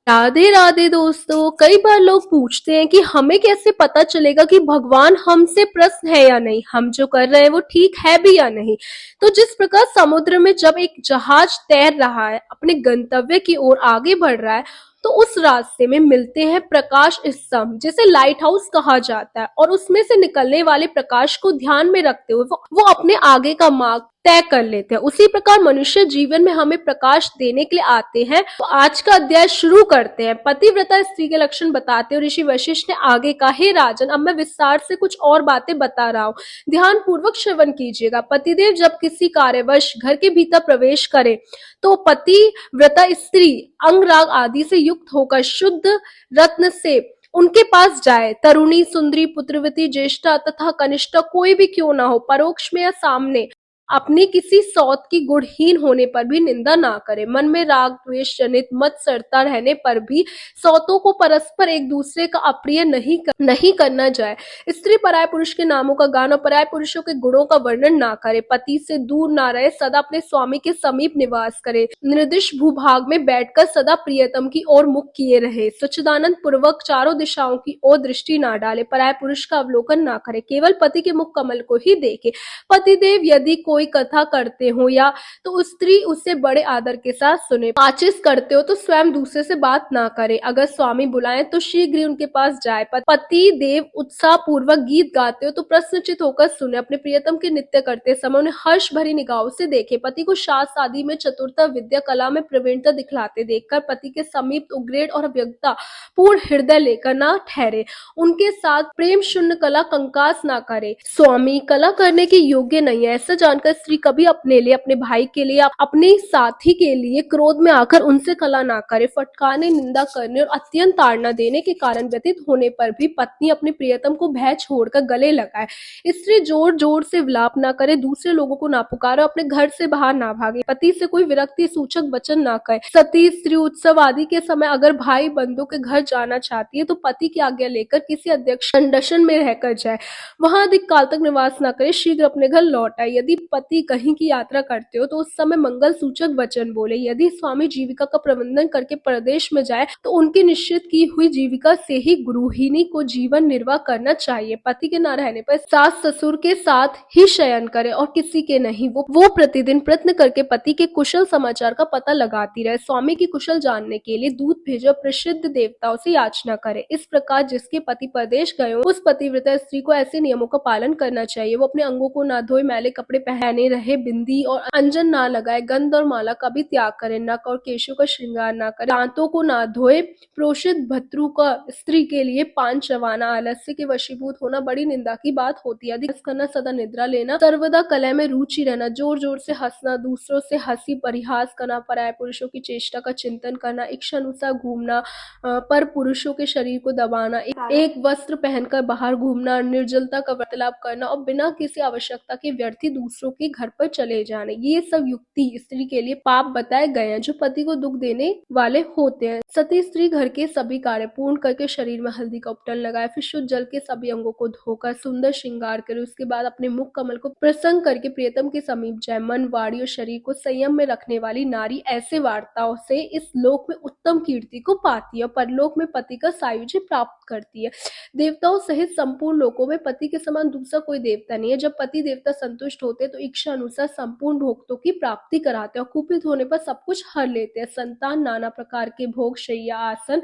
राधे राधे दोस्तों, कई बार लोग पूछते हैं कि हमें कैसे पता चलेगा कि भगवान हमसे प्रसन्न है या नहीं, हम जो कर रहे हैं वो ठीक है भी या नहीं। तो जिस प्रकार समुद्र में जब एक जहाज तैर रहा है, अपने गंतव्य की ओर आगे बढ़ रहा है, तो उस रास्ते में मिलते हैं प्रकाश स्तंभ, जिसे लाइट हाउस कहा जाता है, और उसमें से निकलने वाले प्रकाश को ध्यान में रखते हुए वो अपने आगे का मार्ग तय कर लेते हैं। उसी प्रकार मनुष्य जीवन में हमें प्रकाश देने के लिए आते हैं। तो आज का अध्याय शुरू करते हैं। पतिव्रता स्त्री के लक्षण बताते हुए ऋषि वशिष्ठ ने आगे कहा, हे राजन, अब मैं विस्तार से कुछ और बातें बता रहा हूँ, ध्यान पूर्वक श्रवण कीजिएगा। पतिदेव जब किसी कार्यवश घर के भीतर प्रवेश करे तो पतिव्रता स्त्री अंग राग आदि से युक्त होकर शुद्ध रत्न से उनके पास जाए। तरुणी, सुंदरी, पुत्रवती, ज्येष्ठा तथा कनिष्ठा कोई भी क्यों ना हो, परोक्ष में या सामने अपनी किसी सौत की गुणहीन होने पर भी निंदा ना करे। मन में राग द्वेष जनित मत सरता रहने पर भी सौतों को परस्पर एक दूसरे का अप्रिय नहीं करना जाए। स्त्री पराय पुरुष के नामों का गान और पराय पुरुषों के गुणों का वर्णन ना करे। पति से दूर ना रहे, सदा अपने स्वामी के समीप निवास करे। निर्दिष्ट भूभाग में बैठकर सदा प्रियतम की ओर मुख किए रहे। सच्चिदानंद पूर्वक चारों दिशाओं की ओर दृष्टि ना डाले। पराय पुरुष का अवलोकन ना करे, केवल पति के मुख कमल को ही देखे। पतिदेव यदि कोई कोई कथा करते हो या तो स्त्री उसे बड़े आदर के साथ सुने। माचिस करते हो तो स्वयं दूसरे से बात ना करे। अगर स्वामी बुलाएं तो शीघ्र ही उनके पास जाए। पति देव उत्साह पूर्वक गीत गाते हो तो प्रश्नचित होकर सुने। अपने प्रियतम के नृत्य करते समय उन्हें हर्ष भरी निगाहों से देखे। पति को शास्त्र आदि में चतुरता, विद्या, कला में प्रवीणता दिखलाते देखकर पति के समीप उग्रेड और अव्यक्ता पूर्ण हृदय लेकर ना ठहरे। उनके साथ प्रेम शून्य कला कंकास ना करे। स्वामी कला करने के योग्य नहीं है, ऐसा जानकर स्त्री कभी अपने लिए, अपने भाई के लिए, अपने साथी के लिए क्रोध में आकर उनसे कला ना करे। फटकारने, निंदा करने और अत्यंत ताड़ना देने के कारण व्यतीत होने पर भी पत्नी अपने प्रियतम को भय छोड़कर गले लगाए। स्त्री जोर जोर से विलाप ना करे, दूसरे लोगों को ना पुकारे, अपने घर से बाहर ना भागे, पति से कोई विरक्ति सूचक वचन ना कहे। सती स्त्री उत्सव आदि के समय अगर भाई बंधु के घर जाना चाहती है तो पति की आज्ञा लेकर किसी अध्यक्ष कंडीशन में रहकर जाए, वहां अधिक काल तक निवास न करे, शीघ्र अपने घर लौट आए। यदि पति कहीं की यात्रा करते हो तो उस समय मंगल सूचक वचन बोले। यदि स्वामी जीविका का प्रबंधन करके प्रदेश में जाए तो उनकी निश्चित की हुई जीविका से ही गृहिणी को जीवन निर्वाह करना चाहिए। पति के न रहने पर सास ससुर के साथ ही शयन करे और किसी के नहीं। वो प्रतिदिन प्रयत्न करके पति के कुशल समाचार का पता लगाती रहे। स्वामी की कुशल जानने के लिए दूत भेजो, प्रसिद्ध देवताओं से याचना करे। इस प्रकार जिसके पति प्रदेश गए हो उस पतिव्रता स्त्री को ऐसे नियमों का पालन करना चाहिए। वो अपने अंगों को ना धोए, मैले कपड़े पहने रहे, बिंदी और अंजन ना लगाए, गंध और माला का भी त्याग करे, नख और केशों का श्रृंगार ना करे, दांतों को ना धोए। प्रोषित भर्तृ का स्त्री के लिए पान चबाना, आलस्य के वशीभूत होना बड़ी निंदा की बात होती है। अधिक करना, सदा निद्रा लेना, सर्वदा कलह में रुचि रहना, जोर जोर से हंसना, दूसरों से हंसी परिहास करना, पराये पुरुषों की चेष्टा का चिंतन करना, इच्छा अनुसार घूमना, पर पुरुषों के शरीर को दबाना, एक वस्त्र पहनकर बाहर घूमना, निर्जलता का वार्तालाप करना और बिना किसी आवश्यकता के व्यर्थी दूसरों के घर पर चले जाने, ये सब युक्ति स्त्री के लिए पाप बताए गए हैं जो पति को दुख देने वाले होते हैं। सती स्त्री घर के सभी कार्य पूर्ण करके शरीर में हल्दी का उपटन लगाए, फिर शुद्ध जल के सभी अंगों को धोकर सुंदर श्रृंगार करे। उसके बाद अपने मुख कमल को प्रसन्न करके प्रियतम के समीप जाए। मन, वाणी और शरीर को संयम में रखने वाली नारी ऐसे वार्ताओं से इस लोक में उत्तम कीर्ति को पाती है और परलोक में पति का सायुज्य प्राप्त करती है। देवताओं सहित संपूर्ण लोकों में पति के समान दूसरा कोई देवता नहीं है। जब पति देवता संतुष्ट होते हैं तो इच्छा अनुसार संपूर्ण भोक्तों की प्राप्ति कराते हैं और कुपित होने पर सब कुछ हर लेते हैं। संतान, नाना प्रकार के भोग, शैया, आसन,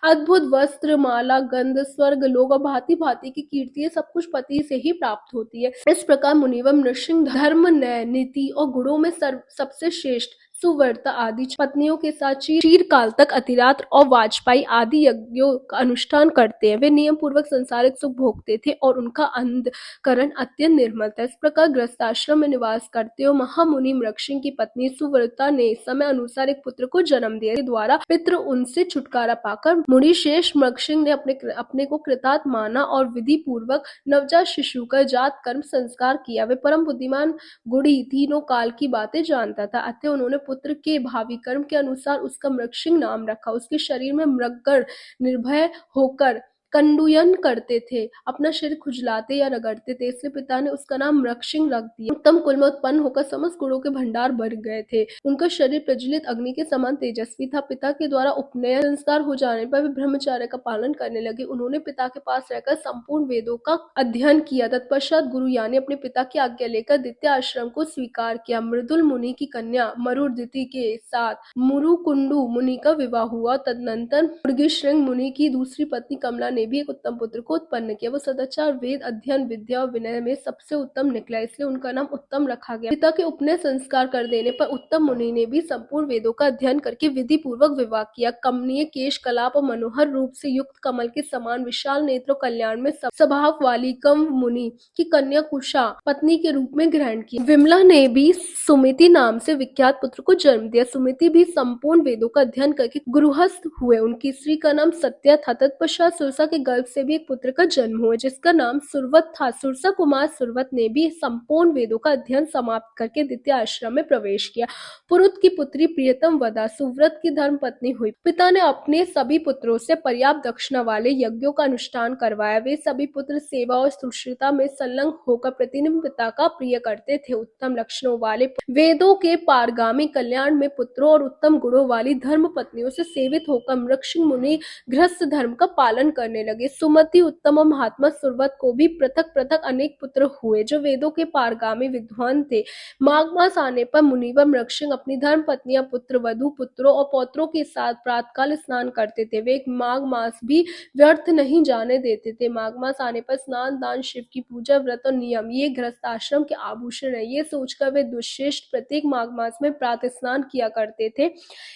अद्भुत वस्त्र, माला, गंध, स्वर्ग, लोक और भांति भांति की कीर्ति सब कुछ पति से ही प्राप्त होती है। इस प्रकार मुनिवम नृसिंह धर्म, न्याय, नीति और गुणों में सबसे श्रेष्ठ सुव्रता आदि पत्नियों के साथ चिरकाल तक अतिरात्र और वाजपेयी आदि यज्ञों का अनुष्ठान करते हैं। वे नियम पूर्वक संसारिक सुख भोगते थे और उनका अंतःकरण अत्यंत निर्मल था। इस प्रकार गृहस्थाश्रम में निवास करते हुए महामुनि मृगशिंह की पत्नी सुव्रता ने समय अनुसार एक पुत्र को जन्म दिया। द्वारा पितृ उनसे छुटकारा पाकर मुनि शेष मृगशिंह ने अपने को कृतार्थ माना और विधि पूर्वक नवजात शिशु का जात कर्म संस्कार किया। वे परम बुद्धिमान, गुणी, तीनों काल की बातें जानता था। अतः उन्होंने पुत्र के भावी कर्म के अनुसार उसका मृगशिंह नाम रखा। उसके शरीर में मृगगण निर्भय होकर कंडूयन करते थे, अपना शरीर खुजलाते या रगड़ते थे, इसलिए पिता ने उसका नाम मृगशिंह रख दिया। उत्तम कुल में उत्पन्न होकर समस्त गुणों के भंडार भर गए थे। उनका शरीर प्रज्वलित अग्नि के समान तेजस्वी था। पिता के द्वारा उपनयन संस्कार हो जाने पर वे ब्रह्मचर्य का पालन करने लगे। उन्होंने पिता के पास रहकर संपूर्ण वेदों का अध्ययन किया। तत्पश्चात गुरु यानी अपने पिता की आज्ञा लेकर द्वितीय आश्रम को स्वीकार किया। मृदुल मुनि की कन्या मरुदीति के साथ मुरुकुंडु मुनि का विवाह हुआ। तदनंतर मृगशिंह मुनि की दूसरी पत्नी कमला ने भी एक उत्तम पुत्र को उत्पन्न किया। वो सदाचार, वेद अध्ययन, विद्या और विनय में सबसे उत्तम निकला, इसलिए उनका नाम उत्तम रखा गया। पिता के उपनयन संस्कार कर देने पर उत्तम मुनि ने भी संपूर्ण वेदों का अध्ययन करके विधि पूर्वक विवाह किया। कमनीय केश, कलाप और मनोहर रूप से युक्त, कमल के समान विशाल नेत्र, कल्याण में स्वभाव वाली कम मुनि की कन्या कुशा पत्नी के रूप में ग्रहण किया। विमला ने भी सुमिति नाम से विख्यात पुत्र को जन्म दिया। सुमिति भी संपूर्ण वेदों का अध्ययन करके गृहस्थ हुए। उनकी स्त्री का नाम सत्या था। तत्पश्चात सुरसा के गर्भ से भी एक पुत्र का जन्म हुआ जिसका नाम सुरवत था। सुरसा कुमार सुरवत ने भी संपूर्ण वेदों का अध्ययन समाप्त करके द्वितीय आश्रम में प्रवेश किया। पुरुत की पुत्री प्रियतम वदा सुव्रत की धर्म पत्नी हुई। पिता ने अपने सभी पुत्रों से पर्याप्त दक्षिणा वाले यज्ञों का अनुष्ठान करवाया। वे सभी पुत्र सेवा और सुश्रुता में संलग्न होकर प्रतिदिन पिता का प्रिय करते थे। उत्तम लक्षणों वाले, वेदों के पारगामी, कल्याण में पुत्रों और उत्तम गुणों वाली धर्म पत्नियों से सेवित होकर मृगशिंह मुनि गृहस्थ धर्म का पालन करने करने लगे। सुमति, उत्तम और महात्मा सुरवत को भी पृथक पृथक अनेक पुत्र हुए, जो वेदों के पारगामी विद्वान थे। माघ मास आने पर मुनिवर मृगशिंग अपनी धर्म पत्नियां, पुत्र वधू, पुत्रों और पौत्रों के साथ प्रातःकाल स्नान करते थे। वे माघ मास भी व्यर्थ नहीं जाने देते थे। माघ मास आने पर स्नान, दान, शिव की पूजा, व्रत और नियम ये गृहस्थ आश्रम के आभूषण है। ये सोचकर वे दुश्शिष्ट प्रत्येक माघ मास में प्रातः स्नान किया करते थे।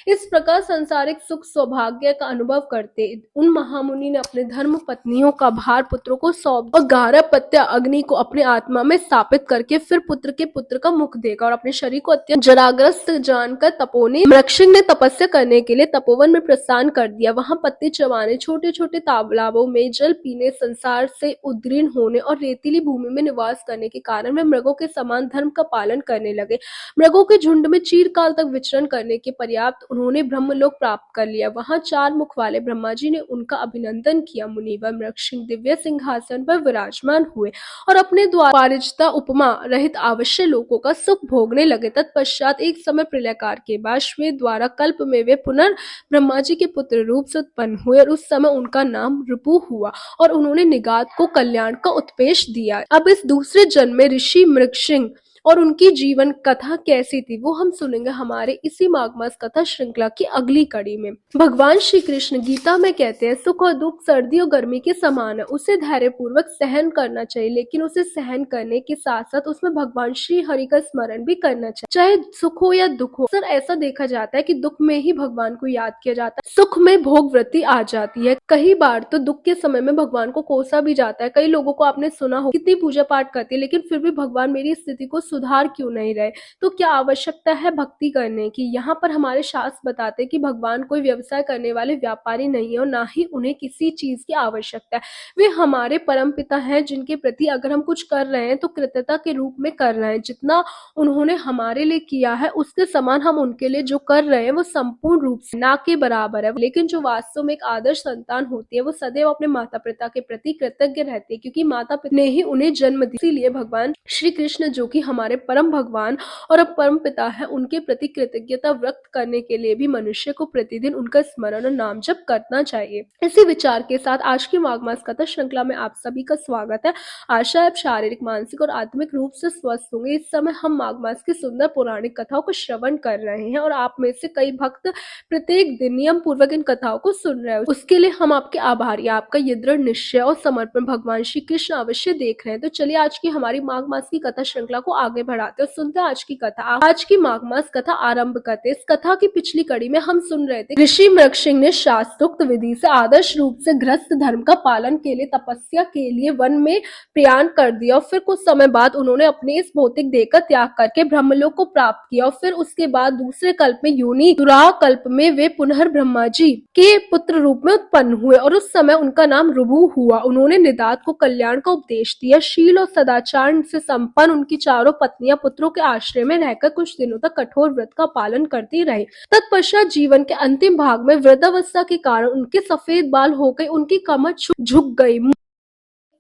इस प्रकार सांसारिक सुख सौभाग्य का अनुभव करते उन महामुनि ने अपने धर्म पत्नियों का भार पुत्रों को सौंप और गारहपत्य अग्नि को अपने आत्मा में स्थापित करके फिर पुत्र के पुत्र का मुख देखा और अपने शरीर को अत्यंत जराग्रस्त जानकर तपोनी मृगशिंग ने तपस्या करने के लिए तपोवन में प्रस्थान कर दिया। वहां पत्ते चबाने, छोटे छोटे तालाबों में जल पीने, संसार से उद्दीर्ण होने और रेतीली भूमि में निवास करने के कारण वे मृगों के समान धर्म का पालन करने लगे। मृगों के झुंड में चिरकाल तक विचरण करने के पर्याप्त उन्होंने ब्रह्मलोक प्राप्त कर लिया। वहां 4 मुख वाले ब्रह्मा जी ने उनका अभिनंदन किया। मुनिवर मृगशिंग दिव्य सिंहासन पर विराजमान हुए और अपने द्वारा पारिजता उपमा रहित अवश्य लोकों का सुख भोगने लगे। तत्पश्चात एक समय प्रलयकार के बाद श्वेत द्वारा कल्प में वे पुनः ब्रह्मा जी के पुत्र रूप से उत्पन्न हुए और उस समय उनका नाम रिपु हुआ और उन्होंने निगात को कल्याण का उत्पेश दिया। अब इस दूसरे जन्म में ऋषि मृगशिंग और उनकी जीवन कथा कैसी थी वो हम सुनेंगे हमारे इसी माघ मास कथा श्रृंखला की अगली कड़ी में। भगवान श्री कृष्ण गीता में कहते हैं, सुख और दुख सर्दी और गर्मी के समान है, उसे धैर्य पूर्वक सहन करना चाहिए, लेकिन उसे सहन करने के साथ साथ उसमें भगवान श्री हरि का स्मरण भी करना चाहिए, चाहे सुख हो या दुख हो। सर ऐसा देखा जाता है कि दुख में ही भगवान को याद किया जाता है, सुख में भोग वृत्ति आ जाती है। कई बार तो दुख के समय में भगवान को कोसा भी जाता है। कई लोगों को आपने सुना हो कितनी पूजा पाठ करती है, लेकिन फिर भी भगवान मेरी स्थिति को सुधार क्यों नहीं रहे। तो क्या आवश्यकता है भक्ति करने की। यहाँ पर हमारे शास्त्र बताते हैं कि भगवान कोई व्यवसाय करने वाले व्यापारी नहीं है और ना ही उन्हें किसी चीज की आवश्यकता है। वे हमारे परम पिता हैं, जिनके प्रति अगर हम कुछ कर रहे हैं तो कृतज्ञता के रूप में कर रहे हैं। जितना उन्होंने हमारे लिए किया है उसके समान हम उनके लिए जो कर रहे हैं वो संपूर्ण रूप से ना के बराबर है। लेकिन जो वास्तव में एक आदर्श संतान होती है वो सदैव अपने माता पिता के प्रति कृतज्ञ रहती है, क्योंकि माता पिता ने ही उन्हें जन्म दिया। इसीलिए भगवान श्री कृष्ण जो कि हमारे परम भगवान और अब परम पिता है, उनके प्रति कृतज्ञता व्यक्त करने के लिए भी मनुष्य को प्रतिदिन उनका स्मरण और नाम जप करना चाहिए। इसी विचार के साथ आज की माघ मास कथा श्रृंखला में आप सभी का स्वागत है। आशा है आप शारीरिक, मानसिक और आत्मिक रूप से स्वस्थ होंगे। इस समय हम माघ मास की सुंदर पौराणिक कथाओं को श्रवण कर रहे हैं और आप में से कई भक्त प्रत्येक दिन नियम पूर्वक इन कथाओं को सुन रहे हैं। उसके लिए हम आपके आभारी। आपका ये दृढ़ निश्चय और समर्पण भगवान श्री कृष्ण अवश्य देख रहे हैं। तो चलिए आज की हमारी माघ मास की कथा श्रृंखला को आगे बढ़ाते हैं और सुनते हैं आज की कथा। आज की माघ मास कथा आरंभ करते। इस कथा की पिछली कड़ी में हम सुन रहे थे ऋषि मृगशिंग ने शास्त्रोक्त विधि से आदर्श रूप से गृहस्थ धर्म का पालन के लिए तपस्या के लिए वन में प्रयाण कर दिया और फिर कुछ समय बाद उन्होंने अपने इस भौतिक देह का त्याग करके ब्रह्मलोक को प्राप्त किया और फिर उसके बाद दूसरे कल्प में योनि दुराह कल्प में वे पुनः ब्रह्मा जी के पुत्र रूप में उत्पन्न हुए और उस समय उनका नाम रुभु हुआ। उन्होंने निदात को कल्याण का उपदेश दिया। शील और सदाचार से संपन्न उनकी चारों पत्नियां पुत्रों के आश्रय में रहकर कुछ दिनों तक कठोर व्रत का पालन करती रही। तत्पश्चात जीवन के अंतिम भाग में वृद्धावस्था के कारण उनके सफेद बाल हो गए, उनकी कमर झुक गई,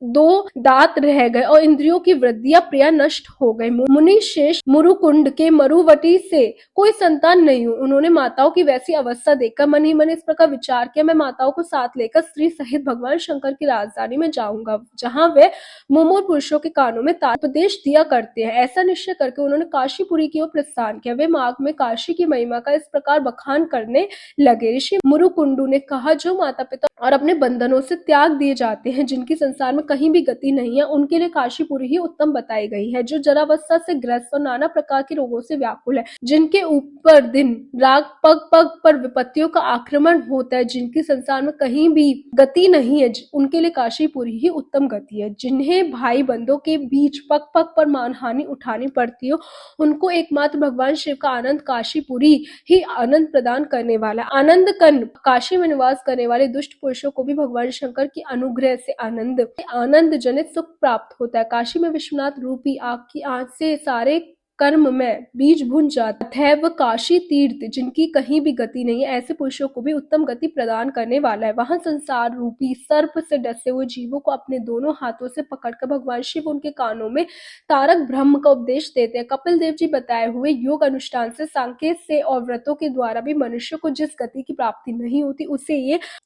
2 दांत रह गए और इंद्रियों की वृद्धियां प्रिया नष्ट हो गई। मुनि शेष मुरुकुंड के मरुवटी से कोई संतान नहीं हुई। उन्होंने माताओं की वैसी अवस्था देखकर मन ही मन इस प्रकार विचार किया, मैं माताओं को साथ लेकर स्त्री सहित भगवान शंकर की राजधानी में जाऊंगा, जहां वे मुमूर पुरुषों के कानों में उपदेश दिया करते हैं। ऐसा निश्चय करके उन्होंने काशीपुरी की ओर प्रस्थान किया। वे माघ में काशी की महिमा का इस प्रकार बखान करने लगे। ऋषि मुरुकुंडू ने कहा, जो माता पिता और अपने बंधनों से त्याग दिए जाते हैं, जिनकी संसार में कहीं भी गति नहीं है, उनके लिए काशीपुरी ही उत्तम बताई गई है। जो जरावस्था से ग्रस्त और नाना प्रकार के रोगों से व्याकुल है, जिनके ऊपर दिन रात पग पग पर विपत्तियों का आक्रमण होता है, जिनकी संसार में कहीं भी गति नहीं है, उनके लिए काशीपुरी ही उत्तम गति है। जिन्हें भाई बंधों के बीच पग पग पर मानहानि उठानी पड़ती हो, उनको एकमात्र भगवान शिव का आनंद काशीपुरी ही आनंद प्रदान करने वाला। आनंद कन काशी में निवास करने वाले दुष्ट पुरुषों को भी भगवान शंकर की अनुग्रह से आनंद जनित सुख प्राप्त होता है। काशी में विश्वनाथ रूपी आग की आंच से सारे कर्म में बीज भुन जाता है वह काशी तीर्थ जिनकी कहीं भी गति नहीं है, ऐसे पुरुषों को भी उत्तम गति प्रदान करने वाला है। वहां संसार रूपी सर्प से डसे हुए जीवों को अपने दोनों हाथों से पकड़कर भगवान शिव उनके कानों में तारक ब्रह्म का उपदेश देते हैं। कपिल देव जी बताए हुए योग अनुष्ठान से, सांकेत से और व्रतों के द्वारा भी मनुष्य को जिस गति की प्राप्ति नहीं होती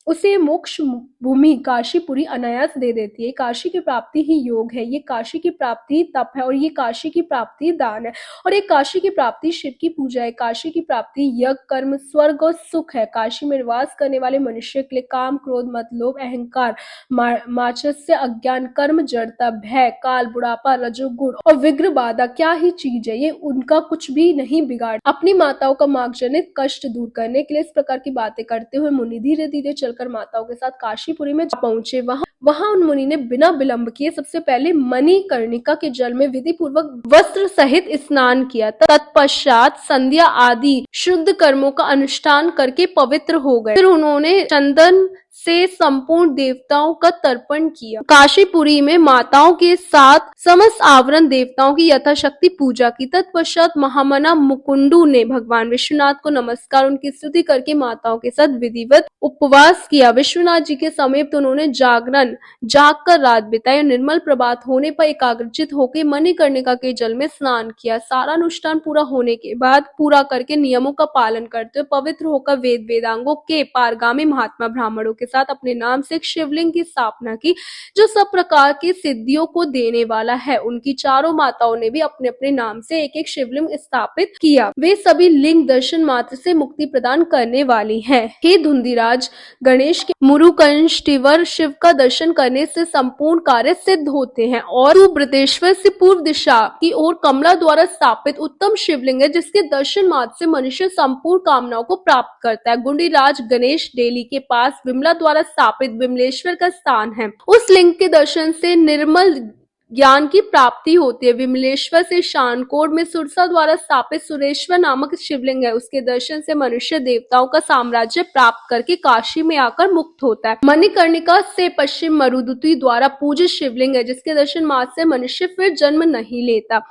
उसे मोक्ष भूमि काशीपुरी अनायास दे देती है। काशी की प्राप्ति ही योग है, ये काशी की प्राप्ति तप है और ये काशी की प्राप्ति दान है और ये काशी की प्राप्ति शिव की पूजा है। काशी की प्राप्ति यज्ञ कर्म स्वर्ग और सुख है। काशी में निवास करने वाले मनुष्य के लिए काम क्रोध मत लोभ अहंकार माचस्य अज्ञान कर्म जड़ता भय काल बुढ़ापा रजोगुण और विग्र बाधा क्या ही चीज है, ये उनका कुछ भी नहीं बिगाड़। अपनी माताओं का मार्गजनित कष्ट दूर करने के लिए इस प्रकार की बातें करते हुए मुनि धीरे धीरे चलकर माताओं के साथ काशीपुरी में पहुंचे। वहां उन मुनि ने बिना विलंब किए सबसे पहले मणिकर्णिका के जल में विधि पूर्वक वस्त्र सहित स्नान किया। तत्पश्चात संध्या आदि शुद्ध कर्मों का अनुष्ठान करके पवित्र हो गए। फिर उन्होंने चंदन से संपूर्ण देवताओं का तर्पण किया। काशीपुरी में माताओं के साथ समस्त आवरण देवताओं की यथाशक्ति पूजा की। तत्पश्चात महामना मुकुंडू ने भगवान विश्वनाथ को नमस्कार उनकी स्तुति करके माताओं के साथ विधिवत उपवास किया। विश्वनाथ जी के समीप उन्होंने जागरण जागकर रात बिताई और निर्मल प्रभात होने पर एकाग्रचित होकर मणिकर्णिका के जल में स्नान किया। सारा अनुष्ठान पूरा होने के बाद पूरा करके नियमों का पालन करते हुए पवित्र होकर वेदांगों के पारगामी महात्मा ब्राह्मणों के साथ अपने नाम से एक शिवलिंग की स्थापना की जो सब प्रकार की सिद्धियों को देने वाला है। उनकी चारों माताओं ने भी अपने अपने नाम से एक एक शिवलिंग स्थापित किया। वे सभी लिंग दर्शन मात्र से मुक्ति प्रदान करने वाली हैं। हे धुंधीराज गणेश के मुरुकंष्टिवर शिव का दर्शन करने से संपूर्ण कार्य सिद्ध होते हैं और वो बृहदेश्वर से पूर्व दिशा की ओर कमला द्वारा स्थापित उत्तम शिवलिंग है जिसके दर्शन मात्र से मनुष्य संपूर्ण कामनाओं को प्राप्त करता है। गुंडीराज गणेश डेली के पास विमला द्वारा स्थापित विमलेश्वर का स्थान है। उस लिंग के दर्शन से निर्मल ज्ञान की प्राप्ति होती है। विमलेश्वर से शानकोट में सुरसा द्वारा स्थापित सुरेश्वर नामक शिवलिंग है। उसके दर्शन से मनुष्य देवताओं का साम्राज्य प्राप्त करके काशी में आकर मुक्त होता है। मणिकर्णिका से पश्चिम मरुदुति द्वारा पूजित शिवलिंग है जिसके दर्शन मात्र से मनुष्य फिर जन्म नहीं लेता।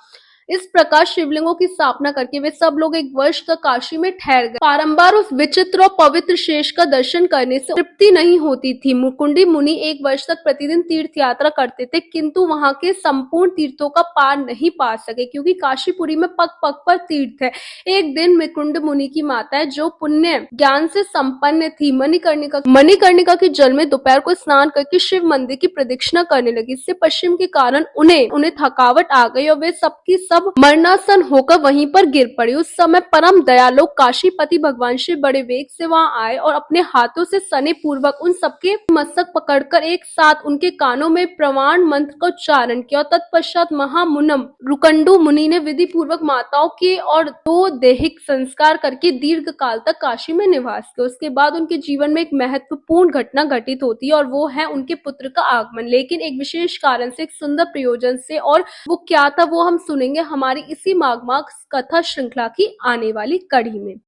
इस प्रकार शिवलिंगों की स्थापना करके वे सब लोग एक वर्ष तक काशी में ठहर गए। बारंबार उस विचित्र और पवित्र शेष का दर्शन करने से तृप्ति नहीं होती थी। मुकुंडी मुनि एक वर्ष तक प्रतिदिन तीर्थ यात्रा करते थे किंतु वहां के संपूर्ण तीर्थों का पार नहीं पा सके क्योंकि काशीपुरी में पग पग पर तीर्थ है। एक दिन मुकुंड मुनि की माता जो पुण्य ज्ञान से संपन्न थी मणिकर्णिका के जल में दोपहर को स्नान करके शिव मंदिर की प्रदक्षिणा करने लगी। इससे पश्चिम के कारण उन्हें थकावट आ गई और वे सबकी सब मरणासन होकर वहीं पर गिर पड़ी। उस समय परम दयालु काशीपति भगवान शिव बड़े वेग से वहां आए और अपने हाथों से सने पूर्वक उन सबके मस्तक पकड़कर एक साथ उनके कानों में प्रमाण मंत्र का उच्चारण किया और तत्पश्चात महामुनम रुकंडू मुनि ने विधि पूर्वक माताओं के और दो दैहिक संस्कार करके दीर्घ काल तक काशी में निवास किया। उसके बाद उनके जीवन में एक महत्वपूर्ण घटना घटित होती है और वो है उनके पुत्र का आगमन, लेकिन एक विशेष कारण से, एक सुंदर प्रयोजन से। और वो क्या था वो हम सुनेंगे हमारी इसी माघ मास कथा श्रृंखला की आने वाली कड़ी में।